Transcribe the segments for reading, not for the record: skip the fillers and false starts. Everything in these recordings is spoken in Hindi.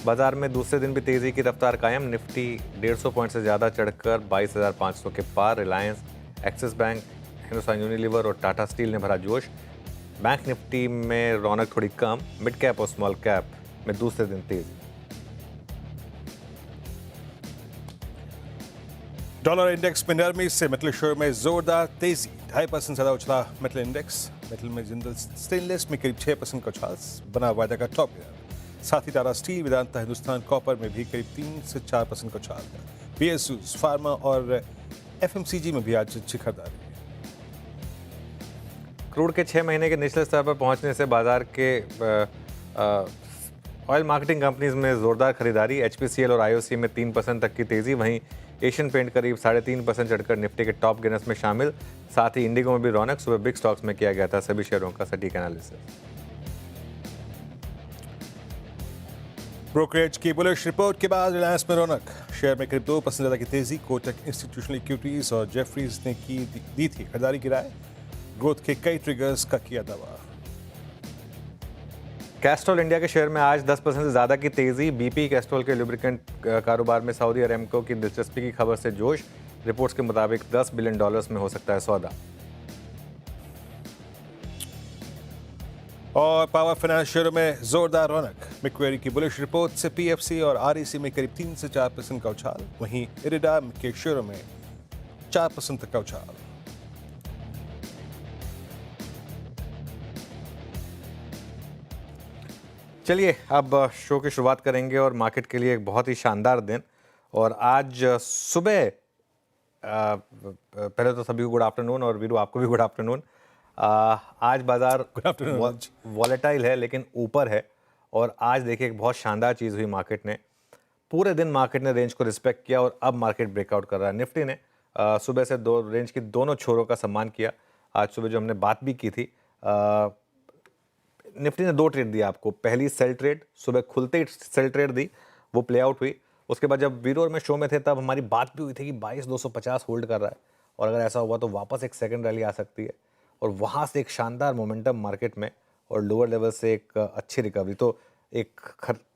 बाजार में दूसरे दिन भी तेजी की रफ्तार कायम। निफ्टी 150 पॉइंट से ज़्यादा चढ़कर 22,500 के पार। रिलायंस, एक्सिस बैंक, हिंदुस्तान यूनिलीवर और टाटा स्टील ने भरा जोश। बैंक निफ्टी में रौनक थोड़ी कम। मिड कैप और स्मॉल कैप में दूसरे दिन तेजी। डॉलर इंडेक्स में नरमी से मेटल शेयर में जोरदार तेजी, 2.5% ज्यादा उछला मेटल इंडेक्स। मेटल में जिंदल स्टेनलेस में करीब 6% का उछाल बना वायदा का टॉप गिरा। साथ ही टाटा स्टील, वेदांता, हिंदुस्तान कॉपर में भी करीब 3 से 4% का उछाल है। पीएसयूज, फार्मा और एफएमसीजी में भी आज अच्छी खरीदारी है। क्रूड के 6 महीने के निचले स्तर पर पहुंचने से बाजार के ऑयल मार्केटिंग कंपनीज में जोरदार खरीदारी। एचपीसीएल और आईओसी में 3% तक की तेजी। वहीं एशियन पेंट करीब 3.5% चढ़कर निफ्टी के टॉप गेनर्स में शामिल। साथ ही इंडिगो में भी रौनक। सुबह बिग स्टॉक्स में किया गया था सभी शेयरों का सटीक एनालिसिस। ब्रोकरेज की बुलिश रिपोर्ट के बाद रिलायंस में रौनक, शेयर में करीब 2% ज्यादा की तेजी। कोटक इंस्टीट्यूशनल इक्विटीज और जेफरीज ने दी थी खरीदारी की राय। ग्रोथ के कई ट्रिगर्स का किया दावा। कैस्ट्रॉल इंडिया के शेयर में आज 10% से ज़्यादा की तेजी। बीपी कैस्ट्रॉल के लुब्रिकेंट कारोबार में सऊदी अरेमको की दिलचस्पी की खबर से जोश। रिपोर्ट्स के मुताबिक $10 बिलियन में हो सकता है सौदा। और पावर फाइनेंस शेयरों में जोरदार रौनक। मैक्वेरी की बुलिश रिपोर्ट से पीएफसी और आरईसी में करीब 3 से 4% का उछाल। वहीं इरिडा के शेयरों में 4% तक का उछाल। चलिए अब शो की शुरुआत करेंगे और मार्केट के लिए एक बहुत ही शानदार दिन। और आज सुबह पहले तो सभी को गुड आफ्टरनून और वीरू आपको भी गुड आफ्टरनून। आज बाजार वॉलेटाइल है लेकिन ऊपर है। और आज देखिए एक बहुत शानदार चीज़ हुई मार्केट ने। पूरे दिन मार्केट ने रेंज को रिस्पेक्ट किया और अब मार्केट ब्रेकआउट कर रहा है। निफ्टी ने सुबह से दो रेंज की दोनों छोरों का सम्मान किया। आज सुबह जो हमने बात भी की थी, निफ्टी ने 2 ट्रेड दिया आपको। पहली सेल ट्रेड, सुबह खुलते ही सेल ट्रेड दी, वो प्ले आउट हुई। उसके बाद जब वीरो और मैं शो में थे तब हमारी बात भी हुई थी कि 22,250 होल्ड कर रहा है और अगर ऐसा हुआ तो वापस एक सेकंड रैली आ सकती है। और वहाँ से एक शानदार मोमेंटम मार्केट में और लोअर लेवल से एक अच्छी रिकवरी। तो एक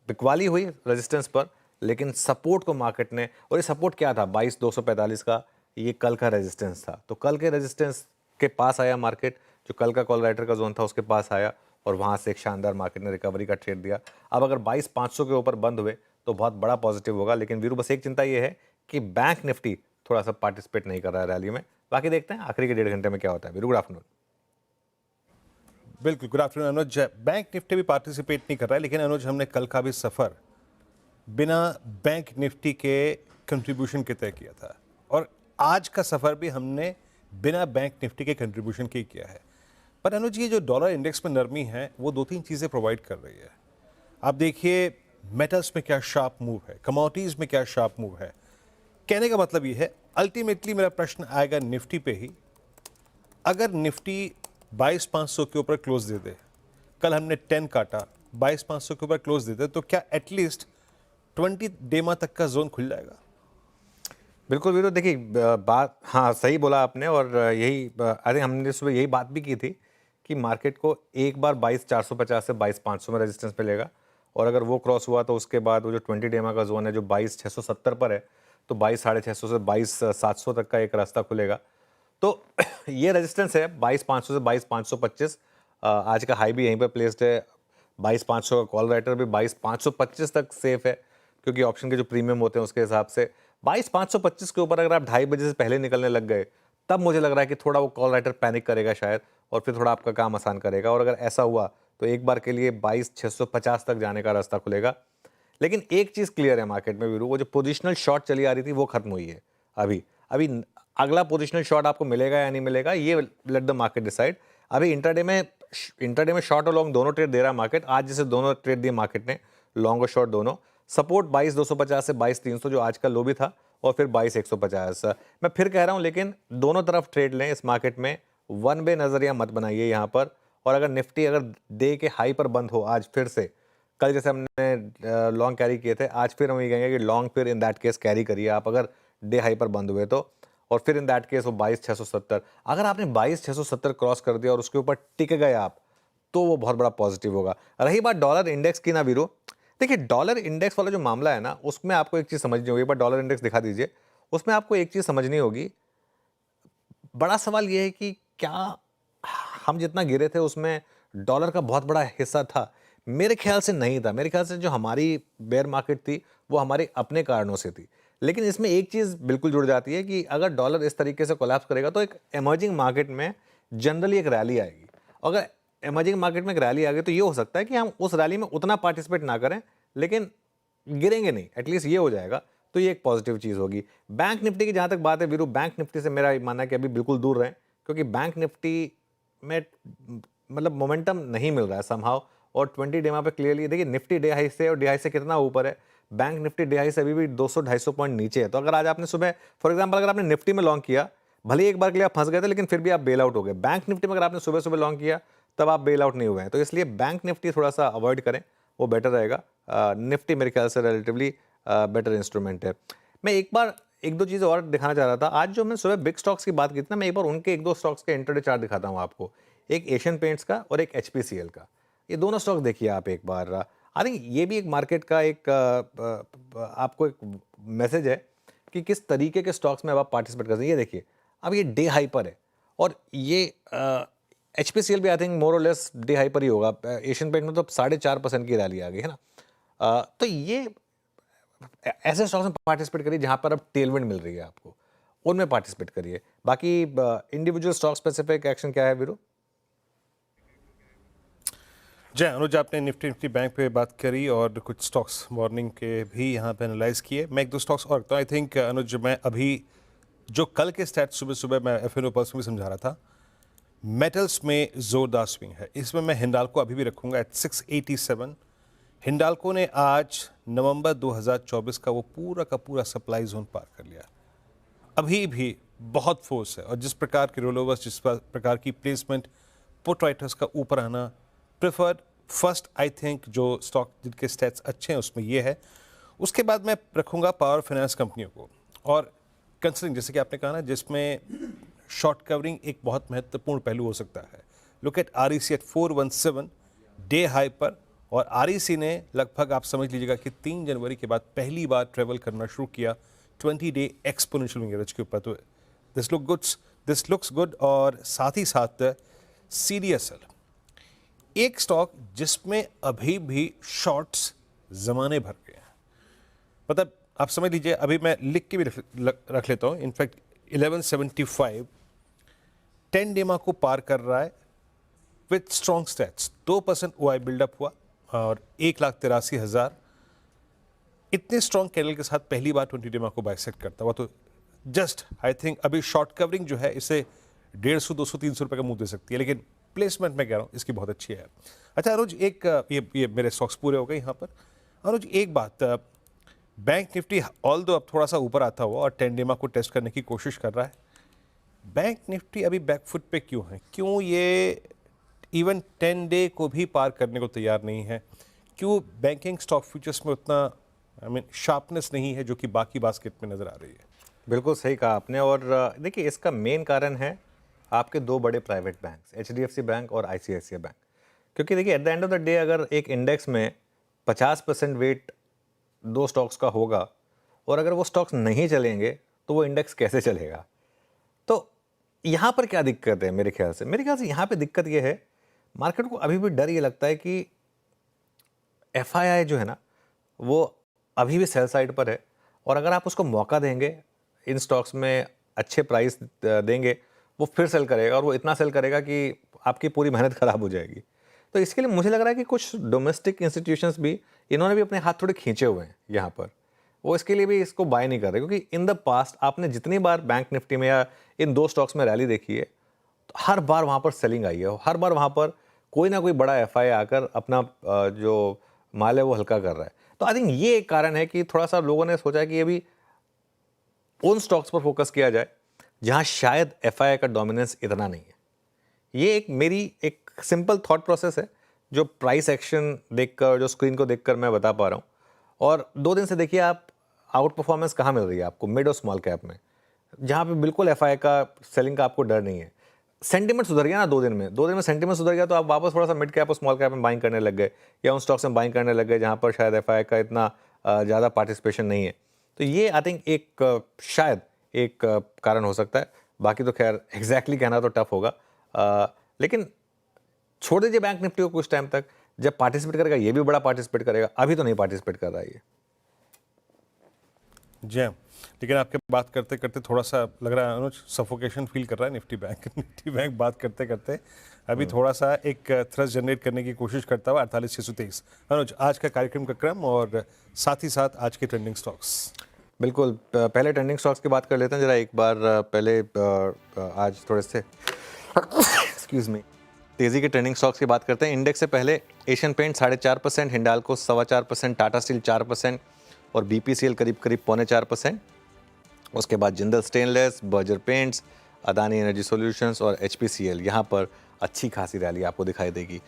बिकवाली हुई रेजिस्टेंस पर, लेकिन सपोर्ट को मार्केट ने, और ये सपोर्ट क्या था 22,245 का, ये कल का रेजिस्टेंस था। तो कल के रेजिस्टेंस के पास आया मार्केट, जो कल का कॉल राइटर का जोन था उसके पास आया और वहाँ से एक शानदार मार्केट ने रिकवरी का ट्रेड दिया। अब अगर 22,500 के ऊपर बंद हुए तो बहुत बड़ा पॉजिटिव होगा। लेकिन वीरू बस एक चिंता ये है कि बैंक निफ्टी थोड़ा सा पार्टिसिपेट नहीं कर रहा है रैली में। बाकी देखते हैं आखिरी के 1.5 घंटे में क्या होता है। Veeru good afternoon. बिल्कुल, गुड आफ्टरनून अनुज। बैंक निफ्टी भी पार्टिसिपेट नहीं कर रहा है, लेकिन अनुज हमने कल का भी सफर बिना बैंक निफ्टी के कंट्रीब्यूशन के तय किया था और आज का सफर भी हमने बिना बैंक निफ्टी के कंट्रीब्यूशन के किया है। पर अनुज, ये जो डॉलर इंडेक्स में नरमी है वो 2-3 चीज़ें प्रोवाइड कर रही है। आप देखिए मेटल्स में क्या शार्प मूव है, कमोडिटीज़ में क्या शार्प मूव है। कहने का मतलब ये है, अल्टीमेटली मेरा प्रश्न आएगा निफ्टी पे ही। अगर निफ्टी 22,500 के ऊपर क्लोज दे दे, कल हमने 10 काटा, 22,500 के ऊपर क्लोज दे दे, तो क्या एटलीस्ट 20 डेमा तक का जोन खुल जाएगा? बिल्कुल वीरू, देखिए बात हाँ सही बोला आपने। और यही अरे हमने सुबह यही बात भी की थी कि मार्केट को एक बार 22,450 से 22,500 में रेजिस्टेंस मिलेगा और अगर वो क्रॉस हुआ तो उसके बाद वो जो 20 डेमा का जोन है जो 22,670 पर है, तो 22,650 से 22,700 तक का एक रास्ता खुलेगा। तो ये रेजिस्टेंस है 22,500 से 22,525। आज का हाई भी यहीं पर प्लेस्ड है। 22,500 का कॉल राइटर भी 22,525 तक सेफ है, क्योंकि ऑप्शन के जो प्रीमियम होते हैं उसके हिसाब से 22,525 के ऊपर अगर आप 2:30 बजे से पहले निकलने लग गए, तब मुझे लग रहा है कि थोड़ा वो कॉल राइटर पैनिक करेगा शायद और फिर थोड़ा आपका काम आसान करेगा। और अगर ऐसा हुआ तो एक बार के लिए 22,650 तक जाने का रास्ता खुलेगा। लेकिन एक चीज़ क्लियर है मार्केट में वीरू, वो जो पोजिशनल शॉर्ट चली आ रही थी वो खत्म हुई है। अभी अभी अगला पोजिशनल शॉट आपको मिलेगा या नहीं मिलेगा, ये लेट द मार्केट डिसाइड। अभी इंट्राडे में शॉर्ट और लॉन्ग दोनों ट्रेड दे रहा है मार्केट। आज जैसे दोनों ट्रेड दिए मार्केट ने, लॉन्ग और शॉर्ट दोनों। सपोर्ट 22,250 से 22,300 जो आज का लो भी था, और फिर 22,150। मैं फिर कह रहा हूं, लेकिन दोनों तरफ ट्रेड लें इस मार्केट में। वन वे नजरिया मत बनाइए यहां पर। और अगर निफ्टी अगर डे के हाई पर बंद हो आज फिर से, कल जैसे हमने लॉन्ग कैरी किए थे, आज फिर हम ये कहेंगे कि लॉन्ग फिर इन दैट केस कैरी करिए आप अगर डे हाई पर बंद हुए तो। और फिर इन दैट केस वो 22,670, अगर आपने 22,670 क्रॉस कर दिया और उसके ऊपर टिक गए आप, तो वो बहुत बड़ा पॉजिटिव होगा। रही बात डॉलर इंडेक्स की ना वीरू, देखिए डॉलर इंडेक्स वाला जो मामला है ना, उसमें आपको एक चीज़ समझनी होगी। एक बार डॉलर इंडेक्स दिखा दीजिए, उसमें आपको एक चीज़ समझनी होगी। बड़ा सवाल ये है कि क्या हम जितना गिरे थे उसमें डॉलर का बहुत बड़ा हिस्सा था? मेरे ख्याल से नहीं था। मेरे ख्याल से जो हमारी बेयर मार्केट थी, वो हमारे अपने कारणों से थी। लेकिन इसमें एक चीज़ बिल्कुल जुड़ जाती है कि अगर डॉलर इस तरीके से कोलैप्स करेगा तो एक इमर्जिंग मार्केट में जनरली एक रैली आएगी। अगर इमर्जिंग मार्केट में एक रैली आ गई तो ये हो सकता है कि हम उस रैली में उतना पार्टिसिपेट ना करें, लेकिन गिरेंगे नहीं, एटलीस्ट ये हो जाएगा। तो ये एक पॉजिटिव चीज़ होगी। बैंक निफ्टी की जहाँ तक बात है वीरू, बैंक निफ्टी से मेरा ये मानना है कि अभी बिल्कुल दूर रहें, क्योंकि बैंक निफ्टी में मतलब मोमेंटम नहीं मिल रहा है समहाउ। और 20 डे पे क्लियरली देखिए निफ्टी डे हाई से और डे हाई से कितना ऊपर है। बैंक निफ्टी डे हाई से अभी भी 200-250 पॉइंट नीचे है। तो अगर आज आपने सुबह फॉर एग्जांपल अगर आपने निफ्टी में लॉन्ग किया, भले ही एक बार के लिए आप फंस गए थे, लेकिन फिर भी आप बेल आउट हो गए। बैंक निफ्टी में अगर आपने सुबह सुबह लॉन्ग किया, तब आप बेल आउट नहीं हुए हैं। तो इसलिए बैंक निफ्टी थोड़ा सा अवॉइड करें, वो बेटर रहेगा। निफ्टी मेरे ख्याल से रिलेटिवली बेटर इंस्ट्रूमेंट है। मैं एक बार एक दो चीज़ और दिखाना चाह रहा था। आज जो मैं सुबह बिग स्टॉक्स की बात की थी ना, मैं एक बार उनके एक दो स्टॉक्स के इंट्राडे चार्ट दिखाता हूँ आपको। एक एशियन पेंट्स का और एक एचपीसीएल का। ये दोनों स्टॉक देखिए आप एक बार। आई थिंक ये भी एक मार्केट का एक आपको एक मैसेज है कि किस तरीके के स्टॉक्स में अब आप पार्टिसिपेट कर सकते हैं। ये देखिए अब ये डे हाई पर है और ये एचपीसीएल भी आई थिंक मोर और लेस डे हाई पर ही होगा। एशियन पेंट में तो 4.5% की रैली आ गई है ना। तो ये ऐसे स्टॉक्स में पार्टिसिपेट करिए जहां पर अब टेलविंड मिल रही है आपको, उनमें पार्टिसिपेट करिए। बाकी इंडिविजुअल स्टॉक स्पेसिफिक एक्शन क्या है वीरू? जय अनुज, आपने निफ्टी बैंक पे बात करी और कुछ स्टॉक्स मॉर्निंग के भी यहाँ पे एनालाइज किए। मैं एक दो स्टॉक्स और तो आई थिंक अनुज, मैं अभी जो कल के स्टैट सुबह सुबह मैं एफएनओ पल्स में भी समझा रहा था, मेटल्स में जोरदार स्विंग है। इसमें मैं हिंडाल्को अभी भी रखूंगा एट 687। हिंडाल्को ने आज नवंबर 2024 का वो पूरा का पूरा सप्लाई जोन पार कर लिया। अभी भी बहुत फोर्स है और जिस प्रकार के रोलोवर्स, जिस प्रकार की प्लेसमेंट, पुट राइटर्स का ऊपर आना, प्रेफर्ड फर्स्ट आई थिंक जो स्टॉक जिनके स्टैट्स अच्छे हैं उसमें ये है। उसके बाद मैं रखूंगा पावर फाइनेंस कंपनियों को। और कंसिडरिंग जैसे कि आपने कहा ना, जिसमें शॉर्ट कवरिंग एक बहुत महत्वपूर्ण पहलू हो सकता है। Look at REC at 417 day high पर। और REC ने लगभग आप समझ लीजिएगा कि 3 जनवरी के बाद पहली बार ट्रेवल करना शुरू किया 20 डे एक्सपोनेंशियल विंग एवरेज के ऊपर। तो दिस लुक्स गुड। और साथ ही साथ CDSL एक स्टॉक जिसमें अभी भी शॉर्ट्स जमाने भर के हैं। मतलब आप समझ लीजिए, अभी मैं लिख के भी रख लेता हूँ। इनफैक्ट 1175 10 डेमा को पार कर रहा है with strong stats. 2% OI buildup हुआ और 1,83,000 इतने स्ट्रॉन्ग कैंडल के साथ पहली बार 20 डेमा को बाइसेक्ट करता हुआ। तो जस्ट आई थिंक अभी शॉर्ट कवरिंग जो है इसे 150, 200, 300 रुपये का मुंह दे सकती है, लेकिन प्लेसमेंट मैं कह रहा हूँ इसकी बहुत अच्छी है। अच्छा अनुज, एक ये मेरे स्टॉक्स पूरे हो गए यहाँ पर। अनुज एक बात, बैंक निफ्टी ऑल दो अब थोड़ा सा ऊपर आता हुआ और 10 डेमा को टेस्ट करने की कोशिश कर रहा है, बैंक निफ्टी अभी बैकफुट पे क्यों है? क्यों ये इवन 10 डे को भी पार करने को तैयार नहीं है? क्यों बैंकिंग स्टॉक फ्यूचर्स में उतना शार्पनेस नहीं है जो कि बाकी बास्केट में नज़र आ रही है? बिल्कुल सही कहा आपने। और देखिए इसका मेन कारण है आपके दो बड़े प्राइवेट बैंक्स, HDFC बैंक और ICICI बैंक। क्योंकि देखिए at the end of the day अगर एक इंडेक्स में 50% वेट दो स्टॉक्स का होगा और अगर वो स्टॉक्स नहीं चलेंगे तो वो इंडेक्स कैसे चलेगा? तो यहाँ पर क्या दिक्कत है मेरे ख्याल से यहाँ पे दिक्कत ये है, मार्केट को अभी भी डर ये लगता है कि FII जो है ना वो अभी भी सेल साइड पर है। और अगर आप उसको मौका देंगे, इन स्टॉक्स में अच्छे प्राइस देंगे, वो फिर सेल करेगा और वो इतना सेल करेगा कि आपकी पूरी मेहनत खराब हो जाएगी। तो इसके लिए मुझे लग रहा है कि कुछ डोमेस्टिक इंस्टीट्यूशंस भी इन्होंने भी अपने हाथ थोड़े खींचे हुए हैं यहाँ पर, वो इसके लिए भी इसको बाय नहीं कर रहे। क्योंकि इन द पास्ट आपने जितनी बार बैंक निफ्टी में या इन दो स्टॉक्स में रैली देखी है, तो हर बार वहाँ पर सेलिंग आई है। हर बार वहाँ पर कोई ना कोई बड़ा FII आकर अपना जो माल है वो हल्का कर रहा है। तो आई थिंक ये एक कारण है कि थोड़ा सा लोगों ने सोचा कि अभी उन स्टॉक्स पर फोकस किया जाए जहां शायद FII का डोमिनेंस इतना नहीं है। ये एक मेरी एक सिंपल थॉट प्रोसेस है जो प्राइस एक्शन देखकर, जो स्क्रीन को देखकर मैं बता पा रहा हूँ। और 2 दिन से देखिए आप आउट परफॉर्मेंस कहाँ मिल रही है आपको, मिड और स्मॉल कैप में, जहाँ पे बिल्कुल FII का सेलिंग का आपको डर नहीं है। सेंटिमेंट सुधर गया ना 2 दिन में, 2 दिन में सेंटिमेंट सुधर गया तो आप वापस थोड़ा सा मिड कैप और स्मॉल कैप में बाइंग करने लग गए, या उन स्टॉक्स में बाइंग करने लग गए जहाँ पर शायद एफआई का इतना ज़्यादा पार्टिसिपेशन नहीं है। तो ये आई थिंक एक शायद एक कारण हो सकता है। बाकी तो खैर एग्जैक्टली कहना तो टफ होगा, लेकिन छोड़ दीजिए बैंक निफ्टी को कुछ टाइम तक, जब पार्टिसिपेट करेगा ये भी बड़ा पार्टिसिपेट करेगा, अभी तो नहीं पार्टिसिपेट कर रहा है ये। जी हाँ, लेकिन आपके बात करते करते थोड़ा सा लग रहा है अनुज सफोकेशन फील कर रहा है निफ्टी बैंक निफ्टी बैंक बात करते करते अभी थोड़ा सा एक थ्रस्ट जनरेट करने की कोशिश करता हुआ 48,623। अनुज, आज का कार्यक्रम का क्रम और साथ ही साथ आज के ट्रेंडिंग स्टॉक्स। बिल्कुल, पहले ट्रेंडिंग स्टॉक्स की बात कर लेते हैं जरा एक बार। पहले आज थोड़े से एक्सक्यूज मी तेज़ी के ट्रेंडिंग स्टॉक्स की बात करते हैं। इंडेक्स से पहले Asian paint 4.5%, Hindalco 4.25%, Tata steel 4% और बीपीसीएल करीब करीब 3.25%। उसके बाद Jindal stainless, Berger paints, Adani energy solutions और एचपीसीएल, यहाँ पर अच्छी खासी रैली आपको दिखाई देगी।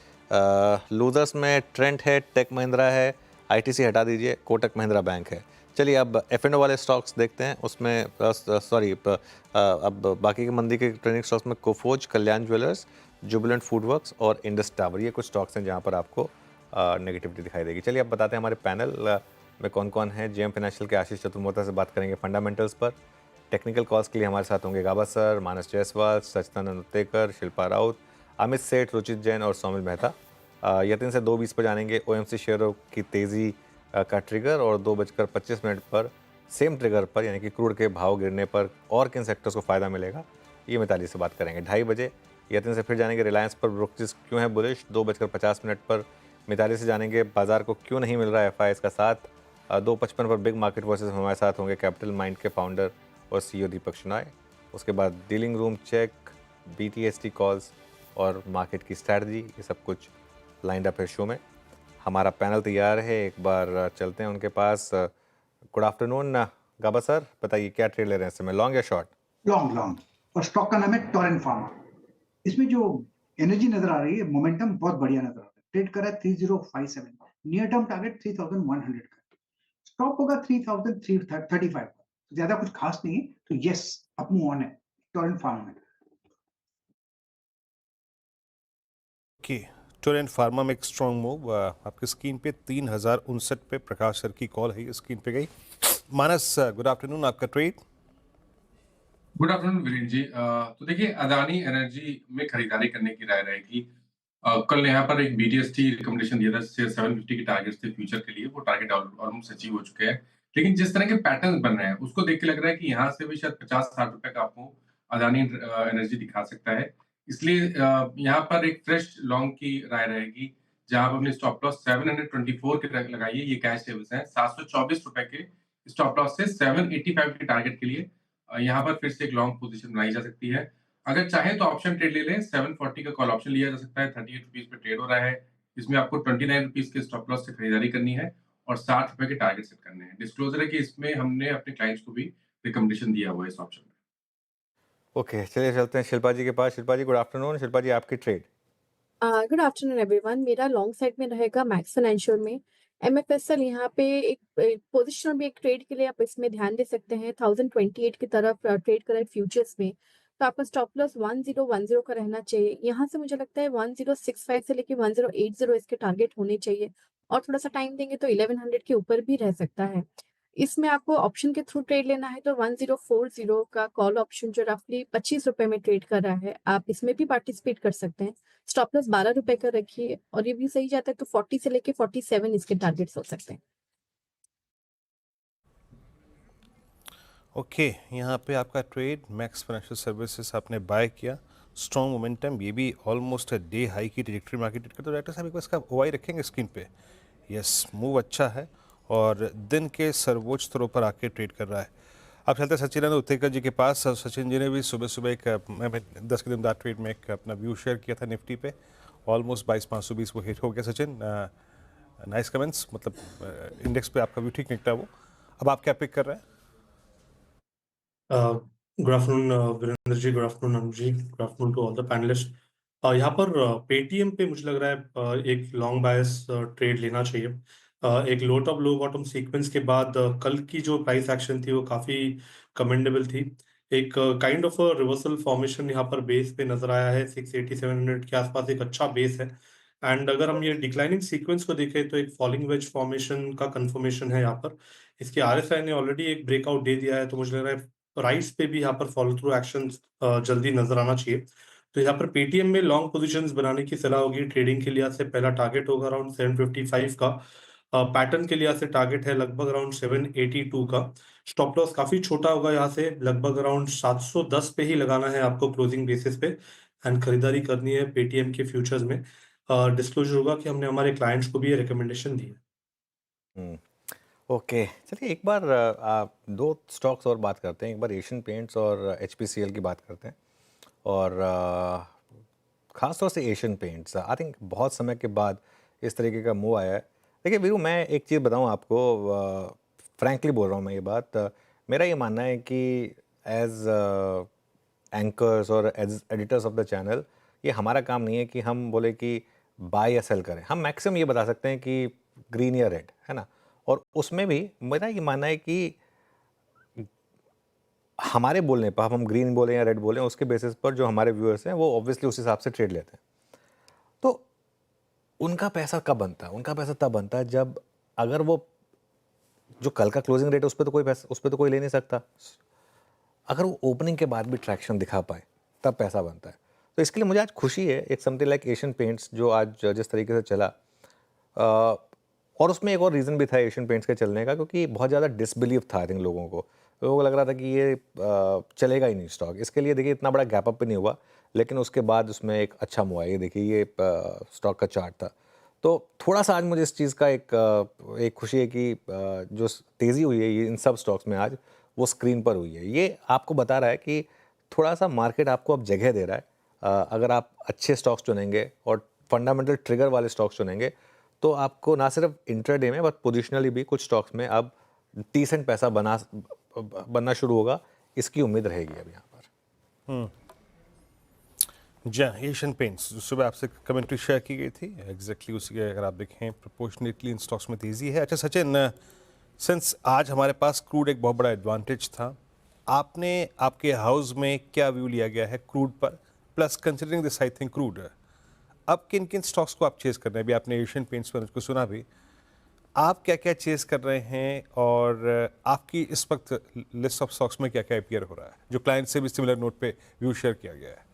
लूजर्स में ट्रेंट है, टेक महिंद्रा है, आईटीसी हटा दीजिए, कोटक महिंद्रा बैंक है। चलिए अब एफ&ओ वाले स्टॉक्स देखते हैं। उसमें अब बाकी के मंदी के ट्रेंडिंग स्टॉक्स में कोफोज, कल्याण ज्वेलर्स, जुबिलेंट फूडवर्क्स और इंडस टावर, ये कुछ स्टॉक्स हैं जहाँ पर आपको नेगेटिविटी दिखाई देगी। चलिए अब बताते हैं हमारे पैनल में कौन कौन है। जेएम फाइनेंशियल के आशीष चतुर्वेदी से बात करेंगे फंडामेंटल्स पर। टेक्निकल कॉल्स के लिए हमारे साथ होंगे गाबा सर, मानस जायसवाल, सचिदानंद उत्तेकर, शिल्पा राउत, अमित सेठ, रुचित जैन और सौमिल मेहता। यतिन से 2:20 पर जानेंगे ओएमसी शेयरों की तेज़ी का ट्रिगर, और 2:25 पर सेम ट्रिगर पर यानी कि क्रूड के भाव गिरने पर और किन सेक्टर्स को फ़ायदा मिलेगा, ये मिताली से बात करेंगे। 2:30 बजे यतिन से फिर जानेंगे रिलायंस पर ब्रोकरेज क्यों है बुलिश। 2:50 पर मिताली से जानेंगे बाजार को क्यों नहीं मिल रहा है एफआईएस का साथ। 2:55 पर बिग मार्केट वर्सेस हमारे साथ होंगे कैपिटल माइंड के फाउंडर और सीईओ दीपक शनाय। उसके बाद dealing room check, BTST calls और मार्केट की स्ट्रैटेजी, ये सब कुछ लाइंड अप है शो में। हमारा पैनल तैयार है, एक बार चलते हैं उनके पास। गुड आफ्टरनून गाबा सर, बताइए क्या ट्रेड ले रहे हैं इस समय, लॉन्ग या शॉर्ट? लॉन्ग लॉन्ग, और स्टॉक का नाम है टोरेंट फार्मा। इसमें जो एनर्जी नजर आ रही है, मोमेंटम बहुत बढ़िया नजर आ रहा है। ट्रेड कर रहा है 3057, नियर टर्म टारगेट 3100 का, स्टॉप होगा 3335 का। ज्यादा कुछ खास नहीं है, तो यस अप मूव ऑन है टोरेंट फार्मा में। ओके, टोरेंट फार्मा में एक स्ट्रॉन्ग मूव। आपकी स्क्रीन पे 3059 पे प्रकाश सर की कॉल है, स्क्रीन पे गई। मानस, गुड आफ्टरनून, आपका ट्रेड। गुड आफ्टरनून वीरेंद्र जी। तो देखिए, अदानी एनर्जी में खरीदारी करने की राय रहेगी। कल यहाँ पर एक बीटीएसटी रिकमेंडेशन दिया था, 750 के टारगेट्स थे फ्यूचर के लिए, वो टारगेट ऑलमोस्ट अचीव हो चुके हैं। लेकिन जिस तरह के पैटर्न बन रहे हैं उसको देख के लग रहा है कि यहाँ से भी शायद 50-60 रुपए का आपको अदानी एनर्जी दिखा सकता है। इसलिए यहाँ पर एक फ्रेश लॉन्ग की राय रहेगी, जहां आप अपने स्टॉप लॉस 724 के लगाइए। ये कैश लेवल्स हैं। 724 रुपए के स्टॉप लॉस से 785 के टारगेट के लिए यहाँ पर फिर से एक लॉन्ग पोजीशन बनाई जा सकती है। अगर चाहे तो ऑप्शन ट्रेड ले लें। 740 का कॉल ऑप्शन लिया जा सकता है। 38 रुपीज पे ट्रेड हो रहा है। इसमें आपको 29 रुपीज के स्टॉप लॉस से खरीदारी करनी है और 60 रुपए के टारगेट सेट करने हैं। डिस्क्लोजर है कि इसमें हमने अपने क्लाइंट्स को भी रिकमेंडेशन दिया हुआ है इस ऑप्शन में। ओके, चलिए चलते हैं शिल्पा जी के पास। शिल्पा जी गुड आफ्टरनून। शिल्पा जी आपकी ट्रेड। Good afternoon everyone. मेरा लॉन्ग साइड में रहेगा मैक्स फाइनेंशियल में। एमएफएसएल यहाँ पे एक पोजिशनल भी एक ट्रेड के लिए आप इसमें ध्यान दे सकते हैं। 1028 की तरफ ट्रेड करें फ्यूचर्स में, तो आपका स्टॉप लॉस 1010 का रहना चाहिए। यहाँ से मुझे लगता है 1065 से लेके 1080 इसके टारगेट होने चाहिए, और थोड़ा सा टाइम देंगे तो 1100 के ऊपर भी रह सकता है। इसमें आपको ऑप्शन के थ्रू ट्रेड लेना है तो 1040 का कॉल ऑप्शन जो रफली 25 रुपए में ट्रेड कर रहा है, आप इसमें भी पार्टिसिपेट कर सकते हैं। स्टॉप लॉस 12 रुपए का रखिए, और ये भी सही जाता है तो 40 से लेके 47 इसके टारगेट्स हो सकते हैं। ओके, यहाँ पे आपका ट्रेड मैक्स फाइनेंशियल सर्विसेज आपने बाय किया। स्ट्रॉन्ग मोमेंटम, ये भी ऑलमोस्ट डे हाई की ट्रेजेक्टरी मार्केट का। तो डायरेक्टर साहब एक बार इसका ओआई रखेंगे स्क्रीन पे। यस, मूव अच्छा है और दिन के सर्वोच्च स्तरों पर आके ट्रेड कर रहा है। अब चलते हैं सचिदानंद उत्तेकर जी के पास। सचिन जी ने भी सुबह सुबह एक मैं 10 के दिनदार ट्रेड में एक अपना व्यू शेयर किया था निफ्टी पे। ऑलमोस्ट 22,520 वो हिट हो गया। सचिन, नाइस कमेंट्स, मतलब इंडेक्स पे आपका व्यू ठीक निकला वो। अब आप क्या पिक कर रहे हैं? Good afternoon Virendra ji, good afternoon Anuj ji, good afternoon to all the panelist. यहाँ पर पेटीएम पे मुझे लग रहा है एक लॉन्ग बायस ट्रेड लेना चाहिए। एक लो टॉप लो बॉटम सीक्वेंस के बाद कल की जो प्राइस एक्शन थी वो काफ़ी कमेंडेबल थी। एक kind of a reversal formation यहाँ पर बेस पे नजर आया है। 680-700 के आसपास एक अच्छा बेस है। एंड अगर हम ये डिक्लाइनिंग सीक्वेंस को देखें तो एक फॉलिंग वेज फॉर्मेशन का कंफर्मेशन है यहाँ पर। इसके आरएसआई ने ऑलरेडी एक ब्रेकआउट दे दिया है, तो मुझे लग रहा है प्राइस पे भी यहाँ पर फॉलो थ्रू एक्शन जल्दी नजर आना चाहिए। तो यहाँ पर पेटीएम में लॉन्ग पोजीशंस बनाने की सलाह होगी। ट्रेडिंग के लिहाज से पहला टारगेट होगा अराउंड 755 का। पैटर्न के लिहाज से टारगेट है लगभग अराउंड 782 का। स्टॉप लॉस काफी छोटा होगा, यहाँ से लगभग अराउंड 710 पे ही लगाना है आपको क्लोजिंग बेसिस पे। एंड खरीदारी करनी है पेटीएम के फ्यूचर्स में। डिस्क्लोजर होगा कि हमने हमारे क्लाइंट्स को भी ये रिकमेंडेशन दी है। ओके, चलिए एक बार आप दो स्टॉक्स और बात करते हैं। एक बार एशियन पेंट्स और एचपीसीएल की बात करते हैं। और ख़ास तौर से एशियन पेंट्स, आई थिंक बहुत समय के बाद इस तरीके का मूव आया है। देखिए वीरू, मैं एक चीज़ बताऊं आपको, फ्रैंकली बोल रहा हूं मैं ये बात। मेरा ये मानना है कि एज एंकर्स और as editors of the channel, ये हमारा काम नहीं है कि हम बोले कि बाय या सेल करें। हम मैक्सिमम ये बता सकते हैं कि ग्रीन या रेड, है ना। और उसमें भी मेरा ये मानना है कि हमारे बोलने पर, हम ग्रीन बोलें या रेड बोलें, उसके बेसिस पर जो हमारे व्यूअर्स हैं वो ऑब्वियसली उस हिसाब से ट्रेड लेते हैं। तो उनका पैसा कब बनता है? उनका पैसा तब बनता है जब, अगर वो जो कल का क्लोजिंग रेट है उस पर तो कोई पैसा, उस पर तो कोई ले नहीं सकता। अगर वो ओपनिंग के बाद भी ट्रैक्शन दिखा पाए तब पैसा बनता है। तो इसके लिए मुझे आज खुशी है, एक समथिंग लाइक एशियन पेंट्स जो आज जिस तरीके से चला, और उसमें एक और रीज़न भी था एशियन पेंट्स के चलने का, क्योंकि बहुत ज़्यादा डिसबिलीव था आई थिंक लोगों को लग रहा था कि ये चलेगा ही नहीं स्टॉक। इसके लिए देखिए इतना बड़ा गैप अप भी नहीं हुआ, लेकिन उसके बाद उसमें एक अच्छा मूव आया। ये देखिए ये स्टॉक का चार्ट था। तो थोड़ा सा आज मुझे इस चीज़ का एक खुशी है कि जो तेज़ी हुई है ये इन सब स्टॉक्स में आज, वो स्क्रीन पर हुई है। ये आपको बता रहा है कि थोड़ा सा मार्केट आपको अब जगह दे रहा है। अगर आप अच्छे स्टॉक्स चुनेंगे और फंडामेंटल ट्रिगर वाले स्टॉक्स चुनेंगे तो आपको ना सिर्फ इंट्राडे में बट पोजिशनली भी कुछ स्टॉक्स में अब डिसेंट पैसा बनना शुरू होगा। इसकी उम्मीद रहेगी अब यहाँ पर। जी, एशियन पेंट्स जो सुबह आपसे कमेंट्री शेयर की गई थी, एग्जैक्टली उसी के अगर आप देखें प्रोपोर्शनेटली इन स्टॉक्स में तेज़ी है। अच्छा सचिन, सिंस आज हमारे पास क्रूड एक बहुत बड़ा एडवांटेज था, आपने आपके हाउस में क्या व्यू लिया गया है क्रूड पर, plus considering this I think crude, अब किन किन स्टॉक्स को आप चेस कर रहे हैं? अभी आपने एशियन पेंट्स पर उसको सुना भी, आप क्या क्या चेस कर रहे हैं और आपकी इस वक्त लिस्ट ऑफ स्टॉक्स में क्या क्या अपीयर हो रहा है जो क्लाइंट से भी सिमिलर नोट पे व्यू शेयर किया गया है?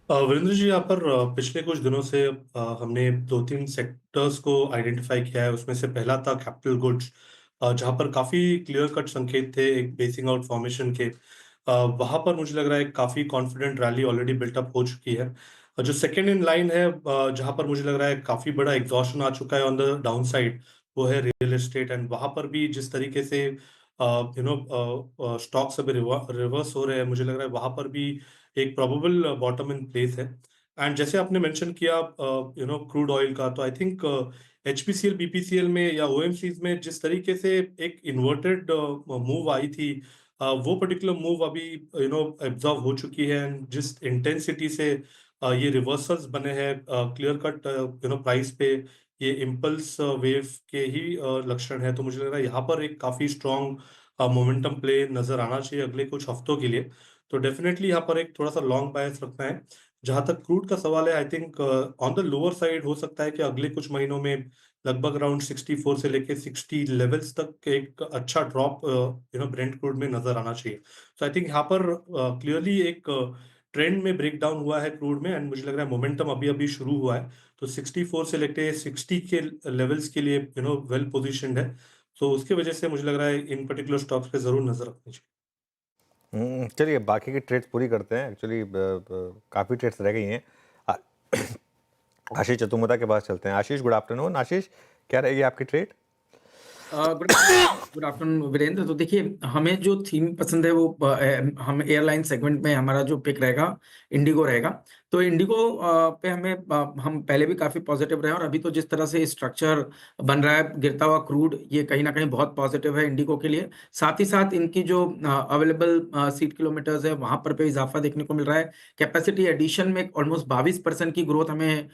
वीरेंद्र जी, यहाँ पर पिछले कुछ दिनों से हमने 2-3 सेक्टर्स को आइडेंटिफाई किया है। उसमें से पहला था कैपिटल गुड्स, जहाँ पर काफ़ी क्लियर कट संकेत थे एक बेसिंग आउट फॉर्मेशन के। वहाँ पर मुझे लग रहा है काफ़ी कॉन्फिडेंट रैली ऑलरेडी बिल्टअप हो चुकी है। जो सेकेंड इन लाइन है, जहाँ पर मुझे लग रहा है काफ़ी बड़ा एग्जॉशन आ चुका है ऑन द डाउन साइड, वो है रियल एस्टेट। एंड वहाँ पर भी जिस तरीके से स्टॉक्स अभी रिवर्स हो रहे हैं, मुझे लग रहा है वहाँ पर भी एक प्रोबेबल बॉटम इन प्लेस है। एंड जैसे आपने मेंशन किया क्रूड ऑयल का, तो आई थिंक एचपीसीएल बीपीसीएल में या ओएमसीज में जिस तरीके से एक इन्वर्टेड मूव आई थी, वो पर्टिकुलर मूव अभी एब्जॉर्व हो चुकी है। एंड जिस इंटेंसिटी से ये रिवर्सल्स बने हैं क्लियर कट प्राइस पे, ये इम्पल्स वेव के ही लक्षण है। तो मुझे लग रहा है यहाँ पर एक काफी स्ट्रॉन्ग मोमेंटम प्ले नजर आना चाहिए अगले कुछ हफ्तों के लिए। तो डेफिनेटली यहाँ पर एक थोड़ा सा लॉन्ग बायस रखना है। जहां तक क्रूड का सवाल है, I think on the lower side हो सकता है कि अगले कुछ महीनों में लगभग अराउंड 64 से लेके 60 लेवल्स तक एक अच्छा ड्रॉप ब्रेंट क्रूड में नजर आना चाहिए। तो आई थिंक यहाँ पर क्लियरली एक ट्रेंड में ब्रेक डाउन हुआ है क्रूड में। एंड मुझे लग रहा है मोमेंटम अभी अभी शुरू हुआ है। तो 64 से लेके 60 के लेवल्स के लिए वेल पोजिशनड है। तो उसकी वजह से मुझे लग रहा है इन पर्टिकुलर स्टॉक्स पे जरूर नजर रखनी चाहिए। चलिए बाकी की ट्रेड्स पूरी करते हैं। एक्चुअली काफ़ी ट्रेड्स रह गई हैं। आशीष चतुर्वेदी के पास चलते हैं। आशीष, गुड आफ्टरनून। आशीष, क्या रहेगी आपकी ट्रेड? Good afternoon Virendra. तो देखिए, हमें जो थीम पसंद है वो हम एयरलाइन सेगमेंट में हमारा जो पिक रहेगा इंडिगो रहेगा। तो इंडिगो पे हम पहले भी काफ़ी पॉजिटिव रहे और अभी तो जिस तरह से स्ट्रक्चर बन रहा है, गिरता हुआ क्रूड, ये कहीं न कहीं बहुत पॉजिटिव है इंडिगो के लिए। साथ ही साथ इनकी जो अवेलेबल सीट किलोमीटर्स है, वहाँ पर भी इज़ाफ़ा देखने को मिल रहा है। कैपेसिटी एडिशन में ऑलमोस्ट 22% की ग्रोथ हमें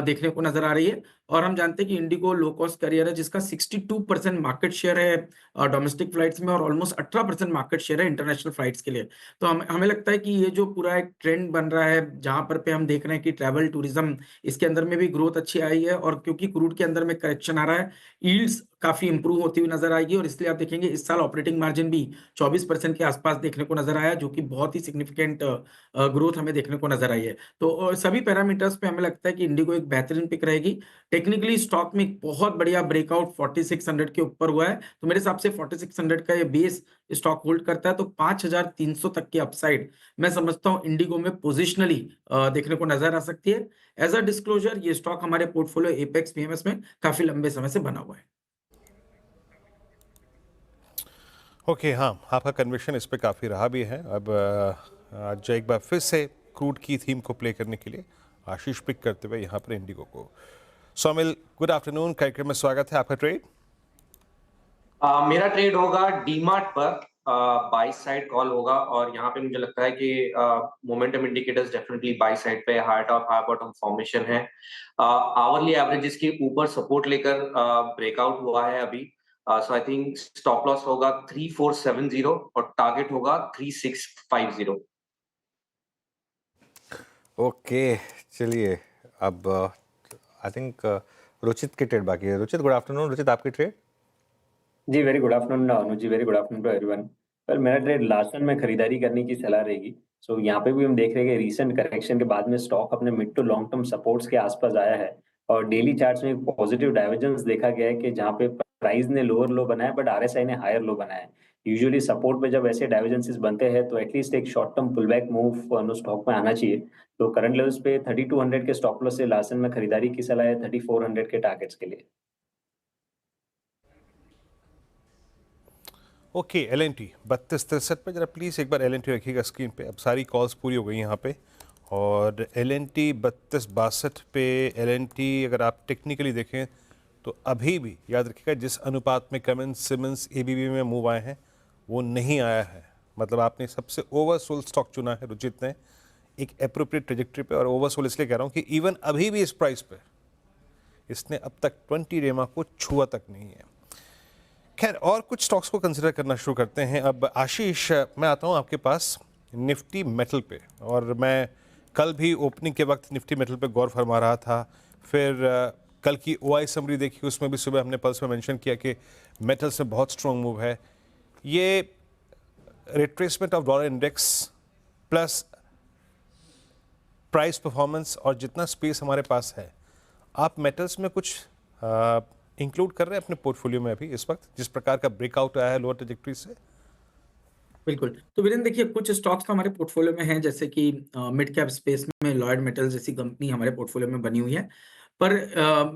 देखने को नज़र आ रही है और हम जानते हैं कि इंडिगो लो कॉस्ट कैरियर है जिसका 62% मार्केट शेयर है डोमेस्टिक फ्लाइट्स में और ऑलमोस्ट 18% मार्केट शेयर है इंटरनेशनल फ्लाइट्स के लिए। तो हमें लगता है कि ये जो पूरा एक ट्रेंड बन रहा है, जहाँ पर पे हम देख रहे हैं कि ट्रैवल टूरिज्म इसके अंदर में भी ग्रोथ अच्छी आई है और क्योंकि क्रूड के अंदर में करेक्शन आ रहा है, यील्ड्स काफ़ी इंप्रूव होती हुई नज़र आएगी और इसलिए आप देखेंगे इस साल ऑपरेटिंग मार्जिन भी 24% के आसपास देखने को नज़र आया, जो कि बहुत ही सिग्निफिकेंट ग्रोथ हमें देखने को नज़र आई है। तो सभी पैरामीटर्स पे हमें लगता है कि इंडिगो एक बेहतरीन पिक रहेगी। टेक्निकली स्टॉक में एक बहुत बढ़िया ब्रेकआउट 4600 के ऊपर हुआ है, तो मेरे हिसाब से 4600 का ये बेस स्टॉक होल्ड करता है, तो 5300 तक की अपसाइड मैं समझता हूँ इंडिगो में पोजिशनली देखने को नज़र आ सकती है। एज़ अ डिस्क्लोज़र ये स्टॉक हमारे पोर्टफोलियो एपेक्स पीएमएस में काफ़ी लंबे समय से बना हुआ है। ओके, हाँ, आपका कन्विक्शन इस पे काफ़ी रहा भी है। अब आज एक बार फिर से क्रूड की थीम को प्ले करने के लिए आशीष पिक करते हुए यहाँ पर इंडिगो को। सोमिल, गुड आफ्टरनून, कार्यक्रम में स्वागत है। आपका ट्रेड? मेरा ट्रेड होगा डीमार्ट पर, बाई साइड कॉल होगा और यहाँ पे मुझे लगता है कि momentum indicators definitely buy side पे high top high bottom formation है। आवरली एवरेजेस के ऊपर सपोर्ट लेकर ब्रेकआउट हुआ है अभी। So I think stop loss होगा 3470 और टारगेट होगा 3650। ओके, चलिए अब आई थिंक रुचित की ट्रेड बाकी है। Ruchit, good afternoon. रुचित, आपकी ट्रेड? जी, very good afternoon Anuj ji, very good afternoon to everyone. Well, मेरा ट्रेड लार्सन में खरीदारी करने की सलाह रहेगी। सो यहाँ पे भी हम देख रहे हैं कि रीसेंट करेक्शन के बाद में स्टॉक अपने mid to long term supports के आसपास आया है और डेली चार्ट्स में एक पॉजिटिव डाइवर्जेंस देखा गया है कि जहाँ पे प्राइस ने लोअर लो बनाया बट आरएसआई ने हायर लो बनाया है। यूजुअली सपोर्ट पे जब ऐसे डाइवर्जेंसेस बनते हैं तो एटलीस्ट एक short term pullback move stock में आना चाहिए। तो करंट लेवल्स पे 3200 के स्टॉप लॉस से लार्सन में खरीदारी की सलाह है 3400 के टारगेट्स के लिए। ओके, एल.एन.टी 3263 पे जरा प्लीज़ एक बार एल.एन.टी रखिएगा स्क्रीन पे। अब सारी कॉल्स पूरी हो गई यहाँ पे और एल.एन.टी 3262 पे एल.एन.टी अगर आप टेक्निकली देखें तो अभी भी याद रखिएगा जिस अनुपात में कमिंस सिमंस एबीबी में मूव आए हैं वो नहीं आया है। मतलब आपने सबसे ओवरसोल्ड स्टॉक चुना है रुचित ने एक एप्रोप्रिएट ट्रेजेक्टरी पे। और ओवरसोल्ड इसलिए कह रहा हूँ कि इवन अभी भी इस प्राइस पे इसने अब तक 20 रेमा को छुआ तक नहीं है। खैर, और कुछ स्टॉक्स को कंसिडर करना शुरू करते हैं। अब आशीष, मैं आता हूं आपके पास निफ्टी मेटल पे, और मैं कल भी ओपनिंग के वक्त निफ्टी मेटल पे गौर फरमा रहा था। फिर कल की ओआई समरी देखी, उसमें भी सुबह हमने पल्स में मेंशन किया कि मेटल्स में बहुत स्ट्रॉन्ग मूव है। ये retracement of dollar index plus price performance और जितना स्पेस हमारे पास है, आप मेटल्स में कुछ इंक्लूड कर रहे हैं अपने पोर्टफोलियो में अभी इस वक्त जिस प्रकार का ब्रेकआउट आया है लोअर ट्रैजेक्टरी से? बिल्कुल। तो वीरेंद्र देखिए कुछ स्टॉक्स तो हमारे पोर्टफोलियो में हैं जैसे कि मिड कैप स्पेस में लॉयड मेटल्स जैसी कंपनी हमारे पोर्टफोलियो में बनी हुई है। पर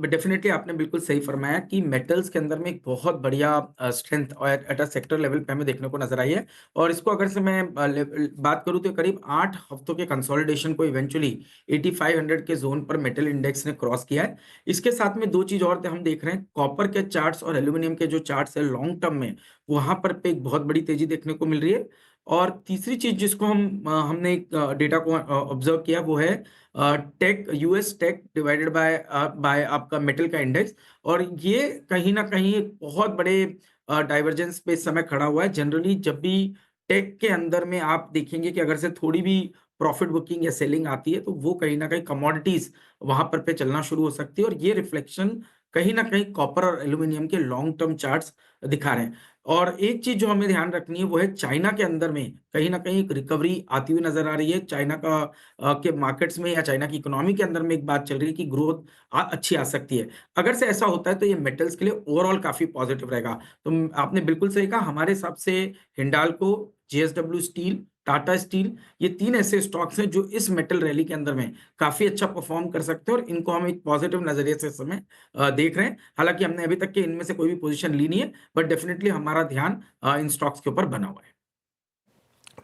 डेफिनेटली आपने बिल्कुल सही फरमाया कि मेटल्स के अंदर में एक बहुत बढ़िया स्ट्रेंथ और एट अ सेक्टर लेवल पे हमें देखने को नज़र आई है और इसको अगर से मैं बात करूँ तो करीब 8 हफ्तों के कंसोलिडेशन को इवेंचुअली 8500 के ज़ोन पर मेटल इंडेक्स ने क्रॉस किया है। इसके साथ में 2 चीज़ और हम देख रहे हैं, कॉपर के चार्ट्स और एल्यूमीनियम के जो चार्ट्स है लॉन्ग टर्म में, वहाँ पर पे एक बहुत बड़ी तेज़ी देखने को मिल रही है। और तीसरी चीज़ जिसको हमने एक डेटा को ऑब्जर्व किया वो है tech, US tech divided by आपका मेटल का इंडेक्स, और ये कहीं न कहीं एक बहुत बड़े डाइवर्जेंस पे इस समय खड़ा हुआ है। जनरली जब भी टेक के अंदर में आप देखेंगे कि अगर से थोड़ी भी प्रॉफिट बुकिंग या सेलिंग आती है तो वो कहीं न कहीं कमोडिटीज़ वहाँ पर पे चलना शुरू हो सकती है और ये रिफ्लेक्शन कहीं न कहीं कॉपर और एल्यूमीनियम के लॉन्ग टर्म चार्ट्स दिखा रहे हैं। और एक चीज़ जो हमें ध्यान रखनी है वो है चाइना के अंदर में कहीं न कहीं एक रिकवरी आती हुई नज़र आ रही है। चाइना का के मार्केट्स में या चाइना की इकोनॉमी के अंदर में एक बात चल रही है कि ग्रोथ अच्छी आ सकती है। अगर से ऐसा होता है तो ये मेटल्स के लिए ओवरऑल काफ़ी पॉजिटिव रहेगा। तो आपने बिल्कुल सही कहा, हमारे हिसाब से Hindalco, JSW steel, Tata steel, ये 3 ऐसे स्टॉक्स हैं जो इस मेटल रैली के अंदर में काफ़ी अच्छा परफॉर्म कर सकते हैं और इनको हम एक पॉजिटिव नज़रिए से इस समय देख रहे हैं। हालाँकि हमने अभी तक के इनमें से कोई भी पोज़ीशन ली नहीं है, बट डेफिनिटली हमारा ध्यान इन स्टॉक्स के ऊपर बना हुआ है।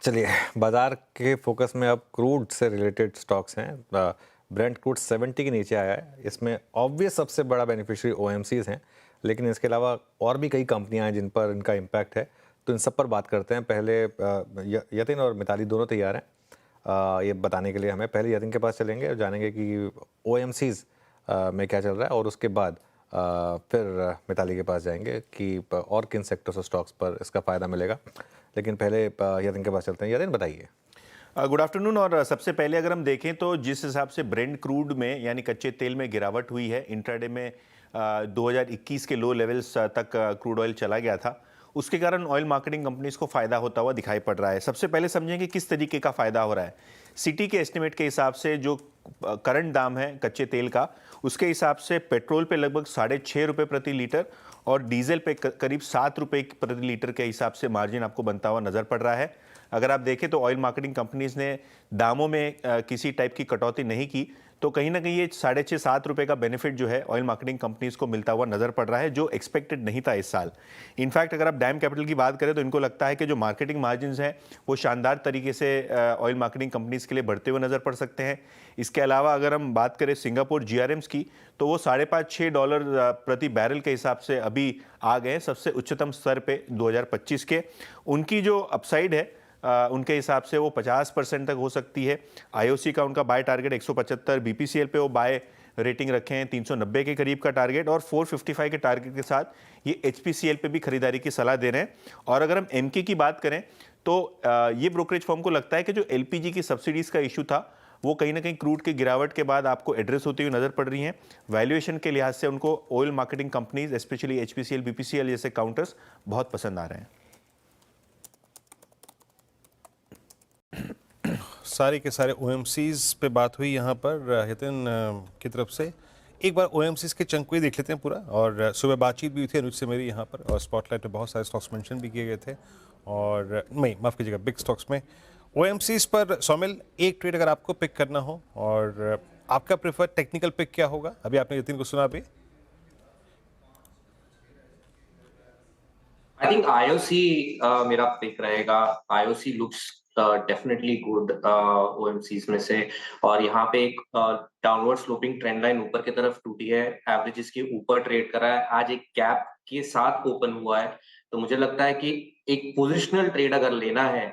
चलिए, बाजार के फोकस में अब क्रूड से रिलेटेड स्टॉक्स हैं। ब्रेंट क्रूड 70 के नीचे आया है। इसमें ऑब्वियस सबसे बड़ा बेनिफिशियरी ओएमसीज हैं, लेकिन इसके अलावा और भी कई कंपनियां हैं जिन पर इनका इम्पैक्ट है। तो इन सब पर बात करते हैं। पहले यतिन और मिताली दोनों तैयार हैं ये बताने के लिए। हमें पहले यतिन के पास चलेंगे और जानेंगे कि ओएमसीज में क्या चल रहा है, और उसके बाद फिर मिताली के पास जाएंगे कि और किन सेक्टर्स और स्टॉक्स पर इसका फ़ायदा मिलेगा। लेकिन पहले यतिन के पास चलते हैं। यतिन, बताइए। Good afternoon. और सबसे पहले अगर हम देखें तो जिस हिसाब से ब्रेंट क्रूड में यानी कच्चे तेल में गिरावट हुई है, इंट्राडे में 2021 के लो लेवल्स तक क्रूड ऑयल चला गया था, उसके कारण ऑयल मार्केटिंग कंपनीज को फायदा होता हुआ दिखाई पड़ रहा है। सबसे पहले समझेंगे किस तरीके का फायदा हो रहा है। सिटी के एस्टिमेट के हिसाब से जो करंट दाम है कच्चे तेल का, उसके हिसाब से पेट्रोल पे लगभग 6.5 रुपये प्रति लीटर और डीजल पे करीब 7 रुपये प्रति लीटर के हिसाब से मार्जिन आपको बनता हुआ नजर पड़ रहा है। अगर आप देखें तो ऑयल मार्केटिंग कंपनीज ने दामों में किसी टाइप की कटौती नहीं की, तो कहीं ना कहीं ये 6.5-7 रुपये का बेनिफिट जो है ऑयल मार्केटिंग कंपनीज को मिलता हुआ नजर पड़ रहा है, जो एक्सपेक्टेड नहीं था इस साल। इनफैक्ट अगर आप डैम कैपिटल की बात करें तो इनको लगता है कि जो मार्केटिंग मार्जिन्स हैं वो शानदार तरीके से ऑयल मार्केटिंग कंपनीज के लिए बढ़ते हुए नजर पड़ सकते हैं। इसके अलावा अगर हम बात करें सिंगापुर GRMs की, तो वो $5.5-6 प्रति बैरल के हिसाब से अभी आ गए सबसे उच्चतम स्तर पे 2025 के। उनकी जो अपसाइड है उनके हिसाब से वो 50% तक हो सकती है। IOC का उनका बाय टारगेट 175, BPCL पे वो बाय रेटिंग रखे हैं 390 के करीब का टारगेट, और 455 के टारगेट के साथ ये HPCL पे भी खरीदारी की सलाह दे रहे हैं। और अगर हम MK की बात करें तो ये ब्रोकरेज फर्म को लगता है कि जो LPG की सब्सिडीज़ का इशू था वो कहीं ना कहीं क्रूड की गिरावट के बाद आपको एड्रेस होती हुई नजर पड़ रही हैं। वैल्यूएशन के लिहाज से उनको oil marketing companies specially HPCL, BPCL जैसे काउंटर्स बहुत पसंद आ रहे हैं। सारे के सारे OMCs पे बात हुई यहाँ पर यतिन की तरफ से। एक बार OMCs के चंक को ही देख लेते हैं पूरा। और सुबह बातचीत भी हुई थी अनुज से मेरी यहाँ पर, और स्पॉटलाइट में बहुत सारे स्टॉक्स मेंशन भी किए गए थे। और नहीं, माफ़ कीजिएगा, बिग स्टॉक्स में OMCs पर सौमिल एक ट्रेड अगर आपको पिक करना हो, और आपका प्रेफर टेक्निकल पिक क्या होगा? अभी आपने यतिन को सुना भी। आई थिंक IOC मेरा पिक रहेगा। IOC looks definitely good OMCs में से, और यहाँ पे एक डाउनवर्ड स्लोपिंग ट्रेंड लाइन ऊपर की तरफ टूटी है, एवरेजेस के ऊपर ट्रेड कर रहा है, आज एक गैप के साथ ओपन हुआ है। तो मुझे लगता है कि एक पोजिशनल ट्रेड अगर लेना है,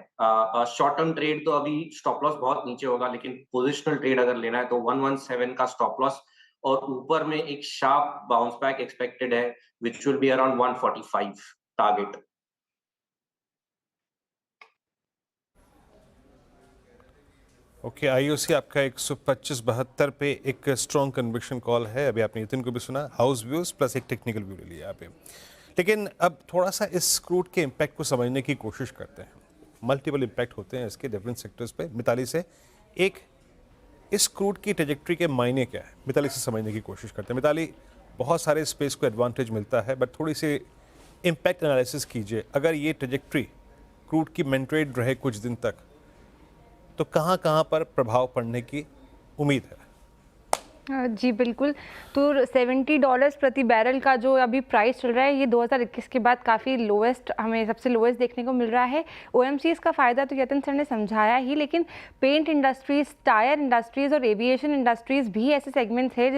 शॉर्ट टर्म ट्रेड तो अभी स्टॉप लॉस बहुत नीचे होगा, लेकिन पोजिशनल ट्रेड अगर लेना है तो 117 का स्टॉप लॉस, और ऊपर में एक शार्प बाउंस बैक एक्सपेक्टेड है which will be around 145 target. Okay, IOC आपका 125-72 पे एक स्ट्रॉन्ग कन्विक्शन कॉल है। अभी आपने यतिन को भी सुना, हाउस व्यूज प्लस एक टेक्निकल व्यू ले लिया यहाँ पे। लेकिन अब थोड़ा सा इस क्रूड के इम्पैक्ट को समझने की कोशिश करते हैं। मल्टीपल इम्पैक्ट होते हैं इसके डिफरेंट सेक्टर्स पे। मिताली से एक इस क्रूड की ट्रेजेक्ट्री के मायने क्या है, मिताली से समझने की कोशिश करते हैं। मिताली, बहुत सारे स्पेस को एडवांटेज मिलता है, बट थोड़ी सी इम्पैक्ट एनालिसिस कीजिए। अगर ये ट्रेजेक्ट्री क्रूड की मेंटेन रहे कुछ दिन तक, तो कहाँ कहाँ पर प्रभाव पड़ने की उम्मीद है? जी बिल्कुल। तो $70 प्रति बैरल का जो अभी प्राइस चल रहा है, ये 2021 के बाद काफ़ी लोएस्ट, हमें सबसे लोएस्ट देखने को मिल रहा है। OMCs का फ़ायदा तो यतिन सर ने समझाया ही, लेकिन पेंट इंडस्ट्रीज़, टायर इंडस्ट्रीज़ और एविएशन इंडस्ट्रीज़ भी ऐसे सेगमेंट्स हैं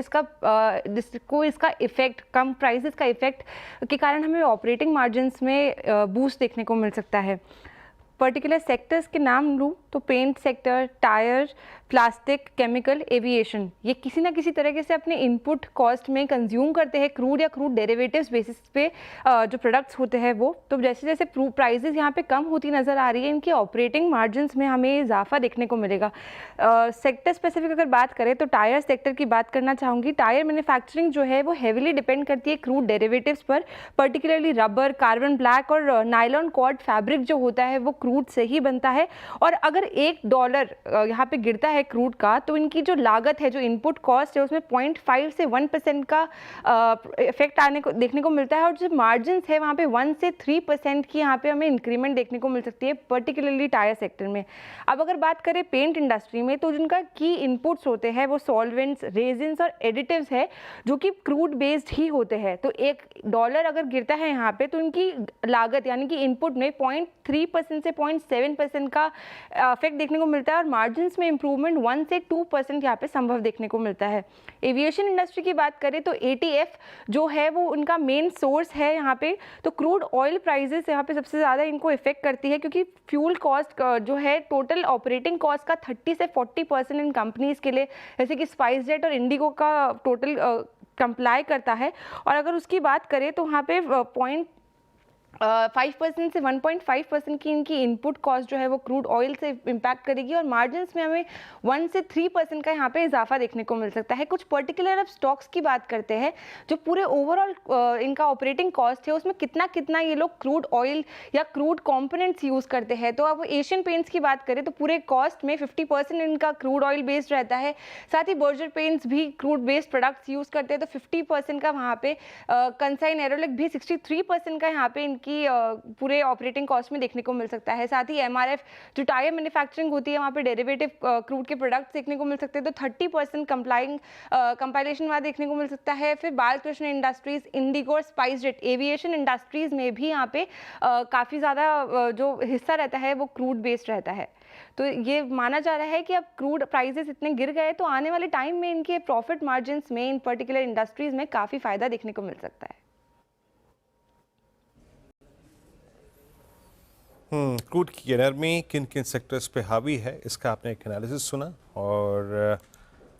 जिसको इसका इफेक्ट, कम प्राइसेस का इफेक्ट के कारण हमें ऑपरेटिंग मार्जिन्स में बूस्ट देखने को मिल सकता है। पर्टिकुलर सेक्टर्स के नाम लूँ तो paint sector, tyre, plastic, chemical, aviation, ये किसी ना किसी तरीके से अपने इनपुट कॉस्ट में कंज्यूम करते हैं क्रूड या क्रूड डेरिवेटिव्स बेसिस पे जो प्रोडक्ट्स होते हैं वो। तो जैसे जैसे प्राइसेस यहाँ पे कम होती नज़र आ रही है, इनकी ऑपरेटिंग मार्जिन्स में हमें इजाफा देखने को मिलेगा। सेक्टर स्पेसिफिक अगर बात करें तो टायर सेक्टर की बात करना चाहूँगी। टायर मैन्युफैक्चरिंग जो है वो हेविली डिपेंड करती है क्रूड डेरिवेटिव्स पर, पर्टिकुलरली रबर, कार्बन ब्लैक और नायलॉन कॉर्ड फैब्रिक जो होता है वो क्रूड से ही बनता है। और अगर $1 यहाँ पे गिरता है है क्रूड का, तो इनकी जो लागत है, जो इनपुट कॉस्ट है, उसमें 0.5 से 1% का इफेक्ट आने को देखने को मिलता है, और जो मार्जिन है वहाँ पे 1 से 3% की यहाँ पे हमें इंक्रीमेंट देखने को मिल सकती है, पर्टिकुलरली टायर सेक्टर में। अब अगर बात करें पेंट इंडस्ट्री में, तो जिनका की इनपुट्स होते हैं वो सॉल्वेंट्स, रेजिन्स और एडिटिव्स है, जो कि क्रूड बेस्ड ही होते हैं। तो $1 अगर गिरता है यहाँ पे, तो इनकी लागत यानी कि इनपुट में 0.3% से 0.7% का इफेक्ट देखने को मिलता है, और मार्जिन्स में इंप्रूवमेंट 1 से 2% यहाँ पे संभव देखने को मिलता है। एविएशन इंडस्ट्री की बात करें तो ATF जो है वो उनका मेन सोर्स है यहाँ पे, तो क्रूड ऑयल प्राइजेस यहाँ पे सबसे ज़्यादा इनको इफेक्ट करती है, क्योंकि फ्यूल कॉस्ट जो है टोटल ऑपरेटिंग कॉस्ट का 30 से 40% इन कंपनीज के लिए, जैसे कि स्पाइसजेट और इंडिगो का टोटल कंप्लाई करता है। और अगर उसकी बात करें तो वहाँ पे 5% से 1.5% की इनकी इनपुट कॉस्ट जो है वो क्रूड ऑयल से इम्पैक्ट करेगी, और मार्जिन्स में हमें 1 से 3% का यहाँ पे इजाफा देखने को मिल सकता है। कुछ पर्टिकुलर अब स्टॉक्स की बात करते हैं, जो पूरे ओवरऑल इनका ऑपरेटिंग कॉस्ट है उसमें कितना कितना ये लोग क्रूड ऑयल या क्रूड कॉम्पोनेंट्स यूज़ करते हैं। तो अब एशियन पेंट्स की बात करें तो पूरे कॉस्ट में 50% इनका क्रूड ऑयल बेस्ड रहता है, साथ ही बर्जर पेंट्स भी क्रूड बेस्ड प्रोडक्ट्स यूज़ करते हैं, तो 50% का वहाँ पे कंसाइन एरोलिक भी 63% का यहाँ पे इनकी पूरे ऑपरेटिंग कॉस्ट में देखने को मिल सकता है। साथ ही MRF जो टायर मैन्युफैक्चरिंग होती है, वहाँ पे डेरिवेटिव क्रूड के प्रोडक्ट्स देखने को मिल सकते हैं, तो 30% कंपाइलेशन वहाँ देखने को मिल सकता है। फिर बालकृष्ण इंडस्ट्रीज, इंडिगो और स्पाइसजेट, एविएशन इंडस्ट्रीज में भी यहाँ पे काफ़ी ज़्यादा जो हिस्सा रहता है वो क्रूड बेस्ड रहता है। तो ये माना जा रहा है कि अब क्रूड प्राइसेस इतने गिर गए तो आने वाले टाइम में इनके प्रॉफिट मार्जिन्स में इन पर्टिकुलर इंडस्ट्रीज में काफ़ी फायदा देखने को मिल सकता है। क्रूड की एनर्मी किन किन सेक्टर्स पे हावी है, इसका आपने एक एनालिसिस सुना, और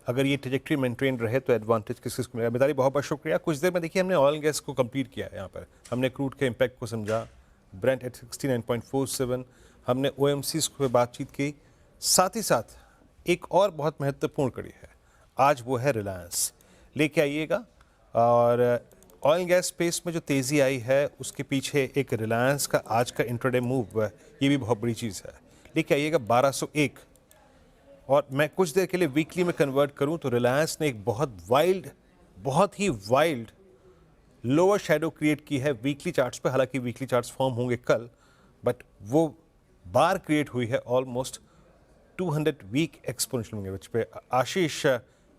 अगर ये ट्रेजेक्टरी मेंटेन रहे तो एडवांटेज किस किस को मिलेगा। मिताली बहुत बहुत शुक्रिया। कुछ देर में देखिए हमने ऑयल गैस को कंप्लीट किया है, यहाँ पर हमने क्रूड के इम्पैक्ट को समझा, ब्रेंट एट 69.47, हमने OMCs पे बातचीत की, साथ ही साथ एक और बहुत महत्वपूर्ण कड़ी है आज, वो है रिलायंस लेके आइएगा। और ऑयल गैस स्पेस में जो तेज़ी आई है उसके पीछे एक रिलायंस का आज का इंट्राडे मूव, ये भी बहुत बड़ी चीज़ है। लेके आइएगा 1201, और मैं कुछ देर के लिए वीकली में कन्वर्ट करूं तो रिलायंस ने एक बहुत ही वाइल्ड लोअर शैडो क्रिएट की है वीकली चार्ट्स पे। हालांकि वीकली चार्ट्स फॉर्म होंगे कल, बट वो बार क्रिएट हुई है ऑलमोस्ट 200 वीक एक्सपोनेंशियल एवरेज पे। आशीष,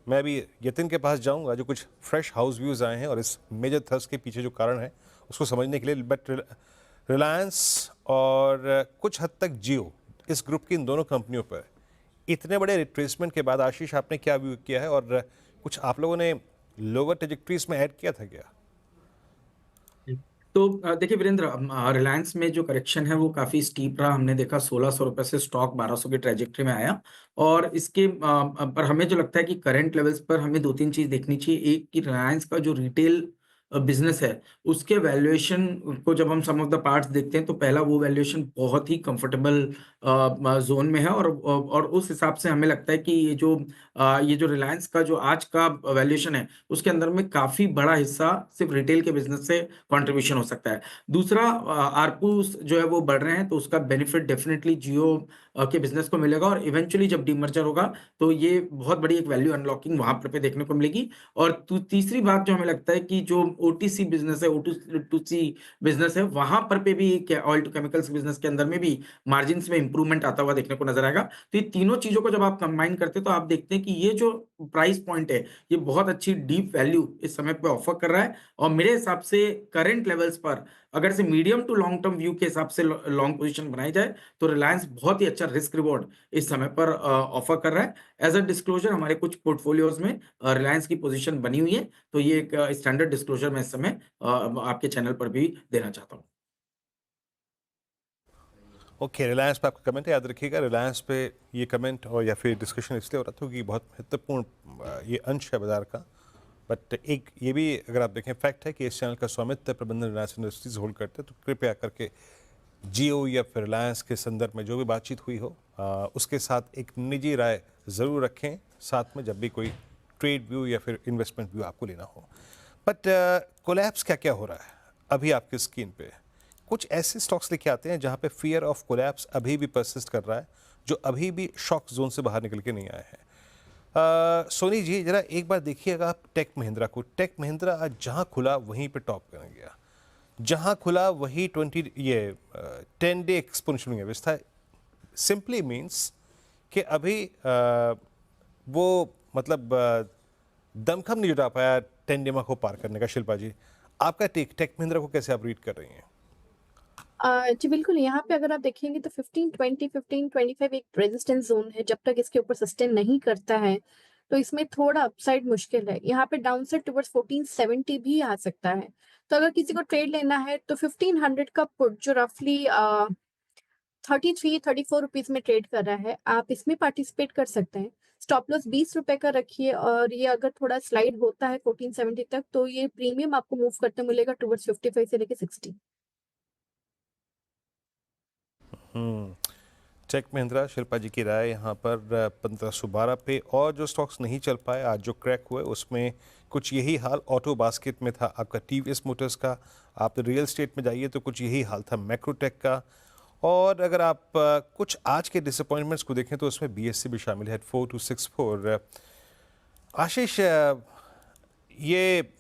मैं अभी यतिन के पास जाऊंगा जो कुछ फ्रेश हाउस व्यूज़ आए हैं और इस मेजर थर्स के पीछे जो कारण है उसको समझने के लिए, बट रिलायंस और कुछ हद तक जियो, इस ग्रुप की इन दोनों कंपनियों पर इतने बड़े रिट्रेसमेंट के बाद आशीष आपने क्या व्यू किया है, और कुछ आप लोगों ने लोअर ट्रेजेक्टरीज में ऐड किया था क्या? तो देखिए वीरेंद्र, रिलायंस में जो करेक्शन है वो काफी स्टीप रहा। हमने देखा 1600 रुपए से स्टॉक 1200 की ट्रेजेक्टरी में आया, और इसके पर हमें जो लगता है कि करंट लेवल्स पर हमें 2-3 चीज देखनी चाहिए। एक कि रिलायंस का जो रिटेल बिजनेस है उसके वैल्यूएशन को जब हम सम ऑफ द पार्ट्स देखते हैं तो पहला वो वैल्यूएशन बहुत ही कंफर्टेबल जोन में है, और उस हिसाब से हमें लगता है कि ये जो रिलायंस का जो आज का वैल्यूएशन है उसके अंदर में काफी बड़ा हिस्सा सिर्फ रिटेल के बिजनेस से कंट्रीब्यूशन हो सकता है। दूसरा, आरपू जो है वो बढ़ रहे हैं, तो उसका बेनिफिट डेफिनेटली जियो के बिजनेस को मिलेगा, और इवेंचुअली जब डीमर्जर होगा तो ये बहुत बड़ी एक वैल्यू अनलॉकिंग वहां पर पे देखने को मिलेगी। और तीसरी बात जो हमें लगता है कि जो OTC बिजनेस है, O2C बिजनेस है, वहां पर पे भी ऑयल टू केमिकल्स बिजनेस के अंदर में भी मार्जिन में इंप्रूवमेंट आता हुआ देखने को नजर आएगा। तो ये तीनों चीजों को जब आप कंबाइन करते हैं तो आप देखते हैं कि ये जो प्राइस पॉइंट है ये बहुत अच्छी डीप वैल्यू इस समय पे ऑफर कर रहा है, और मेरे हिसाब से करंट लेवल्स पर अगर से medium to long term view के हिसाब से लॉन्ग पोजीशन बनाई जाए तो रिलायंस बहुत ही अच्छा रिस्क रिवॉर्ड इस समय पर ऑफर कर रहा है। एज अ डिस्क्लोजर हमारे कुछ पोर्टफोलियोज में रिलायंस की पोजीशन बनी हुई है, तो ये एक स्टैंडर्ड डिस्क्लोजर मैं इस समय आपके चैनल पर भी देना चाहता हूँ। ओके, रिलायंस पे आपका कमेंट है, याद रखिएगा। रिलायंस पे ये कमेंट और या फिर डिस्कशन इसलिए हो रहा था क्योंकि बहुत महत्वपूर्ण ये अंश है बाजार का। बट एक ये भी अगर आप देखें फैक्ट है कि इस चैनल का स्वामित्व प्रबंधन रिलायंस इंडस्ट्रीज होल्ड करते हैं, तो कृपया करके जियो या फिर रिलायंस के संदर्भ में जो भी बातचीत हुई हो उसके साथ एक निजी राय ज़रूर रखें साथ में, जब भी कोई ट्रेड व्यू या फिर इन्वेस्टमेंट व्यू आपको लेना हो। बट कोलैप्स क्या क्या हो रहा है अभी आपकी स्क्रीन पे? कुछ ऐसे स्टॉक्स लेके आते हैं जहाँ पे फियर ऑफ कोलैप्स अभी भी परसिस्ट कर रहा है, जो अभी भी शॉक जोन से बाहर निकल के नहीं आए हैं। सोनी जी जरा एक बार देखिएगा आप टेक महिंद्रा को। टेक महिंद्रा आज जहां खुला वहीं पे टॉप कर गया, जहां खुला वही 10 डे एक्सपोनेंशियल व्यवस्था सिंपली मीन्स कि अभी वो मतलब दमखम नहीं जुटा पाया 10 डे को पार करने का। शिल्पा जी आपका टेक महिंद्रा को कैसे आप रीड कर रही हैं? जी बिल्कुल, यहाँ पे अगर आप देखेंगे तो 1520, 1525 एक रेजिस्टेंस जोन है। जब तक इसके ऊपर सस्टेन नहीं करता है, तो इसमें थोड़ा अपसाइड मुश्किल है। यहाँ पे डाउनसाइड टुवर्ड्स 1470 भी आ सकता है। तो अगर किसी को ट्रेड लेना है तो 1500 का पुट जो रफली 33-34 रुपीज में ट्रेड कर रहा है, आप इसमें पार्टिसिपेट कर सकते हैं। स्टॉप लॉस 20 रुपए का रखिए और ये अगर थोड़ा स्लाइड होता है 1470 तक, तो ये प्रीमियम आपको मूव करते मिलेगा टुवर्ड्स 55 से लेके 60। टेक महिंद्रा, शिल्पा जी की राय यहाँ पर 1512 पे। और जो स्टॉक्स नहीं चल पाए आज जो क्रैक हुए उसमें कुछ यही हाल ऑटो बास्केट में था आपका टीवीएस मोटर्स का। आप रियल एस्टेट में जाइए तो कुछ यही हाल था मैक्रोटेक का। और अगर आप कुछ आज के डिसअपॉइंटमेंट्स को देखें तो उसमें बीएससी भी शामिल है 4264। आशीष ये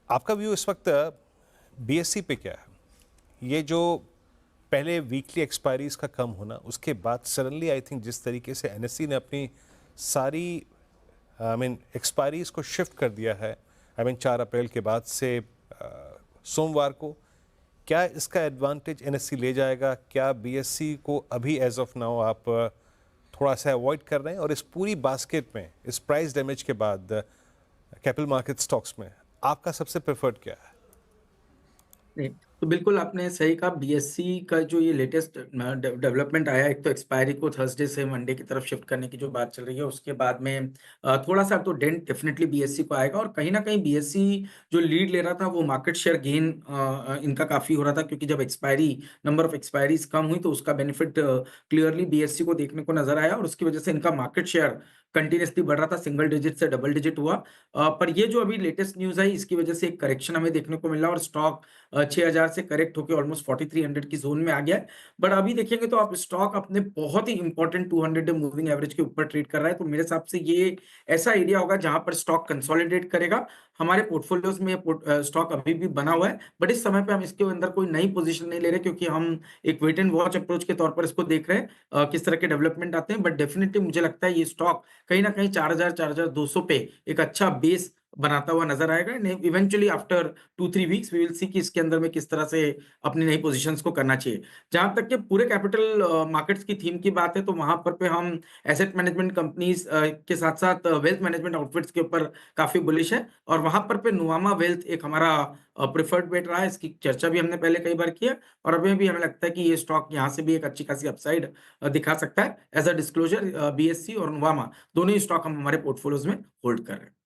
आपका व्यू इस वक्त बीएससी पे क्या है? ये जो पहले वीकली एक्सपायरीज का कम होना, उसके बाद सडनली आई थिंक जिस तरीके से एनएससी ने अपनी सारी एक्सपायरीज को शिफ्ट कर दिया है 4 अप्रैल के बाद से सोमवार को, क्या इसका एडवांटेज एनएससी ले जाएगा? क्या बीएससी को अभी एज ऑफ नाउ आप थोड़ा सा अवॉइड कर रहे हैं? और इस पूरी बास्केट में इस प्राइस डैमेज के बाद कैपिटल मार्केट स्टॉक्स में आपका सबसे प्रेफर्ड क्या है? नहीं, तो बिल्कुल आपने सही कहा। बीएससी का जो ये लेटेस्ट डेवलपमेंट आया, एक तो एक्सपायरी को थर्सडे से मंडे की तरफ शिफ्ट करने की जो बात चल रही है, उसके बाद में थोड़ा सा तो डेंट डेफिनेटली बीएससी को आएगा। और कहीं ना कहीं बीएससी जो लीड ले रहा था वो मार्केट शेयर गेन इनका काफी हो रहा था, क्योंकि जब नंबर ऑफ एक्सपायरीज कम हुई तो उसका बेनिफिट क्लियरली बीएससी को देखने को नजर आया और उसकी वजह से इनका मार्केट शेयर कंटिन्यूसली बढ़ रहा था, सिंगल डिजिट से डबल डिजिट हुआ। पर ये जो अभी लेटेस्ट न्यूज आई, इसकी वजह से एक करेक्शन हमें देखने को मिला और स्टॉक 6000 से करेक्ट होकर ऑलमोस्ट 4300 की जोन में आ गया है। बट अभी देखेंगे तो आप स्टॉक अपने बहुत ही इंपॉर्टेंट 200 डे मूविंग एवरेज के ऊपर ट्रेड कर रहा है। तो मेरे हिसाब से ये ऐसा एरिया होगा जहां पर स्टॉक कंसोलिडेट करेगा। हमारे पोर्टफोलियोज में स्टॉक अभी भी बना हुआ है, बट इस समय पे हम इसके अंदर कोई नई पोजीशन नहीं ले रहे, क्योंकि हम एक वेट एंड वॉच अप्रोच के तौर पर इसको देख रहे हैं किस तरह के डेवलपमेंट आते हैं। बट डेफिनेटली मुझे लगता है ये स्टॉक कहीं ना कहीं 4200 पे एक अच्छा बेस बनाता हुआ नजर आएगा। Eventually after 2-3 weeks we will see कि इसके अंदर में किस तरह से अपनी नई पोजीशंस को करना चाहिए। जहां तक कि पूरे कैपिटल मार्केट्स की थीम की बात है, तो वहां पर पे हम एसेट मैनेजमेंट कंपनीज के साथ साथ वेल्थ मैनेजमेंट आउटफिट्स के ऊपर काफी बुलिश है। और वहां पर पे नुवामा वेल्थ एक हमारा प्रेफर्ड बेट रहा है। इसकी चर्चा भी हमने पहले कई बार की है और अभी भी हमें लगता है कि ये स्टॉक यहाँ से भी एक अच्छी खासी अपसाइड दिखा सकता है। एज अ डिस्क्लोजर बीएससी और नुवामा दोनों ही स्टॉक हम हमारे पोर्टफोलियोज में होल्ड कर रहे हैं।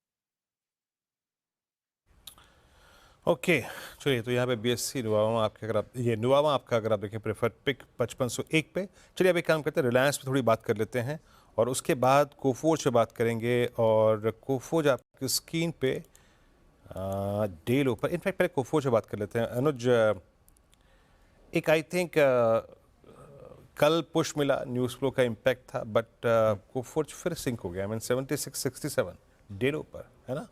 ओके चलिए, तो यहाँ पे बीएससी नुवामा आपके नुवामा आपका अगर आप देखें प्रेफर्ड पिक 5501 पे। चलिए अब एक काम करते हैं, रिलायंस पे थोड़ी बात कर लेते हैं और उसके बाद कोफोर्ज पे बात करेंगे। और कोफोर्ज आपकी स्क्रीन पे डे लो पर, इनफैक्ट पहले कोफोर्ज पे बात कर लेते हैं। अनुज, एक आई थिंक कल पुश मिला, न्यूज़ फ्लो का इम्पैक्ट था, बट कोफोर्ज फिर सिंक हो गया। 76-67 डे लो पर, है ना?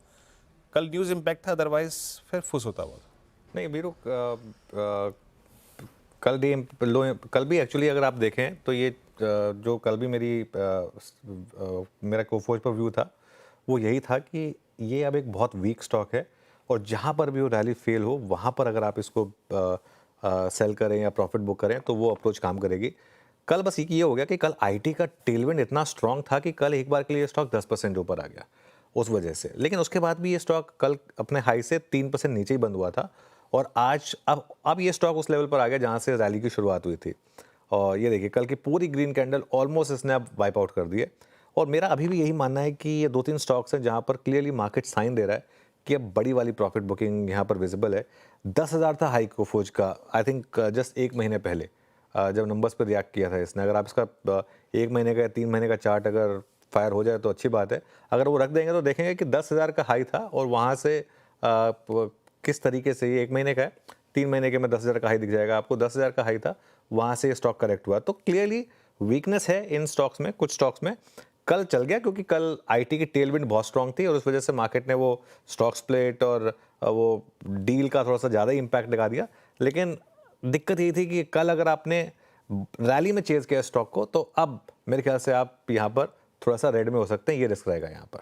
कल न्यूज़ इम्पैक्ट था, अदरवाइज फिर फुस होता हुआ। नहीं वीरू, कल भी एक्चुअली अगर आप देखें तो ये जो कल भी मेरा कोफोर्ज पर व्यू था वो यही था कि ये अब एक बहुत वीक स्टॉक है और जहाँ पर भी वो रैली फेल हो वहाँ पर अगर आप इसको सेल करें या प्रॉफिट बुक करें तो वो अप्रोच काम करेगी। कल बस ये हो गया कि कल आईटी का टेलविंड इतना स्ट्रांग था कि कल एक बार के लिए स्टॉक 10% ऊपर आ गया उस वजह से, लेकिन उसके बाद भी ये स्टॉक कल अपने हाई से 3% नीचे ही बंद हुआ था और आज अब ये स्टॉक उस लेवल पर आ गया जहाँ से रैली की शुरुआत हुई थी। और ये देखिए कल की पूरी ग्रीन कैंडल ऑलमोस्ट इसने अब वाइप आउट कर दिए। और मेरा अभी भी यही मानना है कि ये 2-3 स्टॉक्स हैं जहाँ पर क्लियरली मार्केट साइन दे रहा है कि अब बड़ी वाली प्रॉफिट बुकिंग यहाँ पर विजिबल है। 10,000 था हाई कोफोर्ज का, आई थिंक जस्ट 1 महीने पहले जब नंबर्स पर रिएक्ट किया था इसने। अगर आप इसका 1 महीने का या 3 महीने का चार्ट अगर फायर हो जाए तो अच्छी बात है। अगर वो रख देंगे तो देखेंगे कि 10,000 का हाई था और वहाँ से किस तरीके से, ये 1 महीने का है, 3 महीने के में 10,000 का हाई दिख जाएगा आपको। 10,000 का हाई था, वहाँ से ये स्टॉक करेक्ट हुआ। तो क्लियरली वीकनेस है इन स्टॉक्स में, कुछ स्टॉक्स में। कल चल गया क्योंकि कल आईटी की टेलविंड बहुत स्ट्रांग थी और उस वजह से मार्केट ने वो स्टॉक स्प्लिट और वो डील का थोड़ा सा ज़्यादा इम्पैक्ट लगा दिया। लेकिन दिक्कत ये थी कि कल अगर आपने रैली में चेज किया स्टॉक को, तो अब मेरे ख्याल से आप यहाँ पर थोड़ा सा रेड में हो सकते हैं, ये रिस्क रहेगा यहाँ पर।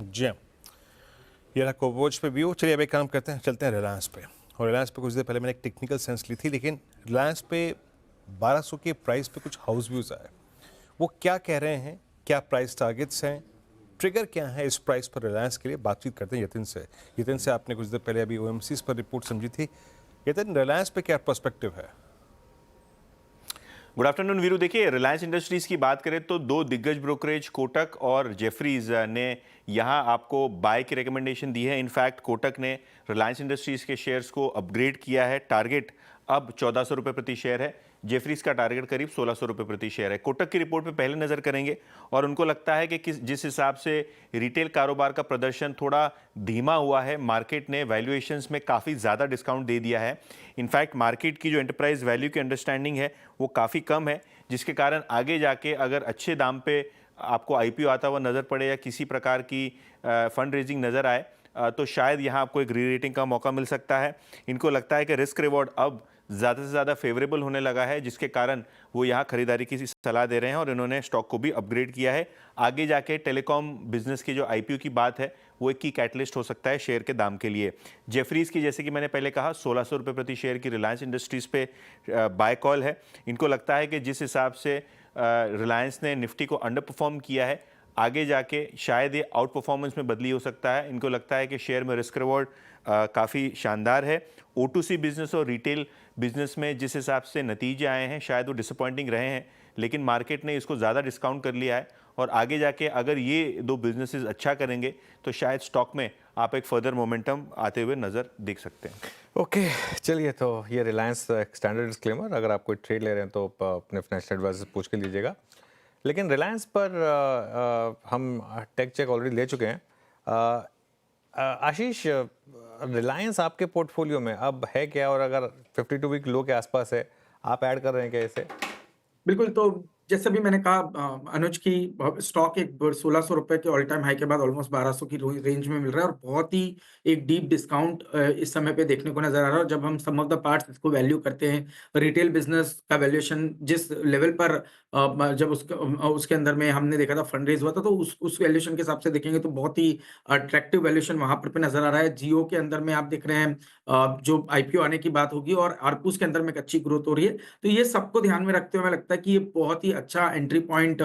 जी ये रहा कोवोच पे व्यू। चलिए अब एक काम करते हैं, चलते हैं रिलायंस पे। और रिलायंस पे कुछ देर पहले मैंने एक टेक्निकल सेंस ली थी, लेकिन रिलायंस पे 1200 के प्राइस पे कुछ हाउस व्यूज आए। वो क्या कह रहे हैं, क्या प्राइस टारगेट्स हैं, ट्रिगर क्या है इस प्राइस पर रिलायंस के लिए, बातचीत करते हैं यतिन से। यतिन से आपने कुछ देर पहले अभी ओएमसीज पर रिपोर्ट समझी थी। यतिन, रिलायंस पे क्या पर्सपेक्टिव है? Good afternoon Veeru. देखिए, रिलायंस इंडस्ट्रीज की बात करें तो दो दिग्गज ब्रोकरेज कोटक और जेफरीज ने यहाँ आपको बाय की रिकमेंडेशन दी है। इनफैक्ट कोटक ने रिलायंस इंडस्ट्रीज के शेयर्स को अपग्रेड किया है। टारगेट अब 1400 रुपये प्रति शेयर है। जेफरीज का टारगेट करीब 1600 रुपये प्रति शेयर है। कोटक की रिपोर्ट पे पहले नजर करेंगे और उनको लगता है कि जिस हिसाब से रिटेल कारोबार का प्रदर्शन थोड़ा धीमा हुआ है, मार्केट ने वैल्यूएशंस में काफ़ी ज़्यादा डिस्काउंट दे दिया है। इनफैक्ट मार्केट की जो एंटरप्राइज वैल्यू की अंडरस्टैंडिंग है वो काफ़ी कम है, जिसके कारण आगे जाके अगर अच्छे दाम पे आपको आईपीओ आता हुआ नज़र पड़े या किसी प्रकार की फंड रेजिंग नज़र आए तो शायद यहाँ आपको एक री रेटिंग का मौका मिल सकता है। इनको लगता है कि रिस्क रिवॉर्ड अब ज़्यादा से ज़्यादा फेवरेबल होने लगा है, जिसके कारण वो यहाँ खरीदारी की सलाह दे रहे हैं और इन्होंने स्टॉक को भी अपग्रेड किया है। आगे जाके टेलीकॉम बिजनेस की जो आईपीओ की बात है वो एक की कैटलिस्ट हो सकता है शेयर के दाम के लिए। जेफरीज की, जैसे कि मैंने पहले कहा, 1600 रुपये प्रति शेयर की रिलायंस इंडस्ट्रीज़ पे बाय कॉल है। इनको लगता है कि जिस हिसाब से रिलायंस ने निफ्टी को अंडर परफॉर्म किया है, आगे जाके शायद ये आउट परफॉर्मेंस में बदली हो सकता है। इनको लगता है कि शेयर में रिस्क रिवॉर्ड काफ़ी शानदार है। O2C बिजनेस और रिटेल बिजनेस में जिस हिसाब से नतीजे आए हैं शायद वो डिसअपॉइंटिंग रहे हैं, लेकिन मार्केट ने इसको ज़्यादा डिस्काउंट कर लिया है और आगे जाके अगर ये दो बिजनेसेस अच्छा करेंगे तो शायद स्टॉक में आप एक फर्दर मोमेंटम आते हुए नज़र देख सकते हैं। ओके, चलिए, तो ये रिलायंस स्टैंडर्ड डिस्क्लेमर, अगर आप कोई ट्रेड ले रहे हैं तो अपने फाइनेंशियल एडवाइजर से पूछ के लीजिएगा। लेकिन रिलायंस पर हम टेक चेक ऑलरेडी ले चुके हैं। आशीष, रिलायंस आपके पोर्टफोलियो में अब है क्या, और अगर 52 वीक लो के आसपास है, आप ऐड कर रहे हैं क्या इसे? बिल्कुल, तो जैसे भी मैंने कहा अनुज की स्टॉक एक 1600 रुपए के ऑल टाइम हाई के बाद ऑलमोस्ट 1200 की रेंज में मिल रहा है और बहुत ही एक डीप डिस्काउंट इस समय पे देखने को नजर आ रहा है। जब हम सम ऑफ द पार्ट्स इसको वैल्यू करते हैं, रिटेल बिजनेस का वैल्यूएशन जिस लेवल पर जब उसके अंदर में हमने देखा था फंड रेज हुआ था, तो उस वैल्यूएशन के हिसाब से देखेंगे तो बहुत ही अट्रैक्टिव वैल्यूएशन वहां पर नजर आ रहा है। जियो के अंदर में आप देख रहे हैं जो आईपीओ आने की बात होगी और आरपूस के अंदर में एक अच्छी ग्रोथ हो रही है। तो ये सबको ध्यान में रखते हुए हमें लगता है कि ये बहुत ही अच्छा एंट्री पॉइंट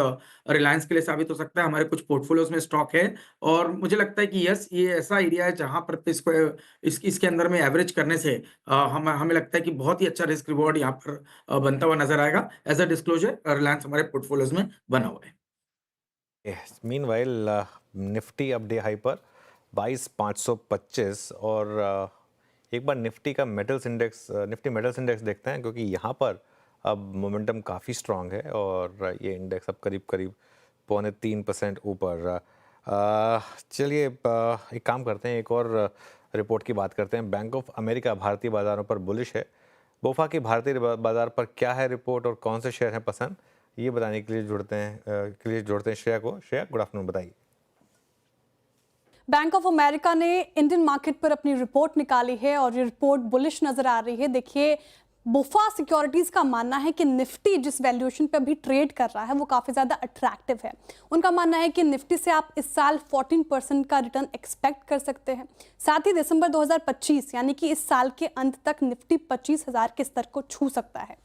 रिलायंस के लिए साबित हो सकता है। हमारे कुछ पोर्टफोलियोज में स्टॉक है और मुझे लगता है कि यस, ये ऐसा एरिया है जहां पर इसको इसके अंदर में एवरेज करने से हमें लगता है कि बहुत ही अच्छा रिस्क रिवॉर्ड यहाँ पर बनता हुआ नजर आएगा। एज अ डिस्क्लोजर, रिलायंस हमारे पोर्टफोलियोज में बना हुआ है। मीनवाइल निफ्टी अब डे हाई पर 22,525 और एक बार निफ्टी का metals index, Nifty metals index देखते हैं, क्योंकि यहाँ पर अब मोमेंटम काफ़ी स्ट्रांग है और ये इंडेक्स अब करीब 3.25% ऊपर। चलिए, एक काम करते हैं, एक और रिपोर्ट की बात करते हैं। बैंक ऑफ अमेरिका भारतीय बाज़ारों पर बुलिश है। बोफा की भारतीय बाज़ार पर क्या है रिपोर्ट और कौन से शेयर हैं पसंद, ये बताने के लिए जोड़ते हैं श्रेया को। श्रेया, गुड आफ्टरनून, बताइए। बैंक ऑफ अमेरिका ने इंडियन मार्केट पर अपनी रिपोर्ट निकाली है और ये रिपोर्ट बुलिश नजर आ रही है। देखिए, बोफा सिक्योरिटीज का मानना है कि निफ्टी जिस वैल्यूएशन पे अभी ट्रेड कर रहा है वो काफी ज्यादा अट्रैक्टिव है। उनका मानना है कि निफ्टी से आप इस साल 14% का रिटर्न एक्सपेक्ट कर सकते हैं। साथ ही दिसंबर 2025 यानी कि इस साल के अंत तक निफ्टी 25,000 के स्तर को छू सकता है।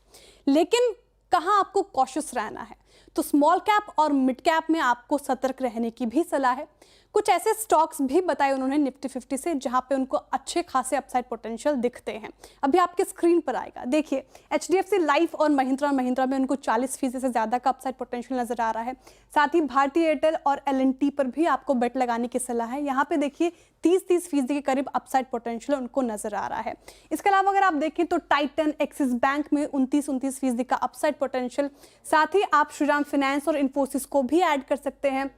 लेकिन कहां आपको कॉशियस रहना है, तो स्मॉल कैप और मिड कैप में आपको सतर्क रहने की भी सलाह है। कुछ ऐसे स्टॉक्स भी बताए उन्होंने निफ्टी 50 से जहां पे उनको अच्छे खासे अपसाइड पोटेंशियल दिखते हैं। अभी आपके स्क्रीन पर आएगा, देखिए HDFC लाइफ और महिंद्रा में उनको 40% से ज्यादा का अपसाइड पोटेंशियल नजर आ रहा है। साथ ही भारतीय एयरटेल और L&T पर भी आपको बेट लगाने की सलाह है। यहाँ पे देखिए 30% के करीब अपसाइड पोटेंशियल उनको नजर आ रहा है। इसके अलावा अगर आप देखें तो टाइटन, एक्सिस बैंक में 29% का अपसाइड पोटेंशियल। साथ ही आप श्रीराम फाइनेंस और इन्फोसिस को भी ऐड कर सकते हैं।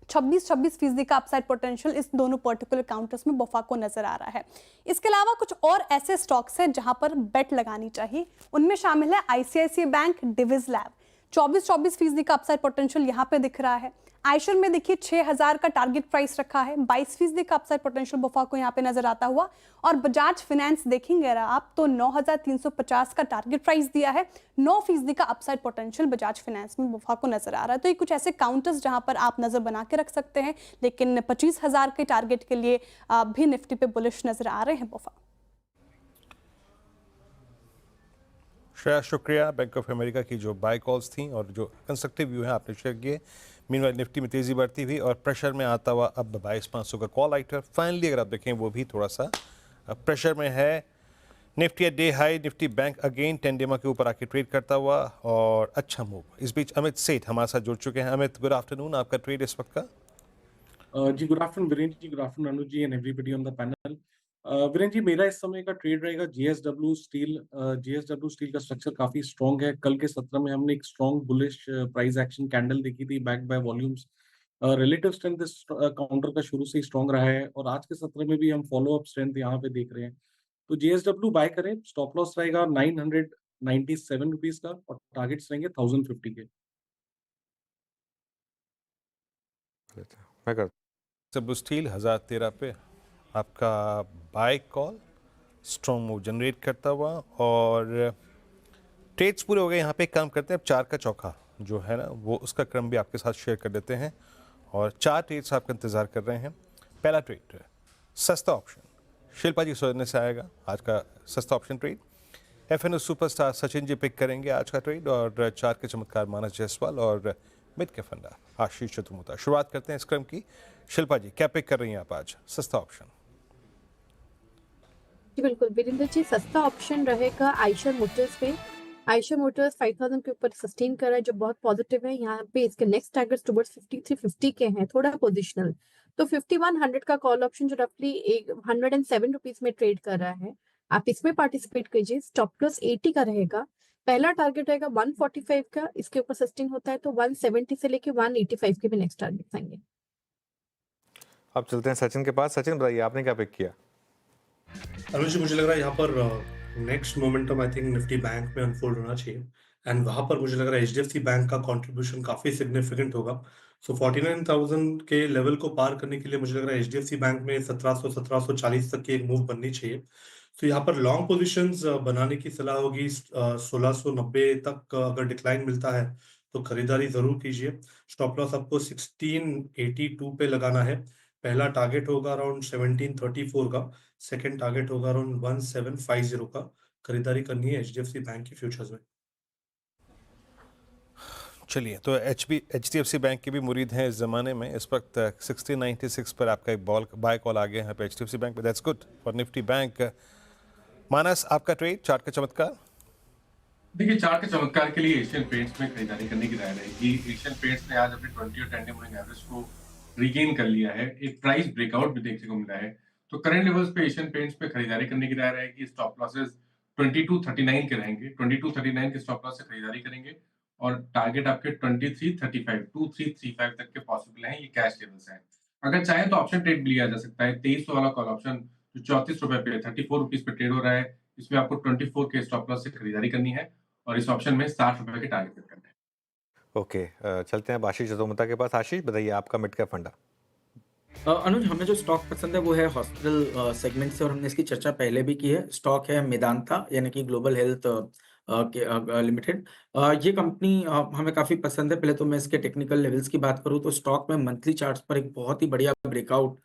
26% का अपसाइड पोटेंशियल इस दोनों पर्टिकुलर काउंटर्स में बोफा को नजर आ रहा है। इसके अलावा कुछ और ऐसे स्टॉक्स हैं जहां पर बेट लगानी चाहिए, उनमें शामिल है आईसीआईसीआई बैंक, डिविज लैब। 24% का अपसाइड पोटेंशियल यहां पे दिख रहा है। आइशर में देखिए 6000 का टारगेट प्राइस रखा है, 22% का अपसाइड पोटेंशियल बोफा को यहाँ पे नजर आता हुआ। और बजाज फाइनेंस देखेंगे आप तो 9350 का टारगेट प्राइस दिया है, 9% का अपसाइड पोटेंशियल बजाज फाइनेंस में बोफा को नजर आ रहा है। तो ये कुछ ऐसे काउंटर्स जहां पर आप नजर बना के रख सकते हैं, लेकिन 25000 के टारगेट के लिए भी निफ्टी पे बुलिश नजर आ रहे हैं बोफा। श्रेया, शुक्रिया। बैंक ऑफ अमेरिका की जो बाय कॉल्स थी और जो कंस्ट्रक्टिव व्यू है आपने शेयर किए। मीनवाइल निफ्टी में तेज़ी बढ़ती हुई और प्रेशर में आता हुआ अब 22,500 का कॉल आइटर फाइनली अगर आप देखें वो भी थोड़ा सा प्रेशर में है। Nifty day high, Nifty bank again 10 डेमा के ऊपर आके ट्रेड करता हुआ और अच्छा मूव। इस बीच अमित सेठ हमारे साथ जुड़ चुके हैं। Amit, good afternoon. आपका ट्रेड इस वक्त का? जी good afternoon Virendra ji, good afternoon Anuj ji and everybody on the panel. Virendra ji, मेरा इस समय का ट्रेड रहेगा जीएसडब्ल्यू स्टील। जीएसडब्ल्यू स्टील का स्ट्रक्चर काफी स्ट्रॉन्ग है। कल के सत्र में हमने एक strong bullish price action candle देखी थी back by volumes. Relative strength इस काउंटर का शुरू से ही स्ट्रॉन्ग रहा है और आज के सत्र में भी हम फॉलो अप स्ट्रेंथ यहाँ पे देख रहे हैं। तो जीएसडब्ल्यू बाय करें। स्टॉप लॉस रहेगा 997 रुपीज का और टारगेट्स रहेंगे 1050 के। मैं कर जीएसडब्ल्यू स्टील 1013 पे आपका buy call strong move generate करता हुआ और ट्रेड्स पूरे हो गए। यहाँ पे एक काम करते हैं, अब 4 का चौका जो है ना वो उसका क्रम भी आपके साथ शेयर कर देते हैं और 4 ट्रेड्स आपका इंतज़ार कर रहे हैं। पहला ट्रेड सस्ता ऑप्शन, शिल्पा जी सोचने से आएगा आज का सस्ता option trade. FNO superstar Sachin ji pick करेंगे आज का ट्रेड और 4 के चमत्कार मानस जायसवाल और मिड के फंडा आशीष चतुर्मुता। शुरुआत करते हैं इस क्रम की। शिल्पा जी, क्या पिक कर रही हैं आप आज सस्ता ऑप्शन? जी बिल्कुल वीरेंद्र जी, सस्ता ऑप्शन रहेगा आयशर मोटर्स पे। आयशर मोटर्स 5000 के ऊपर सस्टेन कर रहा है जो बहुत पॉजिटिव है। यहाँ पे इसके नेक्स्ट टारगेट्स टुवर्ड्स 5350 के हैं, थोड़ा पोजिशनल। तो 5100 का कॉल ऑप्शन जो रफली 107 रुपीज में ट्रेड कर रहा है, आप इसमें पार्टिसिपेट कीजिए। स्टॉप लॉस 80 का रहेगा। पहला टारगेट रहेगा 145 का, इसके ऊपर सस्टेन होता है तो 170 से लेके 185 के भी नेक्स्ट टारगेट आएंगे। अब चलते हैं सचिन के पास। सचिन बताइए आपने क्या पिक किया? अनुज जी, मुझे लग रहा है यहाँ पर next momentum I think Nifty bank में अनफोल्ड होना चाहिए एंड वहाँ पर मुझे लग रहा है एचडीएफसी बैंक का कंट्रीब्यूशन काफ़ी सिग्निफिकेंट होगा। सो 49,000 के लेवल को पार करने के लिए मुझे लग रहा है एचडीएफसी बैंक में 1740 तक की एक मूव बननी चाहिए। तो यहाँ पर लॉन्ग पोजीशंस बनाने की सलाह होगी। 1690 तक अगर डिक्लाइन मिलता है तो खरीदारी जरूर कीजिए। स्टॉप लॉस आपको 1682 पे लगाना है। पहला टारगेट होगा अराउंड 1734 का, सेकंड टारगेट होगा अराउंड 1750 का। खरीदारी करनी है एचडीएफसी बैंक की फ्यूचर्स में। चलिए, तो एचडीएफसी बैंक के भी मुरीद हैं इस ज़माने में। इस वक्त 1696 पर आपका एक बाय कॉल आ गया है पे एचडीएफसी बैंक पे। That's good for Nifty Bank. Manas, आपका ट्रेड 4 का चमत्कार? देखिए, 4 के चमत्कार के लिए एशियन पेंट्स में खरीदारी करने की राय रहेगी। एशियन पेंट्स ने आज अपने 20 और 10 डे मूविंग एवरेज को रिगेन कर लिया है। एक प्राइस ब्रेकआउट भी देखने को मिला है। तो करंट लेवल्स पे एशियन पेंट्स पे खरीदारी करने की राय रहेगी। स्टॉप लॉसेस 2239 के रहेंगे। 2239 के स्टॉप लॉस से खरीदारी करेंगे और टारगेट आपके 2335 तक के पॉसिबल हैं। ये कैश लेवल्स हैं। अगर चाहे तो ऑप्शन ट्रेड भी लिया जा सकता है। 2300 वाला कॉल ऑप्शन जो 34 रुपए पे 34 रुपीज पे ट्रेड हो रहा है, इसमें आपको 24 के स्टॉप लॉस से खरीदारी करनी है और इस ऑप्शन में 60 रुपए के टारगेट करना है। ओके, चलते हैं आशीष चतुर्मुता के पास। आशीष बताइए आपका मिड कैप फंडा? अनुज, हमें जो स्टॉक पसंद है वो है हॉस्पिटल सेगमेंट से और हमने इसकी चर्चा पहले भी की है। स्टॉक है मेदांता यानी कि ग्लोबल हेल्थ लिमिटेड। ये कंपनी हमें काफ़ी पसंद है। पहले तो मैं इसके टेक्निकल लेवल्स की बात करूँ तो स्टॉक में मंथली चार्ट्स पर एक बहुत ही बढ़िया ब्रेकआउट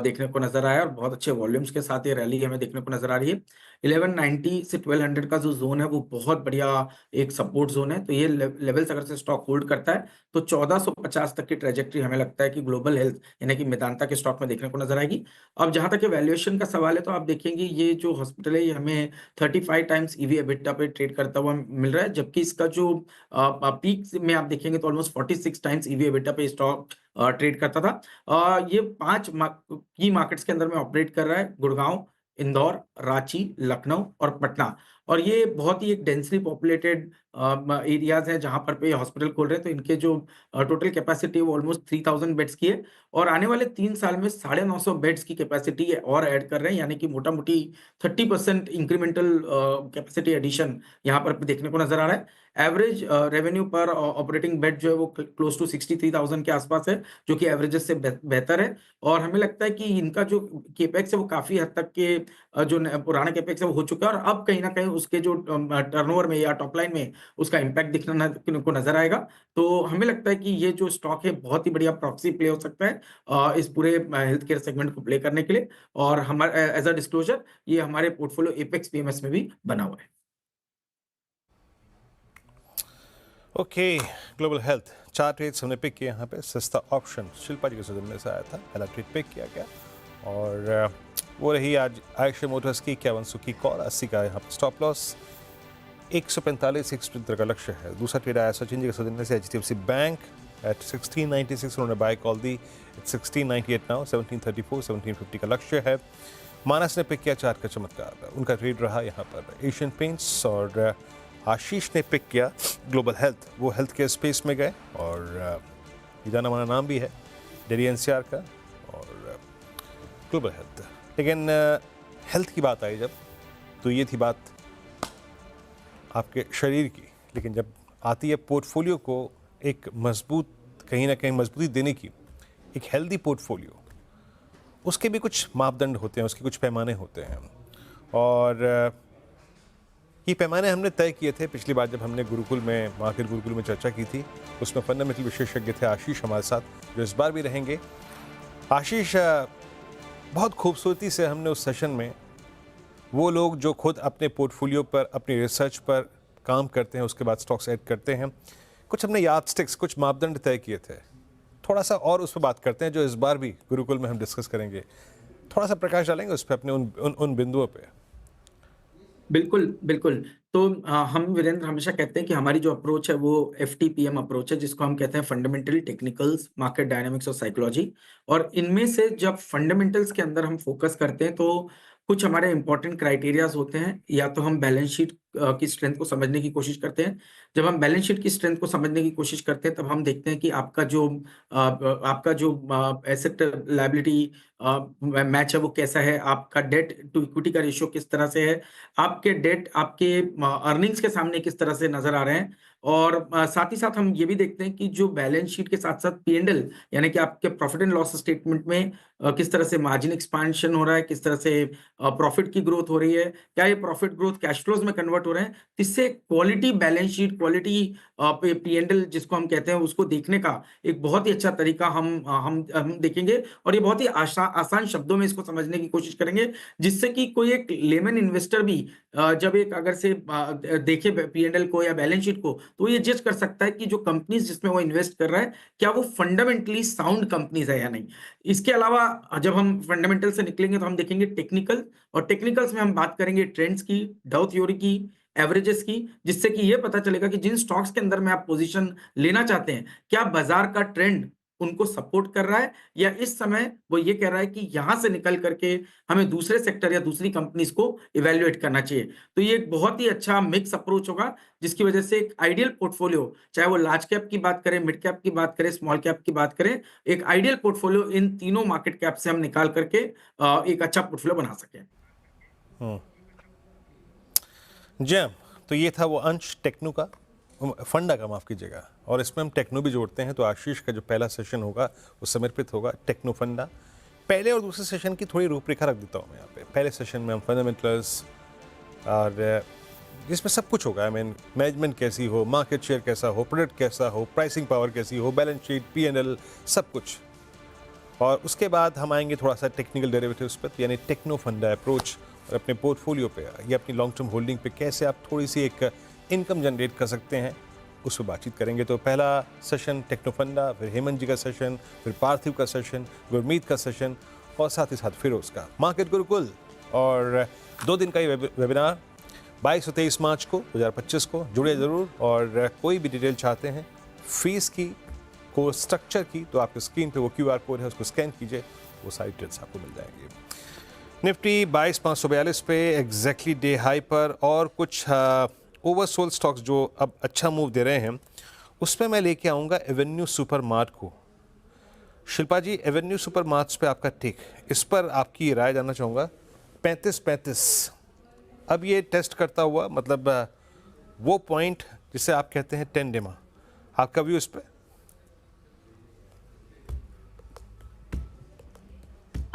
देखने को नजर आया और बहुत अच्छे वॉल्यूम्स के साथ ये रैली हमें देखने को नजर आ रही है। 1190 से 1200 का जो जोन है वो बहुत बढ़िया एक सपोर्ट जोन है। तो ये लेवल्स अगर से स्टॉक होल्ड करता है तो 1450 तक की ट्रेजेक्ट्री हमें लगता है कि ग्लोबल हेल्थ यानी कि मेदांता के स्टॉक में देखने को नजर आएगी। अब जहां तक वैल्यूएशन का सवाल है तो आप देखेंगे ये जो हॉस्पिटल है ये हमें 35 टाइम्स ईवी एबिटा पे ट्रेड करता हुआ मिल रहा है, जबकि इसका जो पीक में आप देखेंगे तो ऑलमोस्ट 46 टाइम्स ईवी एबिटा पे स्टॉक ट्रेड करता था। ये 5 की मार्केट्स के अंदर में ऑपरेट कर रहा है, गुड़गांव, इंदौर, रांची, लखनऊ और पटना। और ये बहुत ही एक डेंसली पॉपुलेटेड एरियाज हैं जहां पर पे हॉस्पिटल खोल रहे हैं, तो इनके जो टोटल कैपेसिटी है वो ऑलमोस्ट 3000 बेड्स की है और आने वाले 3 साल में 950 बेड्स की कैपेसिटी और ऐड कर रहे हैं, यानी कि मोटा मोटी 30% इंक्रीमेंटल कैपेसिटी एडिशन यहाँ पर देखने को नजर आ रहा है। एवरेज रेवेन्यू पर ऑपरेटिंग बेड जो है वो क्लोज टू 63,000 के आसपास है, जो कि एवरेजेस से बेहतर है और हमें लगता है कि इनका जो केपेक्स है वो काफी हद तक के जो पुराना केपेक्स है वो हो चुका है और अब कहीं ना कहीं उसके जो टर्नओवर में या टॉप लाइन में उसका इम्पैक्ट दिखना को नजर आएगा। तो हमें लगता है कि ये जो स्टॉक है बहुत ही बढ़िया प्रॉक्सी प्ले हो सकता है इस पूरे हेल्थ केयर सेगमेंट को प्ले करने के लिए और हमारे एज अ डिस्क्लोजर ये हमारे पोर्टफोलियो एपेक्स पीएमएस में भी बना हुआ है। ओके, ग्लोबल हेल्थ 4 ट्रेड्स हमने पिक किए यहाँ पे। सस्ता ऑप्शन शिल्पा जी के सदन से आया था, पहला ट्रेड पिक किया गया और वो रही आज आयशर मोटर्स की 51 सौ की कॉल, 80 का यहाँ पर स्टॉप लॉस, 145 का लक्ष्य है। दूसरा ट्रेड आया सचिन जी के सदन से HDFC बैंक एट 1696, उन्होंने बाय कॉल दी, 1698 नाउ, 1734 1750 का लक्ष्य है। मानस ने पिक किया 4 का चमत्कार, उनका ट्रेड रहा यहाँ पर एशियन पेंट्स और आशीष ने पिक किया ग्लोबल हेल्थ, वो हेल्थ केयर स्पेस में गए और ये जाना माना नाम भी है डेरी NCR का और ग्लोबल हेल्थ। लेकिन हेल्थ की बात आई जब, तो ये थी बात आपके शरीर की, लेकिन जब आती है पोर्टफोलियो को एक मजबूत, कहीं ना कहीं मजबूती देने की, एक हेल्दी पोर्टफोलियो, उसके भी कुछ मापदंड होते हैं, उसके कुछ पैमाने होते हैं और ये पैमाने हमने तय किए थे पिछली बार जब हमने गुरुकुल में, मार्केट गुरुकुल में चर्चा की थी। उसमें फंडामेंटल विशेषज्ञ थे आशीष हमारे साथ, जो इस बार भी रहेंगे। आशीष, बहुत खूबसूरती से हमने उस सेशन में वो लोग जो खुद अपने पोर्टफोलियो पर, अपनी रिसर्च पर काम करते हैं, उसके बाद स्टॉक्स ऐड करते हैं, कुछ हमने यार्डस्टिक्स, कुछ मापदंड तय किए थे। थोड़ा सा और उस पर बात करते हैं जो इस बार भी गुरुकुल में हम डिस्कस करेंगे। थोड़ा सा प्रकाश डालेंगे उस पर, अपने उन बिंदुओं पे। बिल्कुल बिल्कुल। तो हम वीरेंद्र हमेशा कहते हैं कि हमारी जो अप्रोच है वो FTPM अप्रोच है, जिसको हम कहते हैं फंडामेंटल, टेक्निकल्स, मार्केट डायनामिक्स और साइकोलॉजी। और इनमें से जब फंडामेंटल्स के अंदर हम फोकस करते हैं तो कुछ हमारे इंपॉर्टेंट क्राइटेरियाज होते हैं। या तो हम बैलेंस शीट की स्ट्रेंथ को समझने की कोशिश करते हैं। जब हम बैलेंस शीट की स्ट्रेंथ को समझने की कोशिश करते हैं तब हम देखते हैं कि आपका जो एसेट लायबिलिटी मैच है वो कैसा है, आपका डेट टू इक्विटी का रेशियो किस तरह से है, आपके डेट आपके अर्निंग्स के सामने किस तरह से नजर आ रहे हैं। और साथ ही साथ हम ये भी देखते हैं कि जो बैलेंस शीट के साथ साथ P&L, यानी कि आपके प्रॉफिट एंड लॉस स्टेटमेंट में किस तरह से मार्जिन एक्सपेंशन हो रहा है, किस तरह से प्रॉफिट की ग्रोथ हो रही है, क्या ये प्रॉफिट ग्रोथ कैश फ्लोज में कन्वर्ट हो रहे हैं। इससे quality balance sheet, quality P&L जिसको हम कहते हैं, उसको देखने का एक बहुत ही अच्छा तरीका हम देखेंगे और ये बहुत ही आसान शब्दों में इसको समझने की कोशिश करेंगे, जिससे कि कोई एक लेमन इन्वेस्टर भी जब एक अगर से देखे P&L को या बैलेंस शीट को, तो ये जज कर सकता है कि जो कंपनीज जिसमें वो इन्वेस्ट कर रहा है क्या वो फंडामेंटली साउंड कंपनीज है या नहीं। इसके अलावा जब हम फंडामेंटल से निकलेंगे तो हम देखेंगे टेक्निकल, और टेक्निकल्स में हम बात करेंगे ट्रेंड्स की, डाउ थ्योरी की, एवरेजेस की, जिससे कि ये पता चलेगा कि जिन स्टॉक्स के अंदर में आप पोजीशन लेना चाहते हैं क्या बाजार का ट्रेंड उनको सपोर्ट कर रहा है, या इस समय वो ये कह रहा है कि यहां से निकल करके हमें दूसरे सेक्टर या दूसरी कंपनीज को इवेल्युएट करना चाहिए। तो ये एक बहुत ही अच्छा मिक्स अप्रोच होगा, जिसकी वजह से एक आइडियल पोर्टफोलियो, चाहे वो लार्ज कैप की बात करें, मिड कैप की बात करें, स्मॉल कैप की बात करें, एक आइडियल पोर्टफोलियो इन तीनों मार्केट कैप से हम निकाल करके एक अच्छा पोर्टफोलियो बना सकें। जैम, तो ये था वो अंश टेक्नो का, फंडा का, माफ़ कीजिएगा, और इसमें हम टेक्नो भी जोड़ते हैं। तो आशीष का जो पहला सेशन होगा वो समर्पित होगा टेक्नो फंडा। पहले और दूसरे सेशन की थोड़ी रूपरेखा रख देता हूँ मैं यहाँ पे। पहले सेशन में हम फंडामेंटल्स और जिसमें सब कुछ होगा, आई मीन मैनेजमेंट कैसी हो, मार्केट शेयर कैसा हो, प्रोडक्ट कैसा हो, प्राइसिंग पावर कैसी हो, बैलेंस शीट, P&L, सब कुछ। और उसके बाद हम आएंगे थोड़ा सा टेक्निकल डेरिवेटिव्स पर, यानी टेक्नो फंडा अप्रोच, और अपने पोर्टफोलियो पे या अपनी लॉन्ग टर्म होल्डिंग पे कैसे आप थोड़ी सी एक इनकम जनरेट कर सकते हैं, उस पर बातचीत करेंगे। तो पहला सेशन टेक्नो फंडा, फिर हेमंत जी का सेशन, फिर पार्थिव का सेशन, गुरमीत का सेशन, और साथ ही साथ फिरोज का मार्केट गुरुकुल। और 2 दिन का ये वेबिनार 22 और 23 मार्च को 2025 को। जुड़े ज़रूर, और कोई भी डिटेल चाहते हैं फीस की, कोर्स स्ट्रक्चर की, तो आपके स्क्रीन पे वो QR कोड है, उसको स्कैन कीजिए, वो सारी डिटेल्स आपको मिल जाएंगी। निफ्टी 22,542 पे एग्जैक्टली डे हाई पर, और कुछ ओवरसोल्ड स्टॉक्स जो अब अच्छा मूव दे रहे हैं उसमें मैं लेके आऊँगा एवेन्यू सुपरमार्ट को। शिल्पा जी, एवेन्यू सुपरमार्ट्स पे आपका टेक, इस पर आपकी राय जानना चाहूँगा। 35 अब ये टेस्ट करता हुआ, मतलब वो पॉइंट जिसे आप कहते हैं 10 डेमा, आपका व्यू इस पर?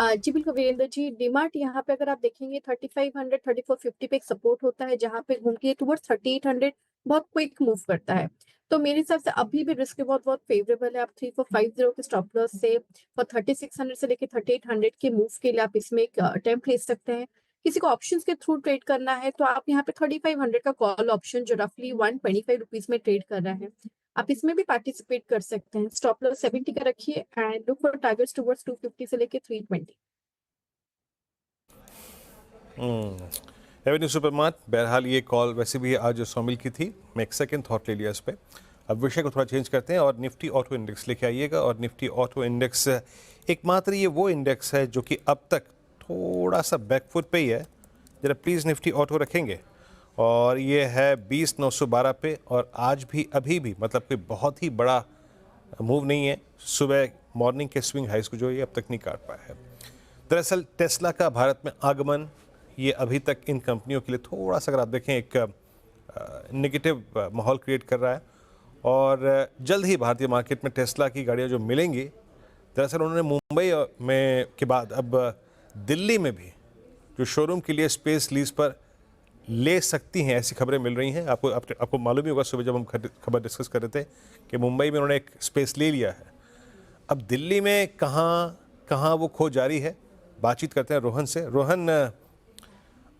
जी बिल्कुल वीरेंद्र जी, डीमार्ट यहाँ पे अगर आप देखेंगे 3500 3450 पे एक सपोर्ट होता है, जहाँ पे घूम के टुवर्ड्स 3800 बहुत क्विक मूव करता है। तो मेरे हिसाब से अभी भी रिस्क बहुत बहुत फेवरेबल है। आप 3450 के स्टॉप लॉस से और 3600 से लेके 3800 के मूव के लिए आप इसमें एक अटेम्प्ट ले सकते हैं। किसी को ऑप्शंस के थ्रू ट्रेड करना है तो आप यहाँ पे 3500 का कॉल ऑप्शन जो रफली 125 रुपीज में ट्रेड कर रहा है, आप इसमें भी पार्टिसिपेट कर सकते हैं। स्टॉप लॉस 70 का रखिए and look for targets towards 250 से लेके 320। एवेन्यू सुपरमार्ट, बहरहाल ये कॉल वैसे भी आज शॉमिल की थी, मैं एक सेकंड थॉट ले लिया इस पर। अब विषय को थोड़ा चेंज करते हैं और निफ्टी ऑटो इंडेक्स लेके आइएगा। और निफ्टी ऑटो इंडेक्स एकमात्र ये वो इंडेक्स है जो कि अब तक थोड़ा सा बैकफुट पे ही है। जरा प्लीज़ निफ्टी ऑटो रखेंगे, और ये है 20,912 पे, और आज भी अभी भी मतलब कोई बहुत ही बड़ा मूव नहीं है। सुबह मॉर्निंग के स्विंग हाइस को जो ये अब तक नहीं काट पाया है। दरअसल टेस्ला का भारत में आगमन ये अभी तक इन कंपनियों के लिए थोड़ा सा, अगर आप देखें, एक नेगेटिव माहौल क्रिएट कर रहा है, और जल्द ही भारतीय मार्केट में टेस्ला की गाड़ियां जो मिलेंगी, दरअसल उन्होंने मुंबई में के बाद अब दिल्ली में भी जो शोरूम के लिए स्पेस लीज पर ले सकती हैं, ऐसी खबरें मिल रही हैं। आपको मालूम ही होगा, सुबह जब हम खबर डिस्कस कर रहे थे कि मुंबई में उन्होंने एक स्पेस ले लिया है। अब दिल्ली में कहाँ वो खोज जारी है, बातचीत करते हैं रोहन से। रोहन,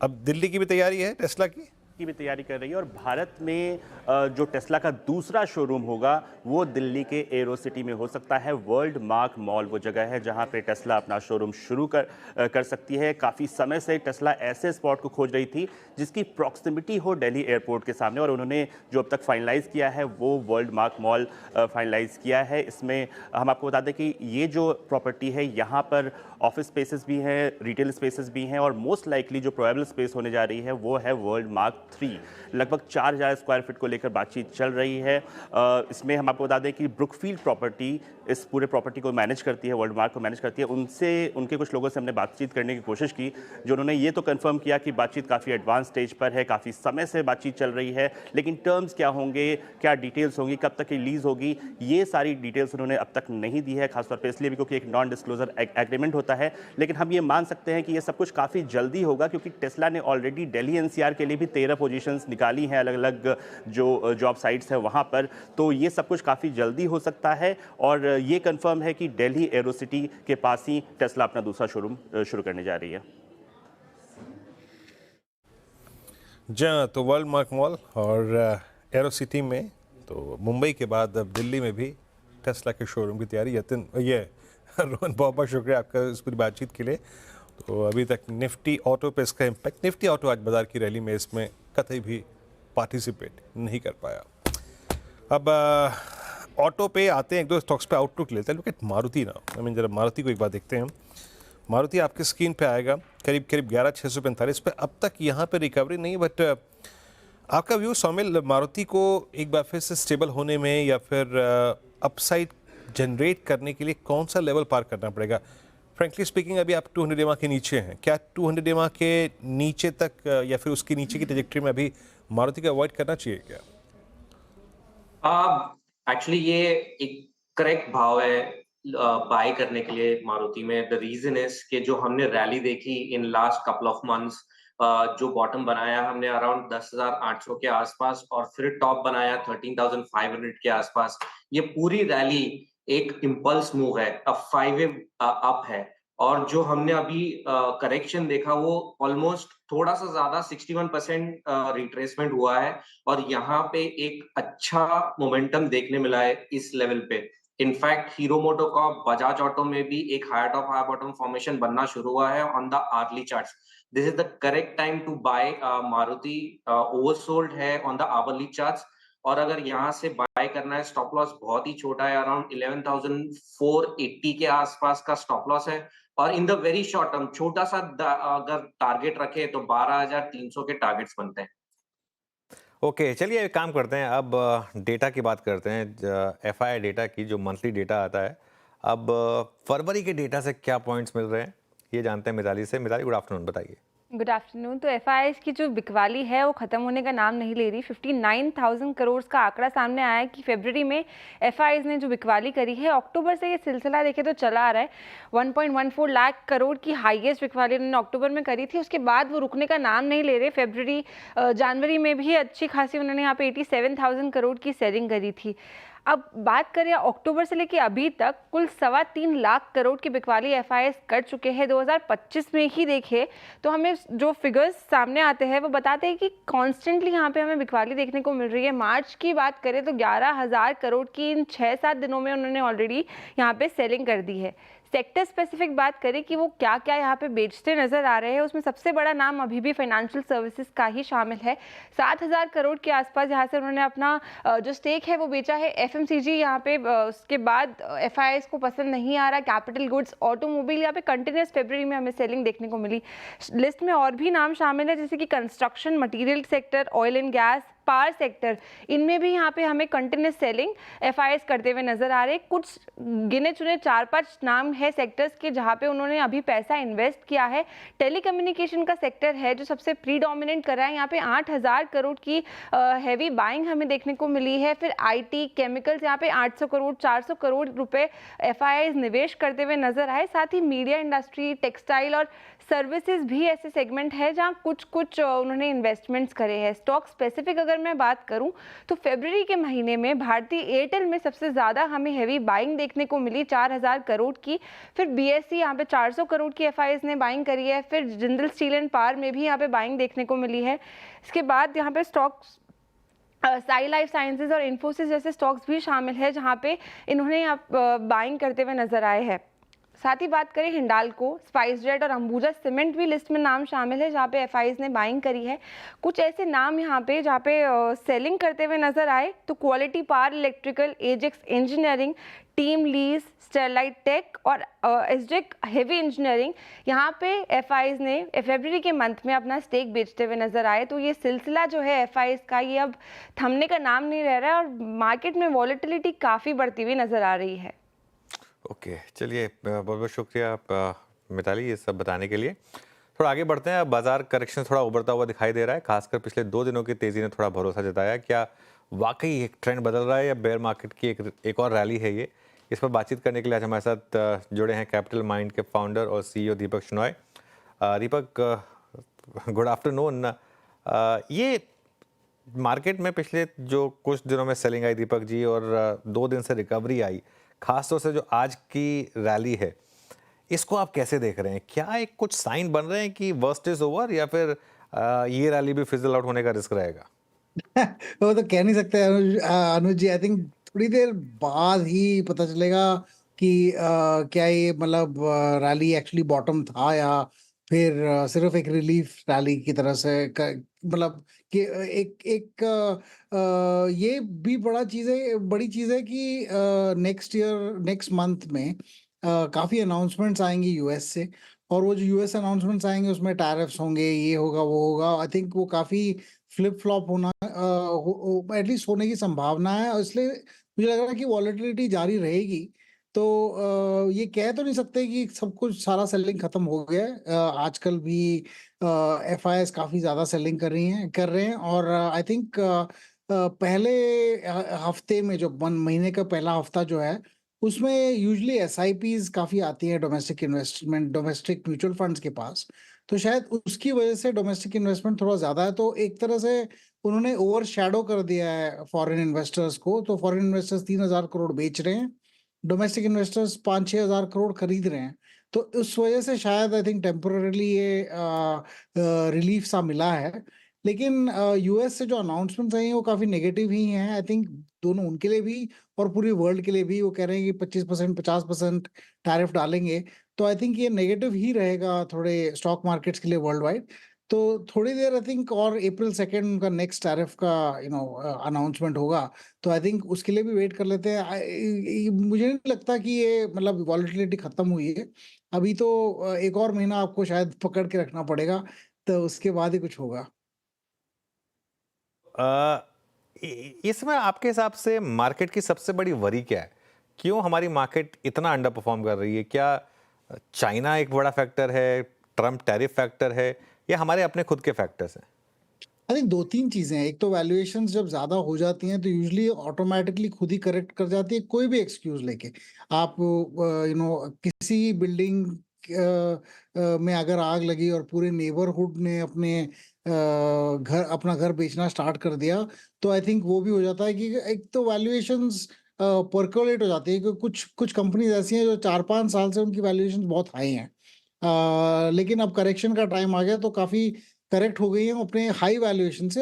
अब दिल्ली की भी तैयारी है टेस्ला की भी तैयारी कर रही है, और भारत में जो टेस्ला का दूसरा शोरूम होगा वो दिल्ली के एरो सिटी में हो सकता है। वर्ल्ड मार्क मॉल वो जगह है जहां पे टेस्ला अपना शोरूम शुरू कर सकती है। काफ़ी समय से टेस्ला ऐसे स्पॉट को खोज रही थी जिसकी प्रॉक्सिमिटी हो दिल्ली एयरपोर्ट के सामने, और उन्होंने जो अब तक फाइनलाइज किया है वो वर्ल्ड मार्क मॉल फाइनलाइज किया है। इसमें हम आपको बता दें कि ये जो प्रॉपर्टी है यहाँ पर ऑफिस स्पेसेस भी हैं, रिटेल स्पेसेस भी हैं, और मोस्ट लाइकली जो प्रोबेबल स्पेस होने जा रही है वो है वर्ल्ड मार्क 3। लगभग 4000 स्क्वायर फीट को लेकर बातचीत चल रही है। इसमें हम आपको बता दें कि ब्रुकफील्ड प्रॉपर्टी इस पूरे प्रॉपर्टी को मैनेज करती है, वर्ल्ड मार्क को मैनेज करती है। उनके कुछ लोगों से हमने बातचीत करने की कोशिश की, जो उन्होंने ये तो कंफर्म किया कि बातचीत काफ़ी एडवांस स्टेज पर है, काफ़ी समय से बातचीत चल रही है, लेकिन टर्म्स क्या होंगे, क्या डिटेल्स होंगी, कब तक रिलीज होगी, ये सारी डिटेल्स उन्होंने अब तक नहीं दी है, खासतौर पर इसलिए भी क्योंकि एक नॉन डिस्क्लोजर एग्रीमेंट होता है। लेकिन हम ये मान सकते हैं कि ये सब कुछ काफ़ी जल्दी होगा, क्योंकि टेस्ला ने ऑलरेडी दिल्ली एनसीआर के लिए भी 13 पोजीशंस निकाली हैं, अलग अलग जो जॉब साइट्स हैं वहाँ पर। तो ये सब कुछ काफ़ी जल्दी हो सकता है, और ये कंफर्म है कि दिल्ली एरो सिटी के पास ही टेस्ला अपना दूसरा शोरूम शुरू करने जा रही है। जहाँ तो वर्ल्ड मार्क मॉल और एरो सिटी में, तो मुंबई के बाद अब दिल्ली में भी टेस्ला के शोरूम की तैयारी। यतिन, ये रोहन, बहुत बहुत शुक्रिया आपका इस पूरी बातचीत के लिए। तो अभी तक निफ्टी ऑटो पे इसका इम्पैक्ट, निफ्टी ऑटो आज बाजार की रैली में इसमें कतई भी पार्टिसिपेट नहीं कर पाया। अब ऑटो पे आते हैं, एक दो स्टॉक्स पे आउटलुक लेते हैं। लुक एट मारुति ना, जरा मारुति को एक बार देखते हैं। मारुति आपकी स्क्रीन पे आएगा करीब 11,645 पे। अब तक यहाँ पे रिकवरी नहीं, बट आपका व्यू सौमिल, मारुति को एक बार फिर से स्टेबल होने में या फिर अपसाइड जनरेट करने के लिए कौन सा लेवल पार करना पड़ेगा? फ्रेंकली स्पीकिंग, अभी आप 200 EMA के नीचे हैं, क्या 200 EMA के नीचे तक या फिर उसके नीचे की ट्रैजेक्टरी में अभी मारुति को अवॉइड करना चाहिए क्या? एक्चुअली ये एक करेक्ट भाव है बाय करने के लिए मारुति में। द रीजन इज कि जो हमने रैली देखी in last couple of months, जो बॉटम बनाया हमने अराउंड 10,800 के आसपास, और फिर टॉप बनाया 13,500 के आसपास। ये पूरी रैली एक इम्पल्स मूव है, अब 5 वेव अप है, और जो हमने अभी करेक्शन देखा वो ऑलमोस्ट थोड़ा सा ज्यादा 61% रिट्रेसमेंट हुआ है, और यहाँ पे एक अच्छा मोमेंटम देखने मिला है इस लेवल पे। In fact Hero MotoCorp, Bajaj auto में भी एक higher top higher bottom formation बनना शुरू हुआ है on the hourly charts. This is the correct time to buy Maruti. Oversold है ऑन द आवर्ली चार्ट्स, और अगर यहाँ से बाय करना है, स्टॉप लॉस बहुत ही छोटा है, अराउंड 11,480 के आसपास का स्टॉप लॉस है, और in the very short term छोटा सा अगर टारगेट रखे तो 12,300 के टारगेट्स बनते हैं। ओके, चलिए एक काम करते हैं, अब डेटा की बात करते हैं, एफआई डेटा की, जो मंथली डेटा आता है। अब फरवरी के डेटा से क्या पॉइंट्स मिल रहे हैं, ये जानते हैं मिताली से। मिताली, गुड आफ्टरनून, बताइए। Good afternoon. तो एफआईआईज की जो बिकवाली है वो ख़त्म होने का नाम नहीं ले रही। 59,000 करोड़ का आंकड़ा सामने आया है कि फरवरी में एफआईआईज ने जो बिकवाली करी है, अक्टूबर से ये सिलसिला देखे तो चला आ रहा है। 1.14 लाख करोड़ की हाईएस्ट बिकवाली उन्होंने अक्टूबर में करी थी, उसके बाद वो रुकने का नाम नहीं ले रहे। जनवरी में भी अच्छी खासी उन्होंने यहाँ पे 87,000 करोड़ की सेलिंग करी थी। अब बात करें अक्टूबर से लेकर अभी तक कुल 3.25 लाख करोड़ की बिकवाली एफआईआईज कर चुके हैं। 2025 में ही देखे तो हमें जो फिगर्स सामने आते हैं वो बताते हैं कि कॉन्स्टेंटली यहाँ पे हमें बिकवाली देखने को मिल रही है। मार्च की बात करें तो 11,000 करोड़ की इन 6-7 दिनों में उन्होंने ऑलरेडी यहाँ पे सेलिंग कर दी है। सेक्टर स्पेसिफिक बात करें कि वो क्या क्या यहाँ पे बेचते नजर आ रहे हैं, उसमें सबसे बड़ा नाम अभी भी फाइनेंशियल सर्विसेज का ही शामिल है। 7,000 करोड़ के आसपास यहाँ से उन्होंने अपना जो स्टेक है वो बेचा है। एफएमसीजी यहाँ पे उसके बाद एफआईआईज को पसंद नहीं आ रहा। कैपिटल गुड्स, ऑटोमोबाइल, यहाँ पे कंटिन्यूस फरवरी में हमें सेलिंग देखने को मिली। लिस्ट में और भी नाम शामिल है जैसे कि construction, material sector, oil and gas, power sector, इनमें भी यहाँ पे हमें कंटिन्यूस सेलिंग एफआईआईज करते हुए नजर आ रहे हैं। कुछ गिने चुने 4-5 नाम है सेक्टर्स के जहाँ पे उन्होंने अभी पैसा इन्वेस्ट किया है। टेलीकम्युनिकेशन का सेक्टर है जो सबसे प्रीडोमिनेंट कर रहा है, यहाँ पे 8,000 करोड़ की हैवी बाइंग हमें देखने को मिली है। फिर आईटी, केमिकल्स, यहाँ पे 800 करोड़ 400 करोड़ रुपए एफआईआईज निवेश करते हुए नजर आए। साथ ही मीडिया इंडस्ट्री, टेक्सटाइल और सर्विसेज भी ऐसे सेगमेंट है जहाँ कुछ उन्होंने इन्वेस्टमेंट्स करे हैं। स्टॉक स्पेसिफिक अगर मैं बात करूं तो फरवरी के महीने में भारतीय एयरटेल में सबसे ज़्यादा हमें हैवी बाइंग देखने को मिली, 4,000 करोड़ की। फिर बीएसई यहाँ पे 400 करोड़ की एफआईआईज ने बाइंग करी है। फिर जिंदल स्टील एंड पावर में भी यहाँ पे बाइंग देखने को मिली है। इसके बाद यहाँ पे स्टॉक्स साई लाइफ साइंसेज और इन्फोसिस जैसे स्टॉक्स भी शामिल है जहाँ पे इन्होंने बाइंग करते हुए नजर आए हैं। साथ ही बात करें हिंडाल्को, स्पाइसजेट और अंबुजा सीमेंट भी लिस्ट में नाम शामिल है जहाँ पे एफआईआईज ने बाइंग करी है। कुछ ऐसे नाम यहाँ पे जहाँ पे सेलिंग करते हुए नजर आए तो Quality Power Electrical, Ajax Engineering, Team Lease, Sterlite Tech और एसजेक हेवी इंजीनियरिंग, यहाँ पे एफआईआईज ने फरवरी के मंथ में अपना स्टेक बेचते हुए नजर आए। तो ये सिलसिला जो है एफआईआईज का, ये अब थमने का नाम नहीं रह रहा है और मार्केट में वॉलेटिलिटी काफ़ी बढ़ती हुई नजर आ रही है। ओके, चलिए बहुत बहुत शुक्रिया आप मिताली ये सब बताने के लिए। थोड़ा आगे बढ़ते हैं। अब बाजार करेक्शन थोड़ा उभरता हुआ दिखाई दे रहा है, खासकर पिछले 2 दिनों की तेज़ी ने थोड़ा भरोसा जताया। क्या वाकई एक ट्रेंड बदल रहा है या बेयर मार्केट की एक और रैली है ये? इस पर बातचीत करने के लिए आज हमारे साथ जुड़े हैं कैपिटल माइंड के फाउंडर और सीईओ दीपक शेनॉय। दीपक, गुड आफ्टरनून। ये मार्केट में पिछले जो कुछ दिनों में सेलिंग आई दीपक जी, और 2 दिन से रिकवरी आई, खासतौर से जो आज की रैली है, इसको आप कैसे देख रहे हैं? क्या एक कुछ साइन बन रहे हैं कि वर्स्ट इज ओवर, या फिर ये रैली भी फिजल आउट होने का रिस्क रहेगा? वो तो कह नहीं सकते अनुज जी। आई थिंक थोड़ी देर बाद ही पता चलेगा कि क्या ये मतलब रैली एक्चुअली बॉटम था या फिर सिर्फ एक रिलीफ रैली की तरह से मतलब कि ये भी बड़ी चीज़ है कि नेक्स्ट मंथ में काफ़ी अनाउंसमेंट्स आएंगी यूएस से, और वो जो यूएस अनाउंसमेंट्स आएंगे उसमें टैरिफ्स होंगे, ये होगा वो होगा। आई थिंक वो काफ़ी फ्लिप फ्लॉप होना एटलीस्ट होने की संभावना है, और इसलिए मुझे लग रहा है कि वॉलेटिलिटी जारी रहेगी। तो ये कह तो नहीं सकते कि सब कुछ सारा सेलिंग खत्म हो गया है। आजकल भी एफआईआईज काफ़ी ज़्यादा सेलिंग कर रहे हैं, और आई थिंक पहले हफ्ते में जो महीने का पहला हफ्ता जो है उसमें यूजुअली एसआईपीज काफ़ी आती है डोमेस्टिक म्यूचुअल फंड्स के पास, तो शायद उसकी वजह से डोमेस्टिक इन्वेस्टमेंट थोड़ा ज़्यादा है। तो एक तरह से उन्होंने ओवर शैडो कर दिया है फॉरेन इन्वेस्टर्स को। तो फॉरेन इन्वेस्टर्स 3,000 करोड़ बेच रहे हैं, डोमेस्टिक इन्वेस्टर्स 5-6 हज़ार करोड़ खरीद रहे हैं। तो उस वजह से शायद आई थिंक टेम्पोररीली ये रिलीफ सा मिला है। लेकिन यूएस से जो अनाउंसमेंट्स आई हैं वो काफ़ी नेगेटिव ही हैं। आई थिंक दोनों उनके लिए भी और पूरी वर्ल्ड के लिए भी। वो कह रहे हैं कि 25% 50% टैरिफ डालेंगे, तो आई थिंक ये नेगेटिव ही रहेगा थोड़े स्टॉक मार्केट्स के लिए वर्ल्ड वाइड। तो थोड़ी देर आई थिंक और अप्रैल 2 उनका नेक्स्ट टैरिफ का अनाउंसमेंट होगा, तो आई थिंक उसके लिए भी वेट कर लेते हैं। मुझे नहीं लगता कि ये मतलब वॉलेटिलिटी खत्म हुई है अभी, तो एक और महीना आपको शायद पकड़ के रखना पड़ेगा, तो उसके बाद ही कुछ होगा। इसमें आपके हिसाब से मार्केट की सबसे बड़ी वरी क्या है? क्यों हमारी मार्केट इतना अंडर परफॉर्म कर रही है? क्या चाइना एक बड़ा फैक्टर है, ट्रम्प टैरिफ फैक्टर है, या हमारे अपने खुद के फैक्टर्स हैं? आई थिंक 2-3 चीज़ें हैं। एक तो वैल्यूएशंस जब ज़्यादा हो जाती हैं तो यूजुअली ऑटोमैटिकली खुद ही करेक्ट कर जाती है, कोई भी एक्सक्यूज़ लेके। आप किसी बिल्डिंग में अगर आग लगी और पूरे नेबरहुड ने अपना घर बेचना स्टार्ट कर दिया, तो आई थिंक वो भी हो जाता है कि एक तो वैल्यूएशंस परकोलेट हो जाती है, कि कुछ कंपनीज़ ऐसी हैं जो 4-5 साल से उनकी वैल्यूएशंस बहुत हाई हैं। लेकिन अब करेक्शन का टाइम आ गया तो काफ़ी करेक्ट हो गई हैं, अपने हाई वैल्यूएशन से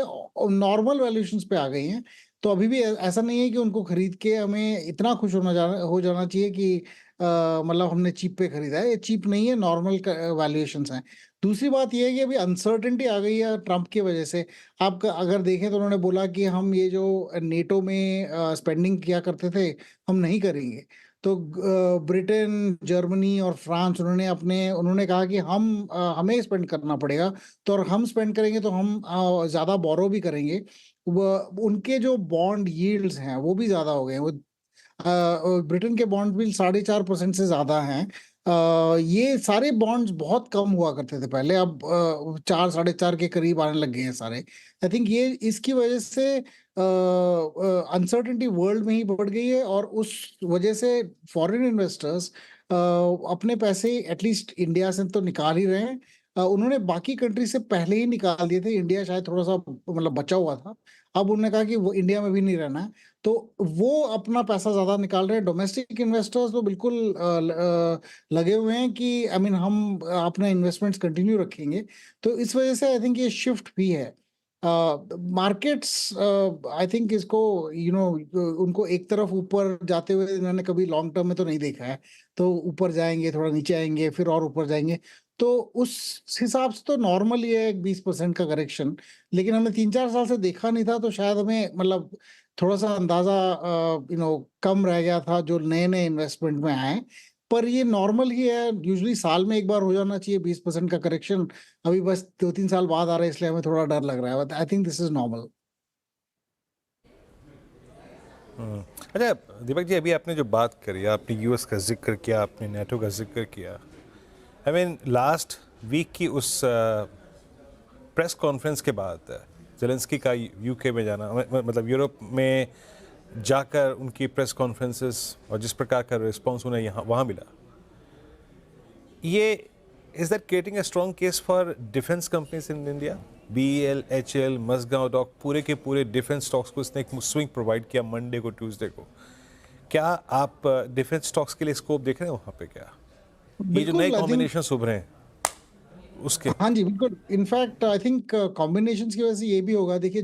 नॉर्मल वैल्यूएशंस पे आ गई हैं। तो अभी भी ऐसा नहीं है कि उनको खरीद के हमें इतना खुश हो जाना चाहिए कि मतलब हमने चीप पे खरीदा है। ये चीप नहीं है, नॉर्मल वैल्यूएशंस हैं। दूसरी बात ये है कि अभी अनसर्टेनिटी आ गई है ट्रम्प की वजह से। आप अगर देखें तो उन्होंने बोला कि हम ये जो नेटो में स्पेंडिंग किया करते थे, हम नहीं करेंगे। तो ब्रिटेन, जर्मनी और फ्रांस उन्होंने कहा कि हमें स्पेंड करना पड़ेगा, तो और हम स्पेंड करेंगे तो हम ज़्यादा बोरो भी करेंगे। उनके जो बॉन्ड यील्ड्स हैं वो भी ज़्यादा हो गए हैं। ब्रिटेन के बॉन्ड भी 4.5% से ज़्यादा हैं। ये सारे बॉन्ड्स बहुत कम हुआ करते थे पहले, अब 4 साढ़े 4 के करीब आने लग गए हैं सारे। आई थिंक ये इसकी वजह से अनसर्टेनिटी वर्ल्ड में ही बढ़ गई है, और उस वजह से फॉरेन इन्वेस्टर्स अपने पैसे एटलीस्ट इंडिया से तो निकाल ही रहे हैं। उन्होंने बाकी कंट्री से पहले ही निकाल दिए थे, इंडिया शायद थोड़ा सा मतलब बचा हुआ था। अब उन्होंने कहा कि वो इंडिया में भी नहीं रहना है, तो वो अपना पैसा ज़्यादा निकाल रहे हैं। डोमेस्टिक इन्वेस्टर्स तो बिल्कुल लगे हुए हैं कि आई मीन हम अपना इन्वेस्टमेंट्स कंटिन्यू रखेंगे। तो इस वजह से आई थिंक ये शिफ्ट भी है। मार्केट्स आई थिंक इसको उनको एक तरफ ऊपर जाते हुए इन्होंने कभी लॉन्ग टर्म में तो नहीं देखा है। तो ऊपर जाएंगे, थोड़ा नीचे आएंगे, फिर और ऊपर जाएंगे। तो उस हिसाब से तो नॉर्मल ही है एक 20% का करेक्शन, लेकिन हमने 3-4 साल से देखा नहीं था, तो शायद हमें मतलब थोड़ा सा अंदाजा कम रह गया था जो नए नए इन्वेस्टमेंट में आए। पर ये नॉर्मल ही है, यूजुअली साल में एक बार हो जाना चाहिए 20% का करेक्शन। अभी बस 2-3 साल बाद आ रहा है, इसलिए हमें थोड़ा डर लग रहा है, but I think this is normal. अच्छा दीपक जी, अभी आपने जो बात करी, आपने यूएस का जिक्र किया, आपने नेटो का जिक्र किया। आई मीन लास्ट वीक की उस प्रेस कॉन्फ्रेंस के बाद ज़ेलेंस्की का यूके में जाना, मतलब यूरोप में जाकर उनकी प्रेस कॉन्फ्रेंसेस और जिस प्रकार का रिस्पॉन्स उन्हें यहाँ वहाँ मिला, ये is that creating a strong case for defence companies in India? BEL, HL, Mazagon dock, पूरे के पूरे डिफेंस स्टॉक्स को इसने एक स्विंग प्रोवाइड किया मंडे को, ट्यूसडे को। क्या आप डिफेंस स्टॉक्स के लिए स्कोप देख रहे हैं वहाँ पे? क्या ये जो नए कॉम्बिनेशन उभरे हैं उसके? हाँ जी, बिल्कुल। इनफैक्ट आई थिंक कॉम्बिनेशंस की वजह से ये भी होगा। देखिए,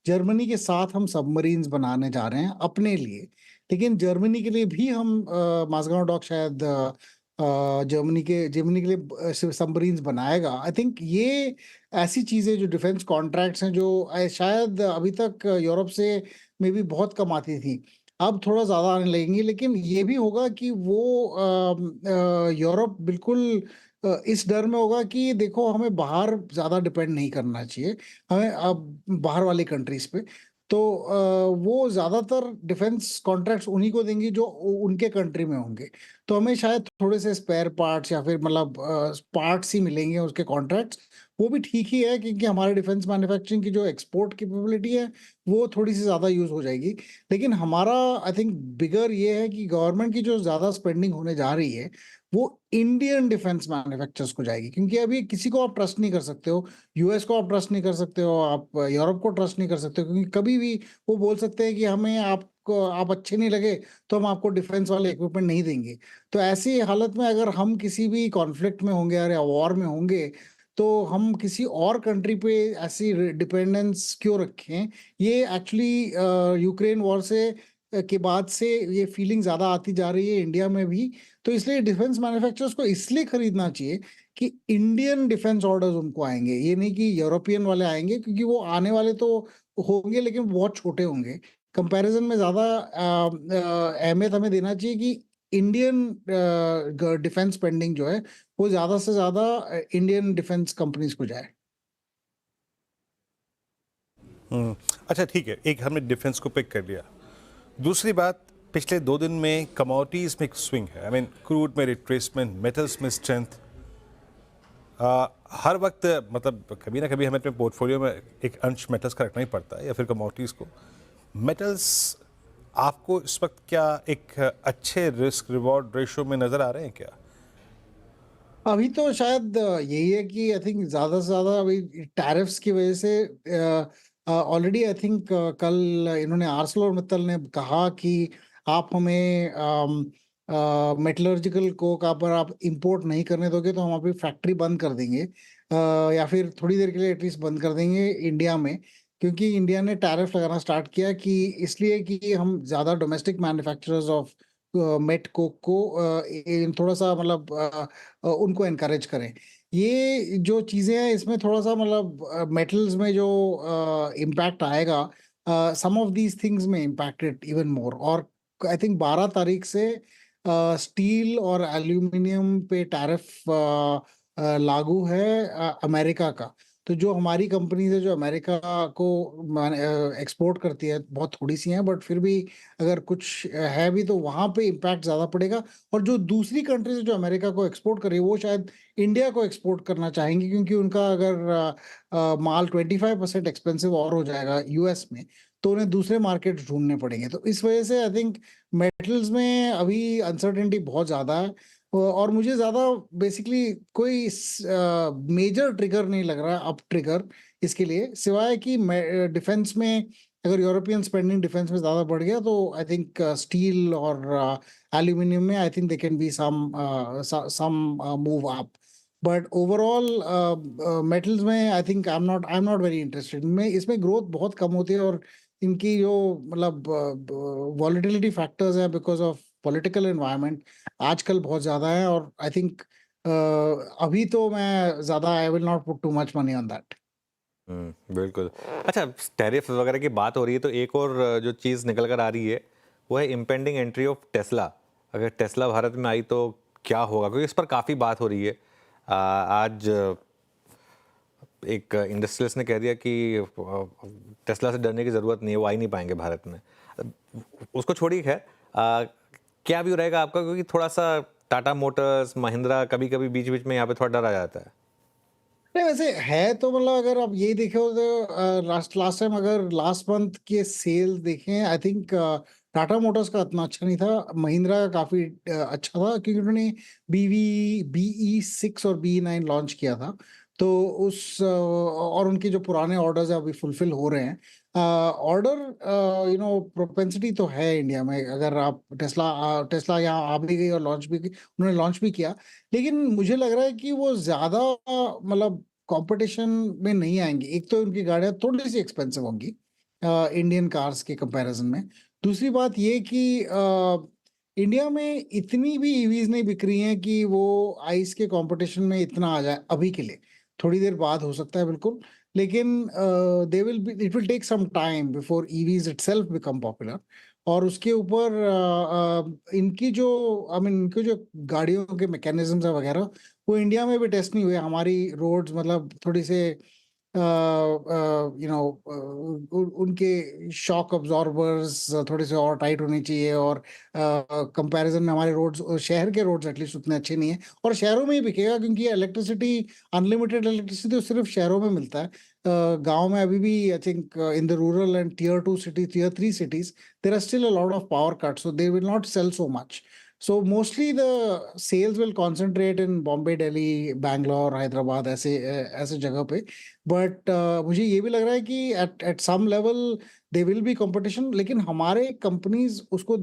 जर्मनी के साथ हम सबमरीन्स बनाने जा रहे हैं अपने लिए, लेकिन जर्मनी के लिए भी हम माज़गांव डॉक शायद जर्मनी के लिए सबमरीन्स बनाएगा। आई थिंक ये ऐसी चीज़ें जो डिफेंस कॉन्ट्रैक्ट्स हैं जो शायद अभी तक यूरोप से में भी बहुत कम आती थी, अब थोड़ा ज़्यादा आने लगेंगी। लेकिन ये भी होगा कि वो यूरोप बिल्कुल इस डर में होगा कि देखो, हमें बाहर ज़्यादा डिपेंड नहीं करना चाहिए, हमें अब बाहर वाली कंट्रीज़ पे। तो वो ज़्यादातर डिफेंस कॉन्ट्रैक्ट्स उन्हीं को देंगी जो उनके कंट्री में होंगे। तो हमें शायद थोड़े से स्पेयर पार्ट्स या फिर मतलब पार्ट्स ही मिलेंगे उसके कॉन्ट्रैक्ट्स। वो भी ठीक ही है, क्योंकि हमारे डिफेंस मैन्युफैक्चरिंग की जो एक्सपोर्ट कैपेबिलिटी है वो थोड़ी सी ज़्यादा यूज़ हो जाएगी। लेकिन हमारा आई थिंक बिगर ये है कि गवर्नमेंट की जो ज़्यादा स्पेंडिंग होने जा रही है वो इंडियन डिफेंस मैन्युफैक्चरर्स को जाएगी, क्योंकि अभी किसी को आप ट्रस्ट नहीं कर सकते हो। यूएस को आप ट्रस्ट नहीं कर सकते हो, आप यूरोप को ट्रस्ट नहीं कर सकते हो, क्योंकि कभी भी वो बोल सकते हैं कि हमें आप अच्छे नहीं लगे तो हम आपको डिफेंस वाले इक्विपमेंट नहीं देंगे। तो ऐसी हालत में अगर हम किसी भी कॉन्फ्लिक्ट में होंगे या वॉर में होंगे, तो हम किसी और कंट्री पे ऐसी डिपेंडेंस क्यों रखें? ये एक्चुअली यूक्रेन वॉर से के बाद से ये फीलिंग ज़्यादा आती जा रही है इंडिया में भी। तो इसलिए डिफेंस मैन्युफैक्चरर्स को इसलिए खरीदना चाहिए कि इंडियन डिफेंस ऑर्डर्स उनको आएंगे, ये नहीं कि यूरोपियन वाले आएंगे, क्योंकि वो आने वाले तो होंगे लेकिन बहुत छोटे होंगे। कंपैरिजन में ज़्यादा अहमियत हमें देना चाहिए कि इंडियन डिफेंस स्पेंडिंग जो है वो ज़्यादा से ज़्यादा इंडियन डिफेंस कंपनीज को जाए। अच्छा ठीक है, एक हमने डिफेंस को पिक कर लिया। दूसरी बात, पिछले 2 दिन में कमोडिटीज़ में एक स्विंग है। आई मीन क्रूड में रिट्रेसमेंट, मेटल्स में स्ट्रेंथ। हर वक्त मतलब कभी ना कभी हमें अपने पोर्टफोलियो में एक अंश मेटल्स का रखना ही पड़ता है या फिर कमोडिटीज़ को। मेटल्स आपको इस वक्त क्या एक अच्छे रिस्क रिवॉर्ड रेशो में नज़र आ रहे हैं क्या? अभी तो शायद यही है कि आई थिंक ज़्यादा से ज़्यादा अभी टैरिफ्स की वजह से ऑलरेडी आई थिंक कल इन्होंने आर्सलरमित्तल ने कहा कि आप हमें मेटलर्जिकल कोक अगर आप इंपोर्ट नहीं करने दोगे तो हम अपनी फैक्ट्री बंद कर देंगे, या फिर थोड़ी देर के लिए एटलीस्ट बंद कर देंगे इंडिया में, क्योंकि इंडिया ने टैरिफ लगाना स्टार्ट किया कि इसलिए कि हम ज़्यादा domestic manufacturers of met coke को थोड़ा सा मतलब उनको एनकरेज करें। ये जो चीज़ें हैं इसमें थोड़ा सा मतलब मेटल्स में जो इम्पैक्ट आएगा, सम ऑफ दीज थिंग्स में इम्पैक्टेड इवन मोर। और आई थिंक 12 तारीख से स्टील और एल्यूमिनियम पे टैरिफ लागू है अमेरिका का। तो जो हमारी कंपनीज है जो अमेरिका को एक्सपोर्ट करती है, बहुत थोड़ी सी हैं बट फिर भी अगर कुछ है भी तो वहाँ पे इम्पैक्ट ज़्यादा पड़ेगा। और जो दूसरी कंट्रीज जो अमेरिका को एक्सपोर्ट कर रही है वो शायद इंडिया को एक्सपोर्ट करना चाहेंगी, क्योंकि उनका अगर माल 25% एक्सपेंसिव और हो जाएगा यूएस में तो उन्हें दूसरे मार्केट ढूंढने पड़ेंगे। तो इस वजह से आई थिंक मेटल्स में अभी अनसर्टेनिटी बहुत ज़्यादा है। और मुझे ज़्यादा बेसिकली कोई मेजर ट्रिगर नहीं लग रहा अप ट्रिगर इसके लिए, सिवाय कि डिफेंस में अगर यूरोपियन स्पेंडिंग डिफेंस में ज़्यादा बढ़ गया तो आई थिंक स्टील और एल्यूमिनियम में I think they can be some move up. But overall metals में I think I am not very interested. में इसमें ग्रोथ बहुत कम होती है और इनकी जो मतलब वॉलेटिलिटी फैक्टर्स हैं बिकॉज ऑफ पॉलिटिकल एनवायरनमेंट आजकल बहुत ज़्यादा है। और आई थिंक अभी तो मैं ज़्यादा I will not put too much money on that. बिल्कुल। अच्छा, टैरिफ वगैरह की बात हो रही है तो एक और जो चीज़ निकल कर आ रही है वो है इम्पेंडिंग एंट्री ऑफ टेस्ला। अगर टेस्ला भारत में आई तो क्या होगा, क्योंकि इस पर काफ़ी बात हो रही है। आज एक इंडस्ट्रियलिस्ट ने कह दिया कि टेस्ला से डरने की ज़रूरत नहीं है, वो आ ही नहीं पाएंगे भारत में। उसको छोड़िए, खैर क्या व्यू रहेगा आपका, क्योंकि थोड़ा सा टाटा मोटर्स, महिंद्रा कभी कभी बीच बीच में यहाँ पे थोड़ा डर आ जाता है। नहीं वैसे है तो मतलब अगर आप ये देखे हो तो लास्ट टाइम अगर लास्ट मंथ के सेल देखें आई थिंक टाटा मोटर्स का इतना अच्छा नहीं था, महिंद्रा का काफ़ी अच्छा था क्योंकि उन्होंने BE6 और BE9 लॉन्च किया था। तो उस और उनके जो पुराने ऑर्डर्स हैं अभी फुलफिल हो रहे हैं। ऑर्डर प्रोपेंसिटी तो है इंडिया में, अगर आप टेस्ला यहाँ आ भी गई और उन्होंने लॉन्च भी किया, लेकिन मुझे लग रहा है कि वो ज़्यादा मतलब कंपटीशन में नहीं आएंगी। एक तो उनकी गाड़ियाँ थोड़ी सी एक्सपेंसिव होंगी इंडियन कार्स के कंपैरिजन में। दूसरी बात ये कि इंडिया में इतनी भी ईवीज नहीं बिक रही हैं कि वो आइस के कंपटीशन में इतना आ जाए अभी के लिए। थोड़ी देर बाद हो सकता है बिल्कुल, लेकिन it will take some time before EVs itself become popular. और उसके ऊपर इनकी जो इनकी जो गाड़ियों के मैकेनिज्म्स है वगैरह वो इंडिया में भी टेस्ट नहीं हुए। हमारी रोड्स मतलब थोड़ी से उनके शॉक अब्जॉर्बर्स थोड़े से और टाइट होने चाहिए, और कंपैरिजन में हमारे रोड्स, शहर के रोड्स एटलीस्ट उतने अच्छे नहीं है। और शहरों में ही बिकेगा क्योंकि इलेक्ट्रिसिटी, अनलिमिटेड इलेक्ट्रिसिटी तो सिर्फ शहरों में मिलता है। गांव में अभी भी I think in the rural and tier 2 cities, tier 3 cities there are still a lot of power cuts, so they will not sell so much. So mostly the sales will concentrate in Bombay, Delhi, Bangalore, Hyderabad, ऐसे जगह पे। But मुझे ये भी लग रहा है कि at some level there will be competition, लेकिन हमारे कंपनीज उनको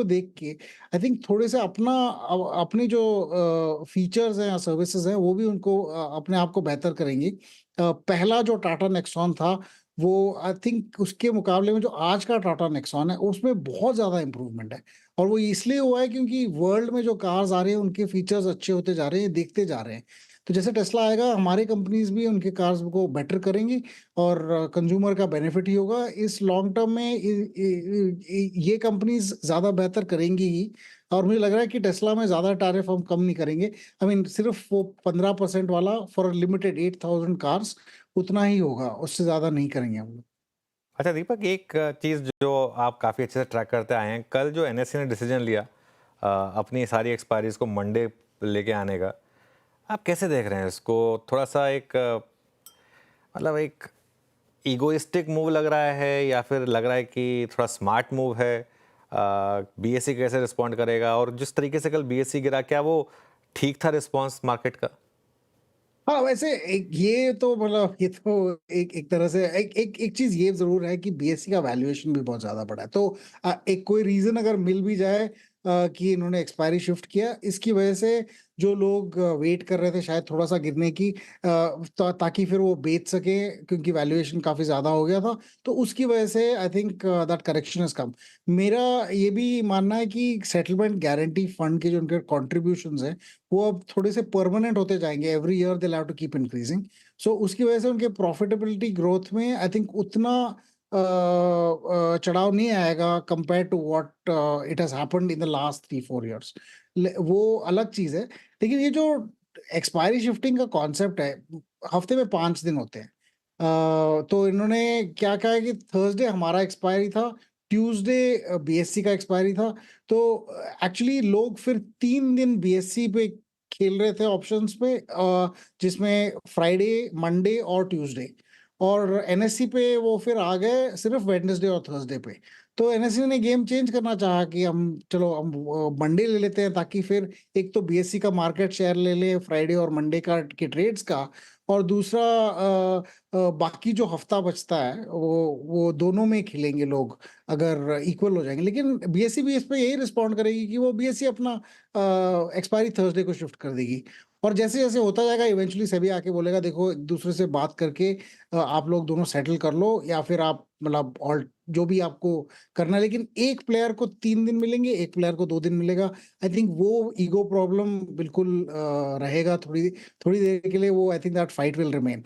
देख के आई थिंक थोड़े से अपनी जो फीचर्स हैं या सर्विसेज हैं वो भी उनको अपने आप को बेहतर करेंगी। पहला जो टाटा नेक्सॉन था वो आई थिंक उसके मुकाबले में जो आज का टाटा नेक्सॉन है उसमें बहुत ज़्यादा इम्प्रूवमेंट है। और वो इसलिए हुआ है क्योंकि वर्ल्ड में जो कार्स आ रहे हैं उनके फीचर्स अच्छे होते जा रहे हैं, देखते जा रहे हैं। तो जैसे टेस्ला आएगा हमारे कंपनीज भी उनके कार्स को बेटर करेंगी और कंज्यूमर का बेनिफिट ही होगा। इस लॉन्ग टर्म में ये कंपनीज ज़्यादा बेहतर करेंगी ही। और मुझे लग रहा है कि टेस्ला में ज़्यादा टैरिफ हम कम नहीं करेंगे। आई मीन सिर्फ वो 15% वाला फॉर लिमिटेड 8000 कार्स उतना ही होगा, उससे ज़्यादा नहीं करेंगे हम लोग। अच्छा दीपक, एक चीज़ जो आप काफ़ी अच्छे से ट्रैक करते आए हैं, कल जो एनएससी ने डिसीजन लिया अपनी सारी एक्सपायरीज को मंडे लेके आने का, आप कैसे देख रहे हैं इसको? थोड़ा सा एक मतलब एक ईगोइस्टिक मूव लग रहा है या फिर लग रहा है कि थोड़ा स्मार्ट मूव है? बीएसई कैसे रिस्पॉन्ड करेगा? और जिस तरीके से कल बीएसई गिरा, क्या वो ठीक था रिस्पॉन्स मार्केट का? हाँ, वैसे ये तो मतलब ये तो एक तरह से एक चीज ये जरूर है कि बीएससी का वैल्यूएशन भी बहुत ज्यादा बढ़ा है। तो एक कोई रीजन अगर मिल भी जाए कि इन्होंने एक्सपायरी शिफ्ट किया, इसकी वजह से जो लोग वेट कर रहे थे शायद थोड़ा सा गिरने की, ताकि फिर वो बेच सके क्योंकि वैल्यूएशन काफी ज्यादा हो गया था, तो उसकी वजह से आई think that correction is come. मेरा ये भी मानना है कि सेटलमेंट गारंटी फंड के जो उनके कॉन्ट्रीब्यूशंस हैं वो अब थोड़े से परमानेंट होते जाएंगे। Every year they have to keep increasing. So उसकी वजह से उनके प्रॉफिटेबिलिटी ग्रोथ में आई थिंक उतना चढ़ाव नहीं आएगा compare to what it has happened in the last 3-4 years. वो अलग चीज है। लेकिन ये जो एक्सपायरी शिफ्टिंग का कॉन्सेप्ट है, हफ्ते में 5 दिन होते हैं। तो इन्होंने क्या कहा है कि थर्सडे हमारा एक्सपायरी था, ट्यूसडे बीएससी का एक्सपायरी था। तो एक्चुअली लोग फिर 3 दिन बीएससी पे खेल रहे थे ऑप्शंस पे, जिसमें फ्राइडे, मंडे और ट्यूसडे। और एनएससी पे वो फिर आ गए सिर्फ वेडनेसडे और थर्सडे पे। तो एनएससी ने गेम चेंज करना चाहा कि हम चलो हम मंडे ले लेते हैं, ताकि फिर एक तो बीएससी का मार्केट शेयर ले ले फ्राइडे और मंडे का के ट्रेड्स का, और दूसरा बाकी जो हफ्ता बचता है वो दोनों में खेलेंगे लोग अगर इक्वल हो जाएंगे। लेकिन बीएससी भी इस पे यही रिस्पॉन्ड करेगी कि वो बीएससी अपना एक्सपायरी थर्सडे को शिफ्ट कर देगी। और जैसे जैसे होता जाएगा इवेंचुअली सेबी आके बोलेगा देखो एक दूसरे से बात करके आप लोग दोनों सेटल कर लो, या फिर आप मतलब ऑल जो भी आपको करना है। लेकिन एक प्लेयर को 3 दिन मिलेंगे, एक प्लेयर को 2 दिन मिलेगा। आई थिंक वो ईगो प्रॉब्लम बिल्कुल रहेगा थोड़ी थोड़ी देर के लिए। वो I think that fight will remain.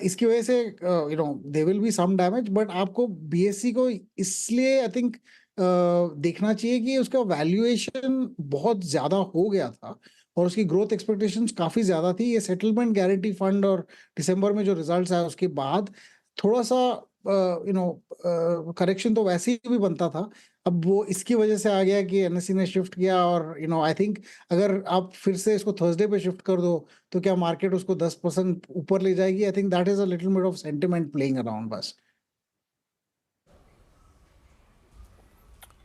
इसकी वजह से you know there will be some damage, but आपको बीएससी को इसलिए आई थिंक देखना चाहिए कि उसका वैल्यूएशन बहुत ज्यादा हो गया था और उसकी ग्रोथ एक्सपेक्टेशंस काफी ज्यादा थी। ये सेटलमेंट गारंटी फंड और दिसंबर में जो रिजल्ट्स आए उसके बाद थोड़ा सा यू नो करेक्शन तो वैसे ही भी बनता था। अब वो इसकी वजह से आ गया कि एनएससी ने शिफ्ट किया। और यू नो आई थिंक अगर आप फिर से इसको थर्सडे पे शिफ्ट कर दो तो क्या मार्केट उसको 10% ऊपर ले जाएगी? आई think that is a little bit of sentiment playing around बस।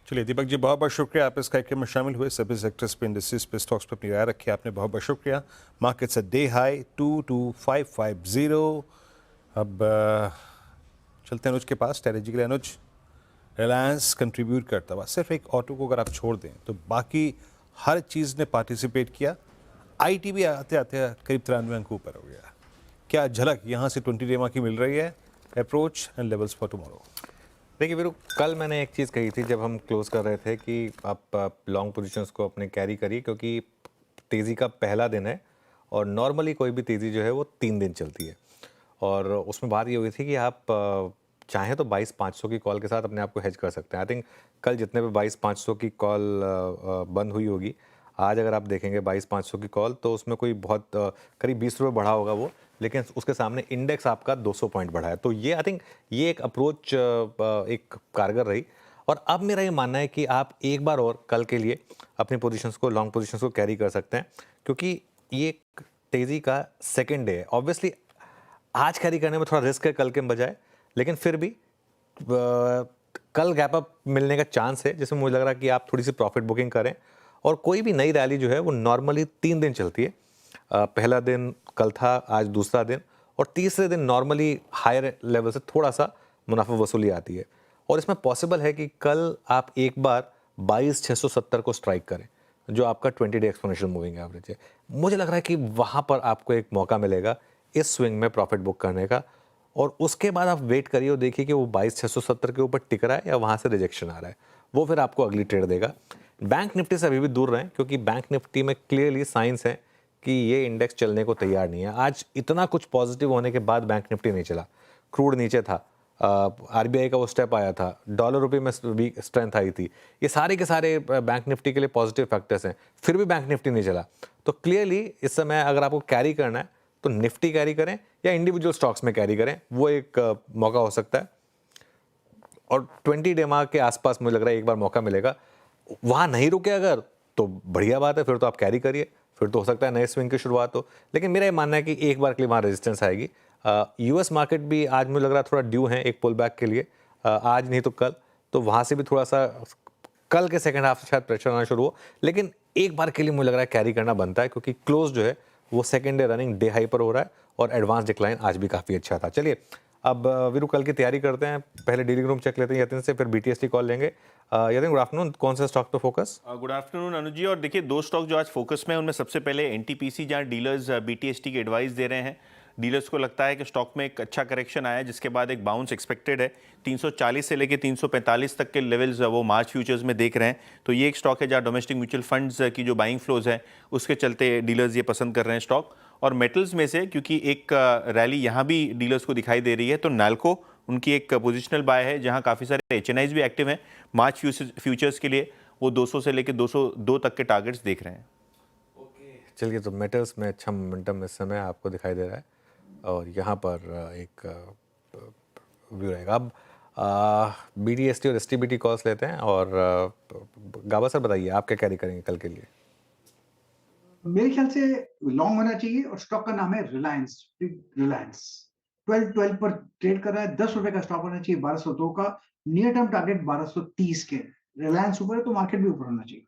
चलिए दीपक जी, बहुत बहुत शुक्रिया आप इस कार्यक्रम में शामिल हुए। सभी सेक्टर्स पे, इंडस्ट्रीज पे, स्टॉक्स पे अपनी राय रखी आपने, बहुत बहुत शुक्रिया। Markets day high 22550। अब चलते हैं अनुज के पास स्ट्रेटेजी के लिए। अनुज, रिलायंस कंट्रीब्यूट करता हुआ सिर्फ एक ऑटो को अगर आप छोड़ दें तो बाकी हर चीज़ ने पार्टिसिपेट किया। आईटी भी आते आते करीब 93 अंक ऊपर हो गया। क्या झलक यहाँ से 20 डेमा की मिल रही है? Approach and levels for tomorrow. देखिए वीरू, कल मैंने एक चीज़ कही थी जब हम क्लोज कर रहे थे कि आप लॉन्ग पोजीशंस को अपने कैरी करिए, क्योंकि तेज़ी का पहला दिन है और नॉर्मली कोई भी तेज़ी जो है वो 3 दिन चलती है। और उसमें बात ये हुई थी कि आप चाहें तो 22,500 की कॉल के साथ अपने आप को हेज कर सकते हैं। आई थिंक कल जितने पे 22,500 की कॉल बंद हुई होगी, आज अगर आप देखेंगे 22,500 की कॉल तो उसमें कोई बहुत करीब 20 रुपये बढ़ा होगा वो, लेकिन उसके सामने इंडेक्स आपका 200 पॉइंट बढ़ा है। तो ये आई थिंक ये एक अप्रोच एक कारगर रही। और अब मेरा ये मानना है कि आप एक बार और कल के लिए अपनी पोजीशंस को, लॉन्ग पोजीशंस को कैरी कर सकते हैं, क्योंकि ये तेज़ी का सेकेंड डे है। ऑब्वियसली आज कैरी करने में थोड़ा रिस्क है कल के बजाय, लेकिन फिर भी कल गैप अप मिलने का चांस है, जिसमें मुझे लग रहा है कि आप थोड़ी सी प्रॉफिट बुकिंग करें। और कोई भी नई रैली जो है वो नॉर्मली 3 दिन चलती है। पहला दिन कल था, आज दूसरा दिन, और तीसरे दिन नॉर्मली हायर लेवल से थोड़ा सा मुनाफा वसूली आती है। और इसमें पॉसिबल है कि कल आप एक बार 22,670 को स्ट्राइक करें, जो आपका 20 डे एक्सपोनेंशियल मूविंग एवरेज है। मुझे लग रहा है कि वहाँ पर आपको एक मौका मिलेगा इस स्विंग में प्रॉफिट बुक करने का। और उसके बाद आप वेट करिए और देखिए कि वो 22,670 के ऊपर टिक रहा है या वहाँ से रिजेक्शन आ रहा है, वो फिर आपको अगली ट्रेड देगा। बैंक निफ्टी से अभी भी दूर रहें, क्योंकि बैंक निफ्टी में क्लियरली साइंस हैं कि ये इंडेक्स चलने को तैयार नहीं है। आज इतना कुछ पॉजिटिव होने के बाद बैंक निफ्टी नहीं चला, क्रूड नीचे था, आरबीआई का वो स्टेप आया था, डॉलर रुपये में स्ट्रेंथ आई थी, ये सारे के सारे बैंक निफ्टी के लिए पॉजिटिव फैक्टर्स हैं, फिर भी बैंक निफ्टी नहीं चला। तो क्लियरली इस समय अगर आपको कैरी करना है तो निफ्टी कैरी करें या इंडिविजुअल स्टॉक्स में कैरी करें, वो एक मौका हो सकता है। और 20 डे मार्क के आसपास मुझे लग रहा है एक बार मौका मिलेगा, वहाँ नहीं रुके अगर तो बढ़िया बात है, फिर तो आप कैरी करिए, फिर तो हो सकता है नए स्विंग की शुरुआत हो। लेकिन मेरा ये मानना है कि एक बार के लिए वहाँ रेजिस्टेंस आएगी। यूएस मार्केट भी आज मुझे लग रहा है थोड़ा ड्यू है एक पुल बैक के लिए, आज नहीं तो कल, तो वहाँ से भी थोड़ा सा कल के सेकंड हाफ से शायद प्रेशर आना शुरू हो। लेकिन एक बार के लिए मुझे लग रहा है कैरी करना बनता है, क्योंकि क्लोज जो है वो second day running day high पर हो रहा है और एडवांस डिक्लाइन आज भी काफ़ी अच्छा था। चलिए अब वीरू कल की तैयारी करते हैं, पहले डीलिंग रूम चेक लेते हैं यतिन से, फिर बीटीएसटी कॉल लेंगे। यतिन गुड आफ्टरनून, कौन सा स्टॉक पे फोकस? गुड आफ्टरनून अनुज जी। और देखिए दो स्टॉक जो आज फोकस में है उनमें सबसे पहले एनटीपीसी, जहां डीलर्स बीटीएसटी की एडवाइस दे रहे हैं। डीलर्स को लगता है कि स्टॉक में एक अच्छा करेक्शन आया जिसके बाद एक बाउंस एक्सपेक्टेड है। 340 से लेकर 345 तक के लेवल्स वो मार्च फ्यूचर्स में देख रहे हैं। तो ये एक स्टॉक है जहाँ डोमेस्टिक म्यूचुअल फंड्स की जो बाइंग फ्लोज है उसके चलते डीलर्स ये पसंद कर रहे हैं स्टॉक। और मेटल्स में से क्योंकि एक रैली यहाँ भी डीलर्स को दिखाई दे रही है, तो नाल्को उनकी एक पोजिशनल बाय है जहाँ काफ़ी सारे एचएनआईज भी एक्टिव हैं। मार्च फ्यूचर्स के लिए वो 200 से लेकर 202 तक के टारगेट्स देख रहे हैं। चलिए, तो मेटल्स में अच्छा मोमेंटम इस समय आपको दिखाई दे रहा है और यहाँ पर एक व्यू रहेगा। अब बीडीएसटी और एसटीबीटी कॉल्स लेते हैं और गाबा सर बताइए आप क्या कैरी करेंगे कल के लिए? मेरे ख्याल से लॉन्ग होना चाहिए और स्टॉक का नाम है रिलायंस। रिलायंस 12 पर ट्रेड कर रहा है, 10 रुपए का स्टॉप होना चाहिए 1202 का, नियर टर्म टारगेट 1230 के। रिलायंस ऊपर है तो मार्केट भी ऊपर होना चाहिए।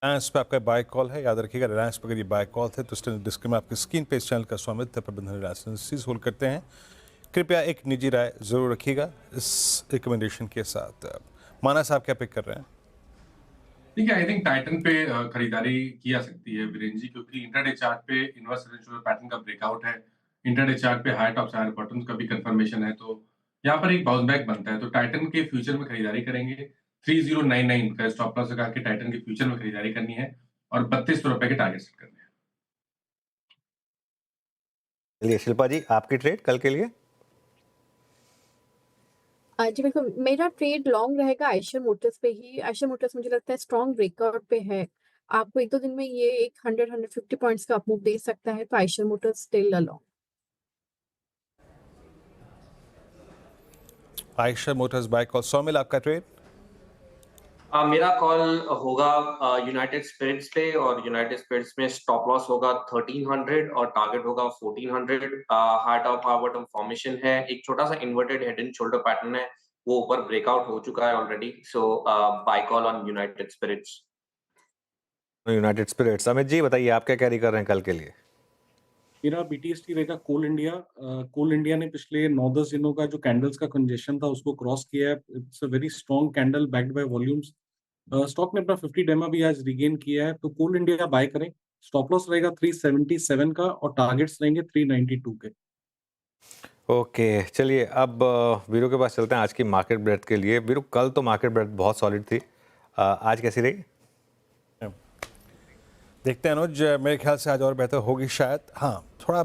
रिलायंस पे आपका बाय कॉल है, याद रखिएगा रिलायंस पे अगर ये बाय कॉल थे तो डिस्क्लेमर आपकी स्क्रीन पे इस चैनल का स्वामित्व प्रबंधन रिलायंस इंडस्ट्रीज होल्ड करते हैं। कृपया एक निजी राय जरूर रखिएगा इस रिकमेंडेशन के साथ। मानस आप क्या पिक कर रहे हैं? ठीक है, आई थिंक टाइटन पे खरीदारी की जा सकती है वीरेंद्र जी, क्योंकि इंट्राडे चार्ट पे इनवर्स रेंज पैटर्न का ब्रेकआउट है, इंट्राडे चार्ट पे हाई टॉप्स हायर बॉटम्स का भी कंफर्मेशन है, तो यहाँ पर एक बाउंस बैक बनता है। तो टाइटन के फ्यूचर में खरीदारी करेंगे। 3099 का स्टॉप लॉस लगा के टाइटन के फ्यूचर में खरीदारी करनी है और 3200 रुपए के टारगेट सेट करने हैं। चलिए शिल्पा जी, आपकी ट्रेड कल के लिए? जी बिल्कुल, मेरा ट्रेड लॉन्ग रहेगा आइशर मोटर्स पे ही। आइशर मोटर्स मुझे लगता है स्ट्रॉन्ग ब्रेकआउट पे है, आपको 1-2 दिन में ये एक 100-150 पॉइंट्स का अपमूव दे सकता है, तो Eicher Motors still long. Eicher Motors buy call. Saumil आपका ट्रेड? मेरा कॉल होगा यूनाइटेड स्पिरिट्स पे, और यूनाइटेड स्पिरिट्स में स्टॉप लॉस होगा 1300 और टारगेट होगा 1400। High top high bottom formation है, एक छोटा सा inverted head and shoulder pattern है, वो ऊपर ब्रेकआउट हो चुका है already. So buy call on United Spirits. United Spirits. Amit ji बताइए आप क्या कैरी कर रहे हैं कल के लिए? मेरा बीटीएसटी रहेगा कोल इंडिया। कोल इंडिया ने पिछले 9-10 दिनों का जो कैंडल्स का कंजेशन था उसको क्रॉस किया है। It's a very strong candle backed by volumes. Stock ने अपना 50 डेमा भी आज रिगेन किया है, तो कोल इंडिया बाय करें। स्टॉप लॉस रहेगा 377 का और टारगेट्स रहेंगे 392 के। ओके चलिए, अब वीरू के पास चलते हैं आज की मार्केट ब्रेथ के लिए। वीरू, कल तो मार्केट ब्रेथ बहुत सॉलिड थी, आज कैसी रही? देखते हैं अनुज, मेरे ख्याल से आज और बेहतर होगी शायद। हाँ, थोड़ा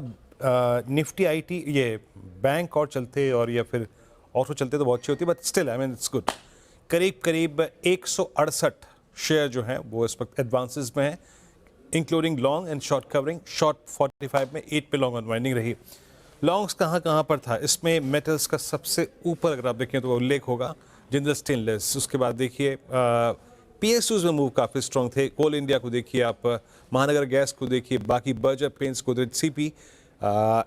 निफ्टी आईटी ये बैंक और चलते और या फिर ऑटो चलते तो बहुत अच्छी होती, but still I mean it's good. करीब 168 शेयर जो हैं वो इस वक्त एडवांसेस में हैं, including long and short covering. Short 45 में 8 पे लॉन्ग अनवाइंडिंग रही। लॉन्ग्स कहाँ पर था इसमें? मेटल्स का सबसे ऊपर अगर आप देखें तो उल्लेख होगा जिंदल स्टेनलेस। उसके बाद देखिए पीएसयूज में मूव काफ़ी स्ट्रॉन्ग थे। कोल इंडिया को देखिए आप, महानगर गैस को देखिए, बाकी बर्जर पेंट्स, गोदरेज सीपी,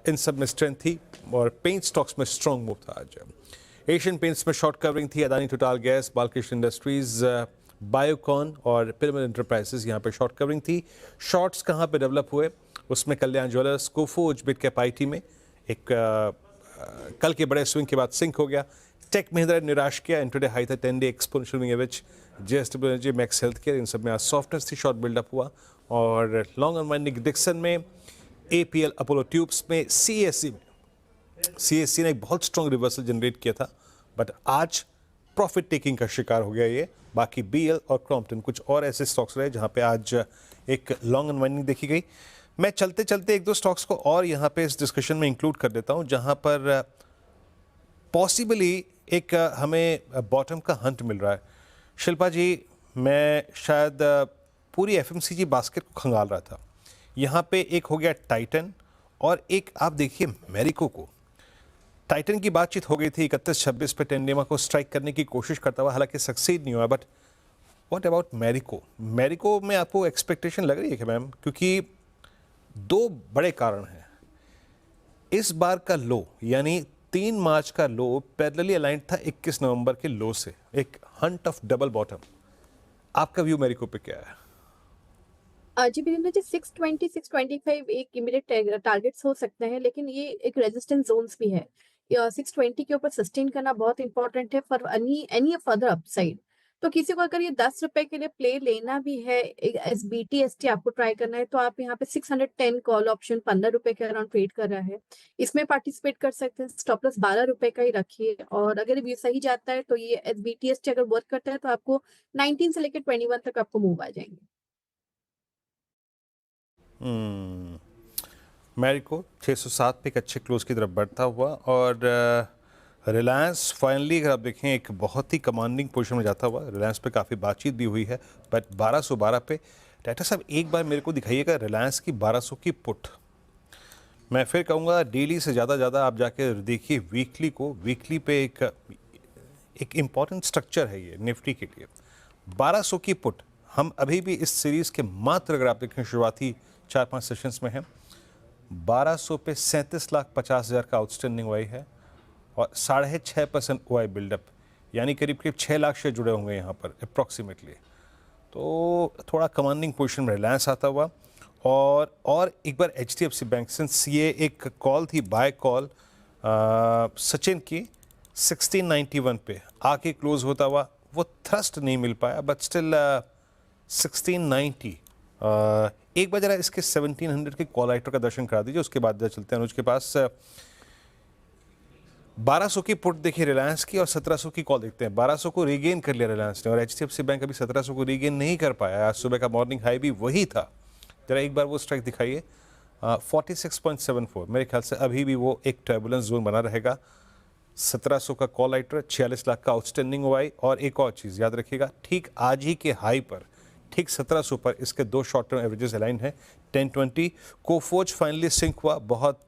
इन सब में स्ट्रेंथ थी और पेंट स्टॉक्स में स्ट्रॉन्ग मूव था आज। एशियन पेंट्स में शॉर्ट कवरिंग थी, Adani total gas, Balkrishna industries, Biocon और पिरामिड एंटरप्राइजेस यहाँ पे शॉर्ट कवरिंग थी। शॉर्ट्स कहाँ पे डेवलप हुए उसमें कल्याण ज्वेलर्स, कोफोज, बिट कैप आईटी में एक कल के बड़े स्विंग के बाद सिंक हो गया। टेक महिंद्रा ने निराश किया, इंट्राडे हाई था 10 day exponential moving average. JSW Energy, Max Health Care, इन सब में आज सॉफ्टनेस थी, शॉर्ट बिल्डअप हुआ। और लॉन्ग अनवाइंडिंग डिक्सन में, एपीएल अपोलो ट्यूब्स में, सीएससी ने एक बहुत स्ट्रॉन्ग रिवर्सल जनरेट किया था, बट आज प्रॉफिट टेकिंग का शिकार हो गया ये। बाकी BL और क्रॉम्पटन कुछ और ऐसे स्टॉक्स रहे जहाँ पे आज एक लॉन्ग अनवाइंडिंग देखी गई। मैं चलते चलते एक दो स्टॉक्स को और यहाँ पे इस डिस्कशन में इंक्लूड कर देता हूँ जहाँ पर पॉसिबली एक हमें बॉटम का हंट मिल रहा है। शिल्पा जी, मैं शायद पूरी FMCG बास्केट को खंगाल रहा था। यहाँ पे एक हो गया टाइटन और एक आप देखिए मैरिको को। टाइटन की बातचीत हो गई थी 31-26 पे टेंडेमा को स्ट्राइक करने की कोशिश करता हुआ, हालांकि सक्सीड नहीं हुआ। But what about Marico? Marico में आपको एक्सपेक्टेशन लग रही है कि मैम? क्योंकि दो बड़े कारण हैं। इस बार का लो यानी 3 मार्च का लो पैरेलली अलाइंड था 21 नवंबर के लो से, एक हंट ऑफ डबल बॉटम। आपका व्यू मैरिको पे क्या है? जी वीरेंद्र जी, 620 625 एक इमीडिएट टारगेट्स हो सकते हैं, लेकिन ये एक रेजिस्टेंस जोन्स भी है। 620 के ऊपर सस्टेन करना बहुत इंपॉर्टेंट है फॉर एनी फर्दर अपसाइड। तो किसी को अगर ये 10 रुपए के लिए प्ले लेना भी है, SBT ST आपको ट्राई करना है, तो आप यहाँ पे 610 कॉल ऑप्शन 15 रुपए के अराउंड ट्रेड कर रहा है, इसमें पार्टिसिपेट कर सकते हैं। स्टॉप लॉस 12 रुपए का ही रखिए, और अगर ये सही जाता है तो ये SBT ST अगर वर्क करता है तो आपको 19 से लेकर 21 तक आपको मूव आ जाएंगे। मैरिको 607 पे एक अच्छे क्लोज की तरफ बढ़ता हुआ, और रिलायंस फाइनली अगर आप देखें एक बहुत ही कमांडिंग पोजीशन में जाता हुआ। रिलायंस पे काफ़ी बातचीत भी हुई है, बट 1212 पे डायरेक्टर साहब एक बार मेरे को दिखाइएगा रिलायंस की 1200 की पुट। मैं फिर कहूँगा डेली से ज़्यादा आप जाके देखिए वीकली को। वीकली पे एक इम्पॉर्टेंट स्ट्रक्चर है ये निफ्टी के लिए। 1200 की पुट हम अभी भी इस सीरीज़ के मात्र अगर आप देखें शुरुआती 4-5 सेशंस में हैं। 1200 पे 37,50,000 का आउटस्टैंडिंग OI है और 6.5% OI बिल्डअप, यानी करीब 6 लाख शेयर जुड़े होंगे यहाँ पर अप्रॉक्सीमेटली। तो थोड़ा कमांडिंग पोजीशन में रिलायंस आता हुआ, और एक बार HDFC बैंक, सिंस ये एक कॉल थी बाय कॉल सचिन की 1691 पे आके क्लोज होता हुआ, वो थ्रस्ट नहीं मिल पाया, बट स्टिल 1690। एक बार जरा इसके 1700 के कॉल राइटर का दर्शन करा दीजिए, उसके बाद चलते हैं अनुज के पास। 1200 की पुट देखिए रिलायंस की, और 1700 की कॉल देखते हैं। 1200 को रीगेन कर लिया रिलायंस ने, और HDFC बैंक अभी 1700 को रीगेन नहीं कर पाया। आज सुबह का मॉर्निंग हाई भी वही था। जरा एक बार वो स्ट्राइक दिखाइए 46.74। मेरे ख्याल से अभी भी वो एक टर्बुलेंस जोन बना रहेगा। 1700 का कॉल राइटर, 46 लाख का आउटस्टैंडिंग OI, और एक और चीज़ याद रखिएगा, ठीक आज ही के हाई पर ठीक 1700 पर इसके दो शॉर्ट टर्म एवरेजेस अलाइन है 10-20। कोफोज फाइनली सिंक हुआ, बहुत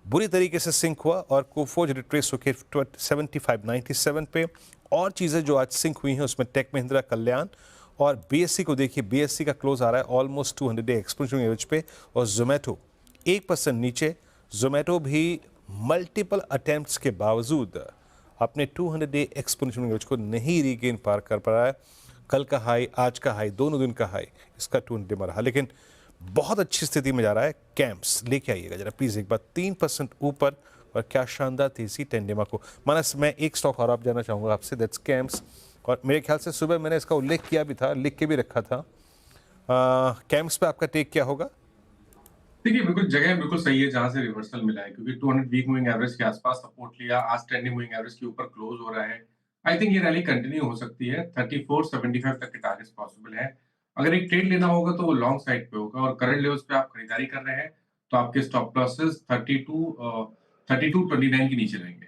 बुरी तरीके से सिंक हुआ, और कोफोज रिट्रेस होकर 75.97 पे। और चीज़ें जो आज सिंक हुई हैं उसमें टेक महिंद्रा, कल्याण, और BSE को देखिए, BSE का क्लोज आ रहा है ऑलमोस्ट 200 डे एक्सपोनेंशियल एवरेज पे, और जोमेटो 1% नीचे। जोमेटो भी मल्टीपल अटेम्प्ट्स के बावजूद अपने 200 डे एक्सपोनेंशियल एवरेज को नहीं रीगेन पार कर पा रहा है। कल का हाई, आज का हाई, दोनों दिन का हाई इसका 200 डे में रहा, लेकिन बहुत अच्छी स्थिति में जा रहा है। कैंप्स लेके आइएगा जरा प्लीज़ एक बार, 3% ऊपर, और क्या शानदार तेजी टेंडेमा को। मानस, मैं एक स्टॉक और आप जाना चाहूँगा आपसे, दैट्स कैंप्स, और मेरे ख्याल से सुबह मैंने इसका उल्लेख किया भी था, लिख के भी रखा था। कैंप्स पे आपका टेक क्या होगा? देखिए, बिल्कुल जगह बिल्कुल सही है जहां से रिवर्सल मिला है, क्योंकि 200 वीक मूविंग एवरेज के आसपास सपोर्ट लिया, आज ट्रेंडिंग मूविंग एवरेज के ऊपर क्लोज हो रहा है। आई थिंक ये रैली कंटिन्यू हो सकती है, 34.75 तक के टारगेट्स पॉसिबल है। अगर एक ट्रेड लेना होगा तो वो लॉन्ग साइड पे होगा, और करंट लेवल्स पे आप खरीदारी कर रहे हैं तो आपके स्टॉप लॉसेस 32-29 के नीचे रहेंगे।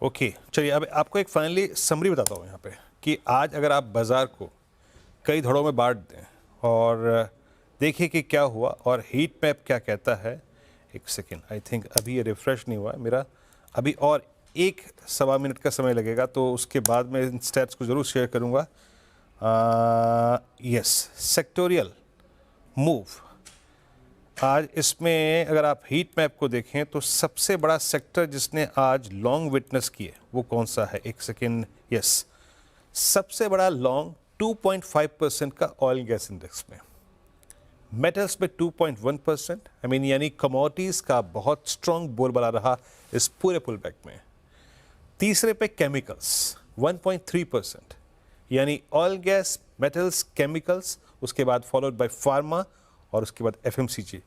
ओके, चलिए अब आपको एक फाइनली समरी बताता हूँ यहाँ पे, कि आज अगर आप बाज़ार को कई धड़ों में बांट दें और देखिए कि क्या हुआ, और हीट मैप क्या कहता है। एक सेकेंड, आई थिंक अभी ये रिफ्रेश नहीं हुआ है मेरा, अभी और 1-1.25 मिनट का समय लगेगा, तो उसके बाद मैं इन स्टैट्स को ज़रूर शेयर करूँगा। यस, सेक्टोरियल मूव आज इसमें अगर आप हीट मैप को देखें तो सबसे बड़ा सेक्टर जिसने आज लॉन्ग विटनेस किए वो कौन सा है? एक सेकेंड, यस, सबसे बड़ा लॉन्ग 2.5% का ऑयल गैस इंडेक्स में, मेटल्स में 2.1%, आई मीन यानी कमोडिटीज़ का बहुत स्ट्रॉन्ग बोलबाला रहा इस पूरे पुल बैक में। तीसरे पे केमिकल्स 1.3%, यानी ऑयल गैस, मेटल्स, केमिकल्स, उसके बाद फॉलोड बाय फार्मा, और उसके बाद FMCG।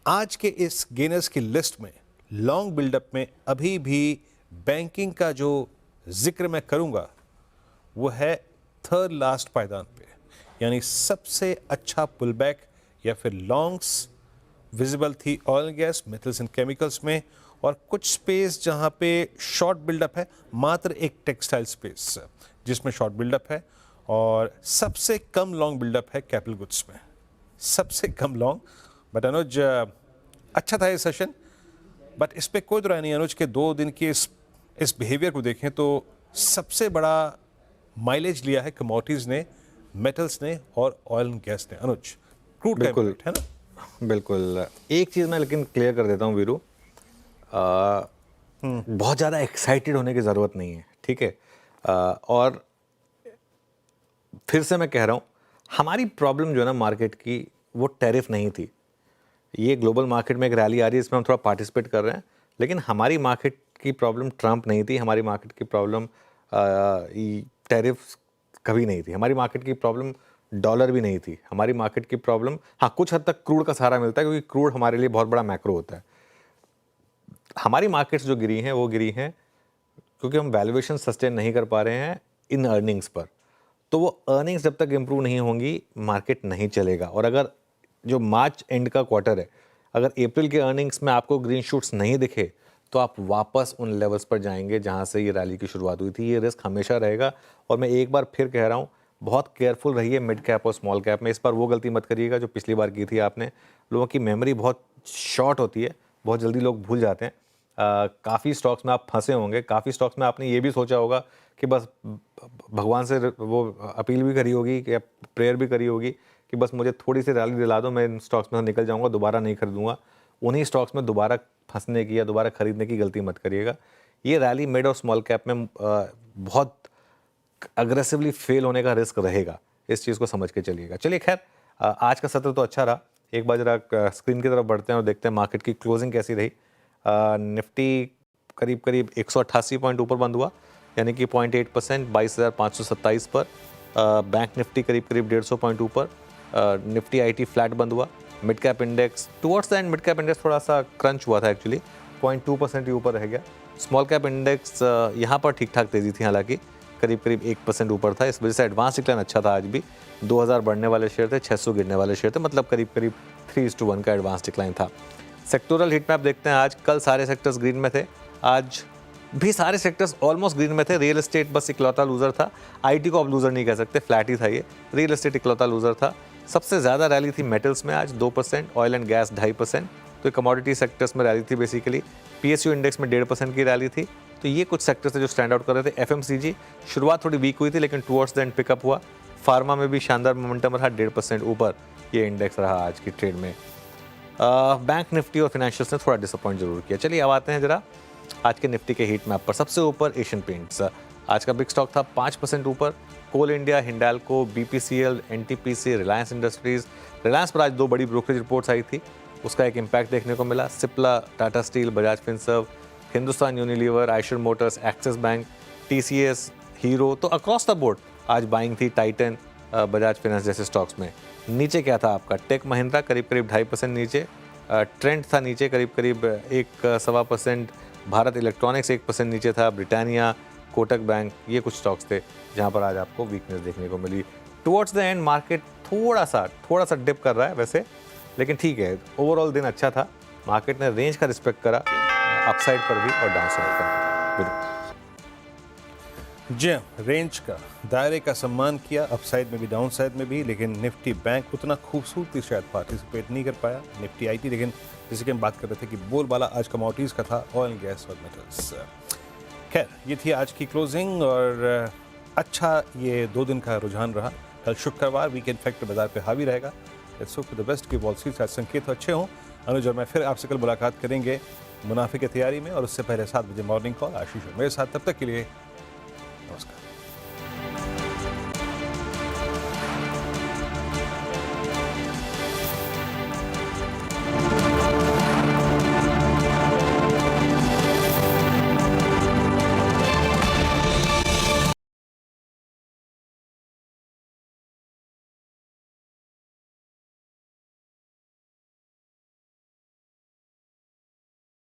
आज के इस गेनर्स की लिस्ट में लॉन्ग बिल्डअप में अभी भी बैंकिंग का जो जिक्र मैं करूंगा वो है थर्ड लास्ट पायदान पे, यानी सबसे अच्छा पुल बैक या फिर लॉन्ग्स विजिबल थी oil and gas, metals and chemicals में, और कुछ स्पेस जहां पे शॉर्ट बिल्डअप है, मात्र एक टेक्सटाइल स्पेस जिसमें शॉर्ट बिल्डअप है, और सबसे कम लॉन्ग बिल्डअप है कैपिटल गुड्स में, सबसे कम लॉन्ग। बट अनुज अच्छा था ये सेशन, बट इस पे कोई दुराई नहीं अनुज के 2 दिन के इस बिहेवियर को देखें तो सबसे बड़ा माइलेज लिया है कमोडिटीज ने, मेटल्स ने और ऑयल एंड गैस ने। अनुज क्रूड का बिल्कुल impact है ना? बिल्कुल। एक चीज़ मैं लेकिन क्लियर कर देता हूँ वीरू, बहुत ज़्यादा एक्साइटेड होने की ज़रूरत नहीं है, ठीक है। और फिर से मैं कह रहा हूँ, हमारी प्रॉब्लम जो है ना मार्केट की, वो टैरिफ नहीं थी। ये ग्लोबल मार्केट में एक रैली आ रही है, इसमें हम थोड़ा पार्टिसिपेट कर रहे हैं, लेकिन हमारी मार्केट की प्रॉब्लम ट्रंप नहीं थी, हमारी मार्केट की प्रॉब्लम टैरिफ कभी नहीं थी, हमारी मार्केट की प्रॉब्लम डॉलर भी नहीं थी, हमारी मार्केट की प्रॉब्लम, हाँ कुछ हद तक क्रूड का सहारा मिलता है क्योंकि क्रूड हमारे लिए बहुत बड़ा मैक्रो होता है। हमारी मार्केट्स जो गिरी हैं वो गिरी हैं क्योंकि हम वैल्यूएशन सस्टेन नहीं कर पा रहे हैं इन अर्निंग्स पर। तो वो अर्निंग्स जब तक इम्प्रूव नहीं होंगी मार्केट नहीं चलेगा। और अगर जो मार्च एंड का क्वार्टर है, अगर अप्रैल के अर्निंग्स में आपको ग्रीन शूट्स नहीं दिखे तो आप वापस उन लेवल्स पर जाएंगे जहां से ये रैली की शुरुआत हुई थी। ये रिस्क हमेशा रहेगा और मैं एक बार फिर कह रहा हूँ, बहुत केयरफुल रहिए मिड कैप और स्मॉल कैप में। इस बार वो गलती मत करिएगा जो पिछली बार की थी आपने। लोगों की मेमोरी बहुत शॉर्ट होती है, बहुत जल्दी लोग भूल जाते हैं। काफ़ी स्टॉक्स में आप फंसे होंगे, काफ़ी स्टॉक्स में आपने ये भी सोचा होगा कि बस भगवान से वो अपील भी करी होगी या प्रेयर भी करी होगी कि बस मुझे थोड़ी सी रैली दिला दो, मैं इन स्टॉक्स में निकल जाऊंगा, दोबारा नहीं खरीदूंगा। उन्हीं स्टॉक्स में दोबारा फंसने की या दोबारा खरीदने की गलती मत करिएगा। ये रैली मिड और स्मॉल कैप में बहुत अग्रेसिवली फेल होने का रिस्क रहेगा, इस चीज़ को समझ के चलिएगा। चलिए खैर, आज का सत्र तो अच्छा रहा। एक बार जरा स्क्रीन की तरफ बढ़ते हैं और देखते हैं मार्केट की क्लोजिंग कैसी रही। निफ्टी करीब करीब 188 पॉइंट ऊपर बंद हुआ, यानी कि 0.8%, 22,527 पर। बैंक निफ्टी करीब करीब 150 पॉइंट ऊपर। निफ्टी आईटी फ्लैट बंद हुआ। Mid cap index towards the end, mid cap index थोड़ा सा क्रंच हुआ था एक्चुअली, 0.2% ही ऊपर रह गया। स्मॉल कैप इंडेक्स यहाँ पर ठीक ठाक तेज़ी थी, हालांकि करीब करीब 1% ऊपर था। इस वजह से एडवांस डिक्लाइन अच्छा था आज भी। 2000 बढ़ने वाले शेयर थे, 600 गिरने वाले शेयर थे, मतलब करीब करीब 3:1 का एडवांस डिक्लाइन था। सेक्टोरल हीट मैप देखते हैं आज। कल सारे सेक्टर्स ग्रीन में थे, आज भी सारे सेक्टर्स ऑलमोस्ट ग्रीन में थे। रियल एस्टेट बस इकलौता लूजर था, आईटी को आप लूजर नहीं कह सकते, फ्लैट ही था ये। रियल एस्टेट इकलौता लूजर था। सबसे ज़्यादा रैली थी मेटल्स में आज 2%, ऑयल एंड गैस 2.5%। तो कमोडिटी सेक्टर्स में रैली थी बेसिकली। पीएसयू इंडेक्स में 1.5% की रैली थी। तो ये कुछ सेक्टर्स थे जो स्टैंड आउट कर रहे थे। एफएमसीजी शुरुआत थोड़ी वीक हुई थी लेकिन टुवर्ड्स द एंड पिकअप हुआ। फार्मा में भी शानदार मोमेंटम रहा, 1.5% ऊपर ये इंडेक्स रहा आज की ट्रेड में। बैंक निफ्टी और फाइनेंशियल्स ने थोड़ा डिसअपॉइंट जरूर किया। चलिए अब आते हैं जरा आज के निफ्टी के हीट मैप पर। सबसे ऊपर एशियन पेंट्स, आज का बिग स्टॉक था 5% ऊपर। Coal India, Hindalco, BPCL, NTPC, Reliance Industries. Reliance पर आज 2 बड़ी ब्रोकरेज रिपोर्ट्स आई थी, उसका एक इम्पैक्ट देखने को मिला। Cipla, Tata steel, Bajaj Finserv, Hindustan Unilever, Eicher Motors, axis bank, TCS, hero. तो अक्रॉस द बोर्ड आज बाइंग थी टाइटन, बजाज फाइनेंस जैसे स्टॉक्स में। नीचे क्या था आपका? टेक महिंद्रा करीब करीब 2.5% नीचे। ट्रेंड था नीचे करीब करीब 1.25%। भारत इलेक्ट्रॉनिक्स 1% नीचे था। ब्रिटानिया, कोटक बैंक, ये कुछ स्टॉक्स थे जहां पर आज आपको वीकनेस देखने को मिली। टुवर्ड्स द एंड मार्केट थोड़ा सा डिप कर रहा है वैसे, लेकिन ठीक है, ओवरऑल दिन अच्छा था। मार्केट ने रेंज का रिस्पेक्ट करा, अपसाइड पर भी और डाउनसाइड पर भी। जी, रेंज का दायरे का सम्मान किया, अपसाइड में भी डाउनसाइड में भी। लेकिन निफ्टी बैंक उतना खूबसूरती शायद पार्टिसिपेट नहीं कर पाया। निफ्टी आईटी, लेकिन जैसे कि हम बात कर रहे थे कि बोलबाला आज कमोडिटीज का था, ऑयल एंड गैस और मेटल्स। खैर, ये थी आज की क्लोजिंग और अच्छा ये 2 दिन का रुझान रहा। कल शुक्रवार वीकेंड फैक्टर बाजार पे हावी रहेगा। Let's hope for the best कि वॉल स्ट्रीट आज संकेत अच्छे हों। अनुज और मैं फिर आपसे कल मुलाकात करेंगे मुनाफे की तैयारी में, और उससे पहले 7 बजे मॉर्निंग कॉल आशीष और मेरे साथ। तब तक के लिए नमस्कार।